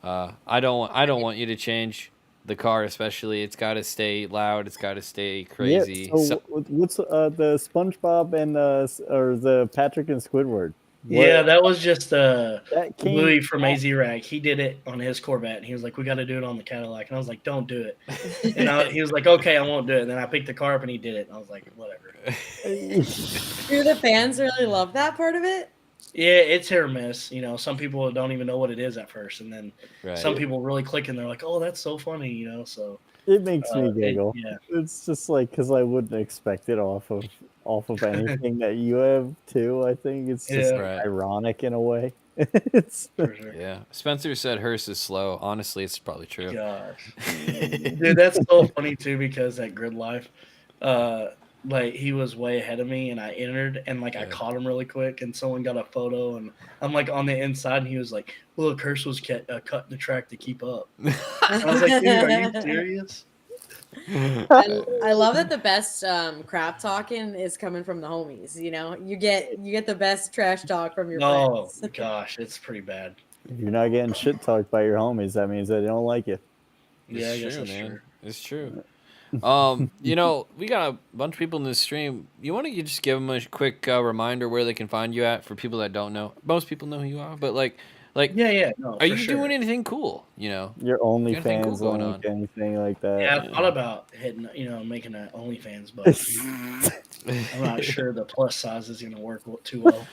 I don't want you to change the car, especially. It's got to stay loud. It's got to stay crazy. Yeah, so what's the SpongeBob and or the Patrick and Squidward? Yeah, that was just Louis from out. AZ Rag. He did it on his Corvette, and he was like, "We got to do it on the Cadillac." And I was like, "Don't do it." And he was like, "Okay, I won't do it." And then I picked the car up, and he did it. And I was like, "Whatever." Do the fans really love that part of it? Yeah, it's hit or miss. You know, some people don't even know what it is at first, and then some people really click, and they're like, "Oh, that's so funny," you know. So it makes me giggle. Yeah, it's just like because I wouldn't expect it off of anything that you have too. I think it's just ironic in a way. It's for sure. Yeah, Spencer said Hurst is slow. Honestly, it's probably true. Gosh, dude, that's so funny too because at Grid Life, like he was way ahead of me, and I entered, and like I caught him really quick, and someone got a photo, and I'm like on the inside, and he was like, "Look, Hurst was cutting the track to keep up." I was like, "Dude, are you serious?" I love that the best crap talking is coming from the homies. You know, you get the best trash talk from your friends. Oh gosh, it's pretty bad. If you're not getting shit talked by your homies, that means that they don't like you. Yeah, I guess true, that's man. true. It's true. You know, we got a bunch of people in this stream. You want to just give them a quick reminder where they can find you at for people that don't know? Most people know who you are, but like, yeah, no. Are you doing anything cool? You know, your OnlyFans going link, on? anything like that? Yeah, I thought about making an OnlyFans, but I'm not sure the plus size is going to work too well.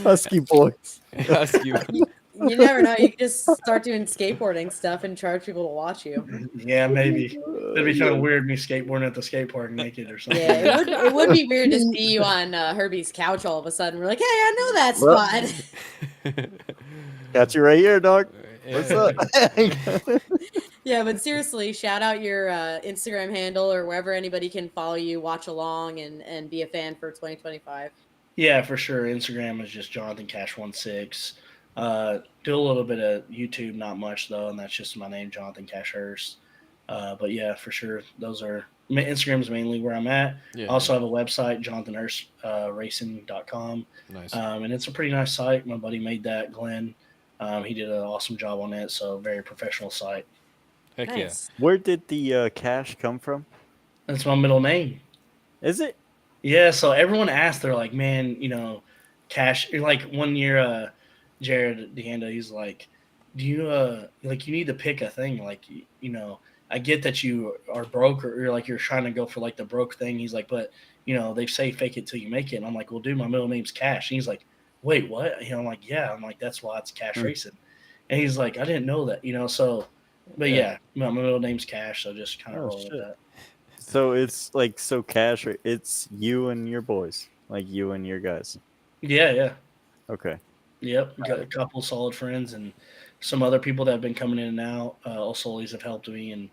Husky boys. Husky. You never know. You can just start doing skateboarding stuff and charge people to watch you. Yeah, maybe. It'd be kind of weird me skateboarding at the skate park naked or something. Yeah, it would be weird to see you on Herbie's couch all of a sudden. We're like, hey, I know that spot. Got you right here, dog. What's up? Yeah, but seriously, shout out your Instagram handle or wherever anybody can follow you, watch along, and be a fan for 2025. Yeah, for sure. Instagram is just Jonathan Cash 16. Do a little bit of YouTube, not much though, and that's just my name, Jonathan Cash Hurst. But yeah, for sure, those are Instagram's mainly where I'm at. I also have a website, JonathanHurstRacing.com. Nice. And it's a pretty nice site. My buddy made that, Glenn. He did an awesome job on it, so very professional site. Heck Nice. Where did the cash come from? That's my middle name. Is it? Yeah, so everyone asked, they're like, man, Cash. Like one year, Jared DeHanda, he's like, do you you need to pick a thing, like, I get that you are broke or you're trying to go for like the broke thing. He's like, but they say fake it till you make it. And I'm like, well, dude, my middle name's Cash. And he's like, wait, what? I'm like, yeah. I'm like, that's why it's Cash Racing. And he's like, I didn't know that, so, but yeah, my middle name's Cash. So just kind of roll with that. So it's like, Cash, it's you and your boys, like you and your guys. Yeah. Okay. Yep. Got a couple solid friends and some other people that have been coming in and out. Osolis have helped me, and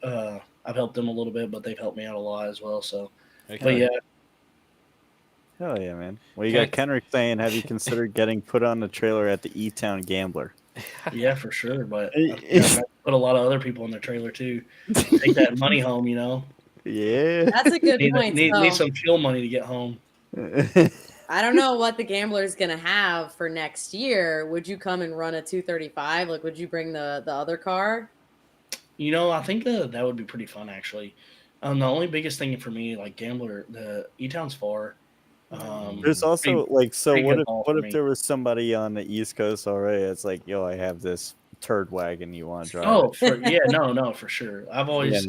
I've helped them a little bit, but they've helped me out a lot as well. So, but yeah. Hell yeah, man. Well, you got Kenrick saying, have you considered getting put on the trailer at the E-Town Gambler? Yeah, for sure. But I put a lot of other people in their trailer too. Take that money home, Yeah. That's a good point. Need some fuel money to get home. I don't know what the Gambler is going to have for next year. Would you come and run a 235? Like, would you bring the other car? I think that would be pretty fun, actually. The only biggest thing for me, like Gambler, the E-Town's far. There's also what if there was somebody on the East Coast already? It's like, yo, I have this turd wagon you want to drive. Oh, no, for sure. I've always,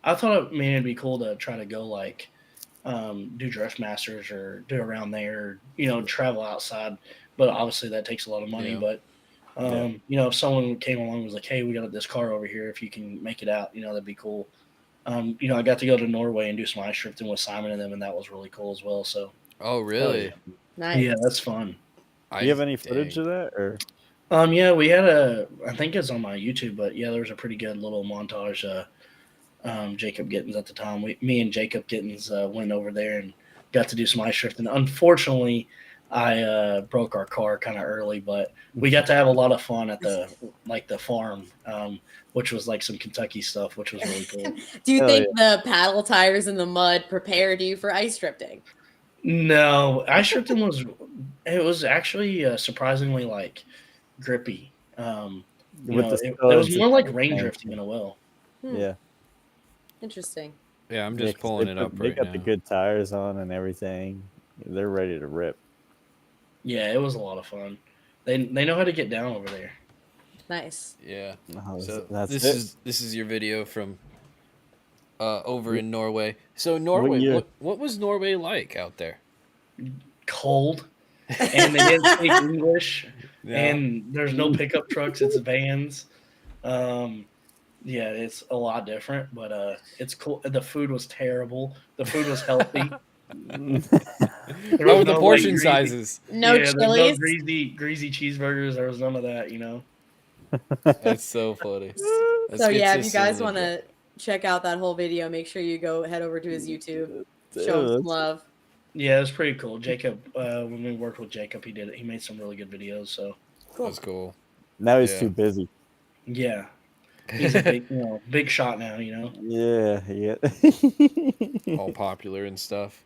I thought it'd be cool to try to go like, do Drift Masters or do around there, travel outside. But obviously that takes a lot of money. But if someone came along and was like, hey, we got this car over here, if you can make it out, that'd be cool. I got to go to Norway and do some ice drifting with Simon and them, and that was really cool as well. So. Oh, really? Nice. Yeah, that's fun. Do you have any footage of that, or? Yeah, we had I think it's on my YouTube, but yeah, there was a pretty good little montage. Jacob Gittins at the time. Me and Jacob Gittins went over there and got to do some ice drifting. Unfortunately, I broke our car kind of early, but we got to have a lot of fun at the farm, which was like some Kentucky stuff, which was really cool. Do you think the paddle tires in the mud prepared you for ice drifting? No, ice drifting was actually surprisingly like grippy. It was more like rain drifting in a well. Yeah. Interesting. Yeah, I'm just pulling it up right now. They got the good tires on and everything. They're ready to rip. Yeah, it was a lot of fun. They know how to get down over there. Nice. Yeah. Oh, So that's this it. is your video from over in Norway. So What Norway, year? what was Norway like out there? Cold, and they didn't speak English, No. and there's no pickup trucks. It's vans. Yeah, it's a lot different, but it's cool. The food was terrible. The food was healthy. There How was were the no, portion greasy- sizes? No yeah, there's no chilies. greasy cheeseburgers. There was none of that, you know. That's so funny. Let's So get yeah, to if you some of guys the want to check out that whole video, make sure you go head over to his YouTube. Show him some love. Yeah, it was pretty cool. Jacob, when we worked with Jacob, he did it. He made some really good videos. So Cool. That's cool. Now he's Yeah. too busy. yeah, he's a big, big shot now. Yeah. All popular and stuff.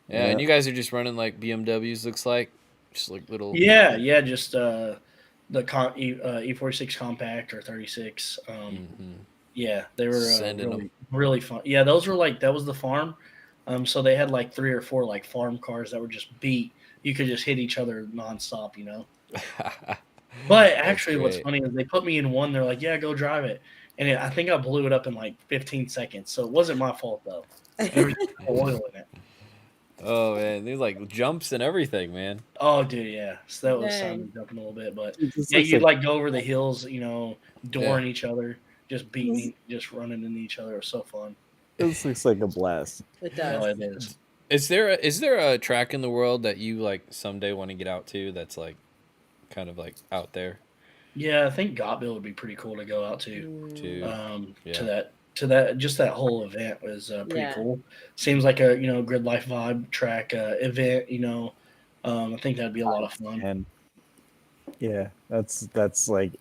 Yeah, Yeah. and you guys are just running like BMWs, looks like, just like little. Yeah, just the E46 compact or 36. Yeah, they were Sending really, them. really fun. Yeah, those were that was the farm. So they had like 3 or 4 like farm cars that were just beat. You could just hit each other nonstop, But actually, what's great. funny is they put me in one. They're like, "Yeah, go drive it," and I think I blew it up in like 15 seconds. So it wasn't my fault though. There was oil in it. Oh man, there's like jumps and everything, man. Oh, dude, yeah. So that was Dang. sounding jumping a little bit, but It just yeah, looks you'd like go over the hills, dooring each other, just beating, just running into each other. It was so fun. This looks like a blast. It Oh, does. it is. Is there a track in the world that you like someday want to get out to that's like kind of like out there? Yeah, I think Gotville would be pretty cool to go out to. Mm. To that, just that whole event was pretty Yeah. cool. Seems like a Grid Life Vibe track event. I think that'd be a lot of fun. And yeah, that's like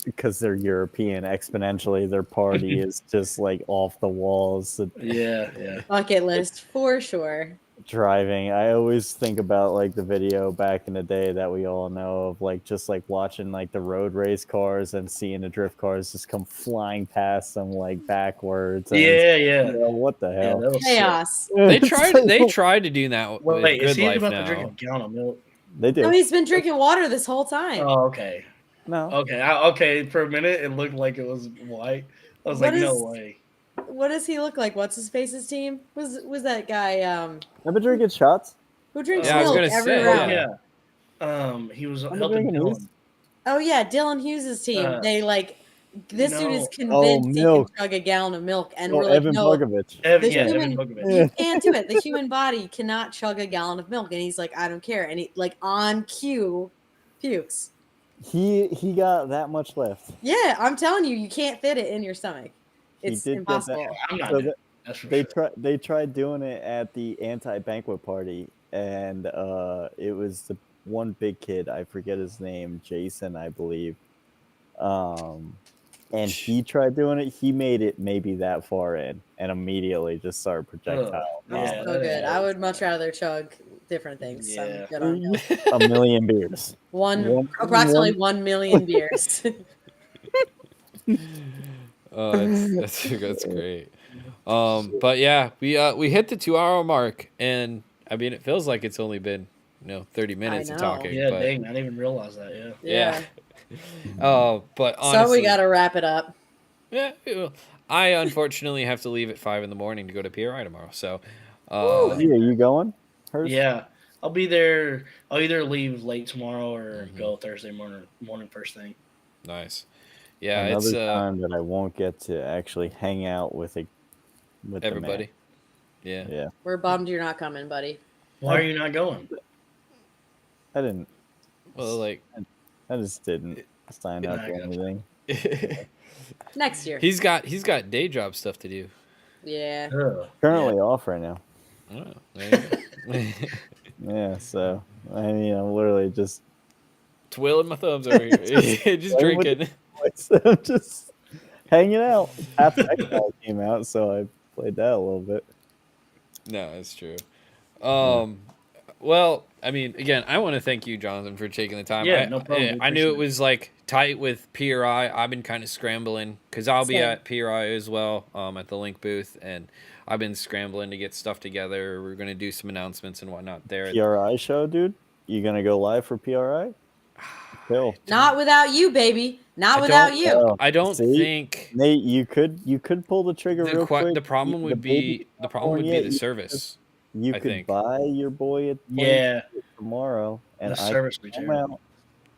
because they're European. Exponentially, their party is just like off the walls. Yeah. Bucket list for sure. Driving, I always think about like the video back in the day that we all know of, like just like watching like the road race cars and seeing the drift cars just come flying past them like backwards. And Yeah. what the hell? That was sick. Chaos. They tried to do that with Wait, is Grid he Life about to now. drink a gallon of milk? They No, did. he's been drinking water this whole time. Oh, okay. No. Okay. For a minute, it looked like it was white. I was What like, no is- way. What does he look like? What's his face's team? Was that guy I've been drinking shots. who drinks Yeah, I was milk gonna every say, round? yeah. He was I'm helping drinking Dylan. these. Oh yeah, Dylan Hughes' team. They like this dude is No. convinced he can milk. chug a gallon of milk, and Oh, we're like, Evan no, Bogovich. Evan, The yeah, human- Evan Bogovich. you can't do it. The human body cannot chug a gallon of milk, and he's like, I don't care, and he like on cue pukes. He got that much left. Yeah, I'm telling you, you can't fit it in your stomach. He It's did get that. impossible. I'm not So doing it. That's for They sure. tried doing it at the anti-banquet party, and it was the one big kid, I forget his name, Jason, I believe. And he tried doing it. He made it maybe that far in, and immediately just started projectile. I'm Yeah, so that good. is- I would much rather chug different things. So Yeah. I'm good on milk. A million beers. Approximately 1 million beers. Oh, that's great. But yeah, we hit the 2-hour mark, and I mean, it feels like it's only been 30 minutes of know. talking. Yeah, but, dang, I didn't even realize that. Yeah. Yeah. But honestly, So we got to wrap it up. Yeah, I unfortunately have to leave at 5 a.m. to go to PRI tomorrow. So, Yeah, you going? Hurst? Yeah, I'll be there. I'll either leave late tomorrow or go Thursday morning first thing. Nice. Yeah, Another it's time that I won't get to actually hang out with everybody. The Yeah. man. Yeah, We're bummed you're not coming, buddy. Why are you not going? I didn't. Well, like I just didn't sign up I for gotcha. anything. Next year. he's got day job stuff to do. Yeah. Ugh. Currently off right now. Oh, there you go. Yeah, so I mean, I'm literally just Twirling my thumbs over here, just Why would- drinking. I'm just hanging out. Half the Xbox came out, so I played that a little bit. No, that's true. Well, I mean, again, I want to thank you, Jonathan, for taking the time. Yeah, no problem. I knew Appreciate it was like tight with PRI. I've been kind of scrambling because I'll be Same. at PRI as well, at the Link booth, and I've been scrambling to get stuff together. We're gonna do some announcements and whatnot there. PRI show, dude. You gonna go live for PRI? Cool. Not without you, baby. Not I without don't- you. Oh, I don't see? think Nate, you could pull the trigger real quick. the problem The would baby be the service. You I could think. buy your boy a Yeah. tomorrow, and The I service can we come do. out.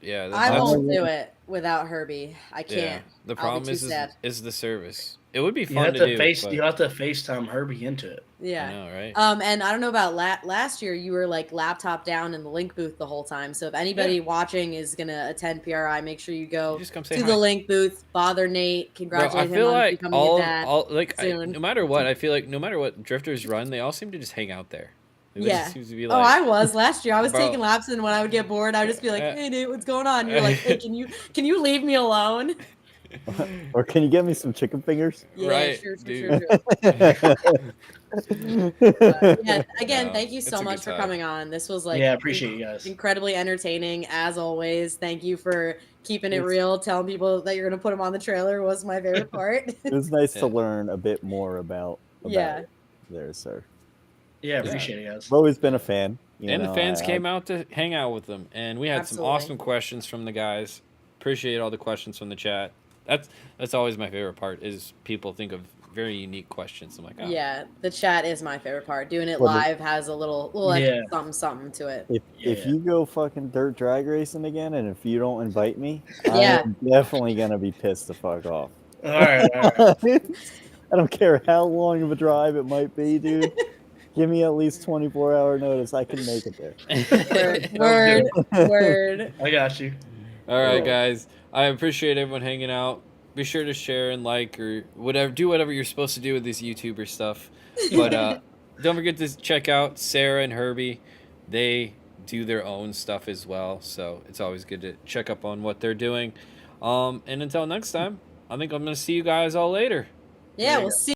Yeah, I that's won't do it without Herbie. I yeah. can't. The I'll problem be too sad. is the service. It would be You fun have to to do. face. but You have to FaceTime Herbie into it. Yeah. I know, right? And I don't know about last year. You were like laptop down in the link booth the whole time. So if anybody watching is gonna attend PRI, make sure you go You just come say to hi. the link booth. Bother Nate. Bro, Congratulate I feel him on like becoming a dad. soon. no matter what, I feel like no matter what drifters run, they all seem to just hang out there. It Yeah. just seems to be Oh, like, I was last year. I was Bro. taking laps, and when I would get bored, I would just be like, "Hey, Nate, what's going on?" You're like, "Hey, can you leave me alone?" Or can you get me some chicken fingers? Yeah, Right, sure. dude. Yeah, again, No, thank you it's so a much good for time. coming on. This was like Yeah, I appreciate you guys. incredibly entertaining as always. Thank you for keeping it It's- real, telling people that you're gonna put them on the trailer was my favorite part. It was nice to Yeah. learn a bit more about Yeah. it there, sir. Yeah, I appreciate it, guys. I've always been a fan. And the fans came out to hang out with them, and we had Absolutely. some awesome questions from the guys. Appreciate all the questions from the chat. That's always my favorite part is people think of very unique questions. I'm like, oh. Yeah, the chat is my favorite part. Doing it Well, live has a little Yeah. extra something to it. If Yeah. you go fucking dirt drag racing again, and if you don't invite me, Yeah. I'm definitely gonna be pissed the fuck off. All right. I don't care how long of a drive it might be, dude. Give me at least 24-hour notice. I can make it there. Word. I got you. All right, Cool. guys. I appreciate everyone hanging out. Be sure to share and like or whatever. Do whatever you're supposed to do with this YouTuber stuff. But don't forget to check out Sara and Herbie. They do their own stuff as well, so it's always good to check up on what they're doing. And until next time, I think I'm gonna see you guys all later. Yeah, we'll see.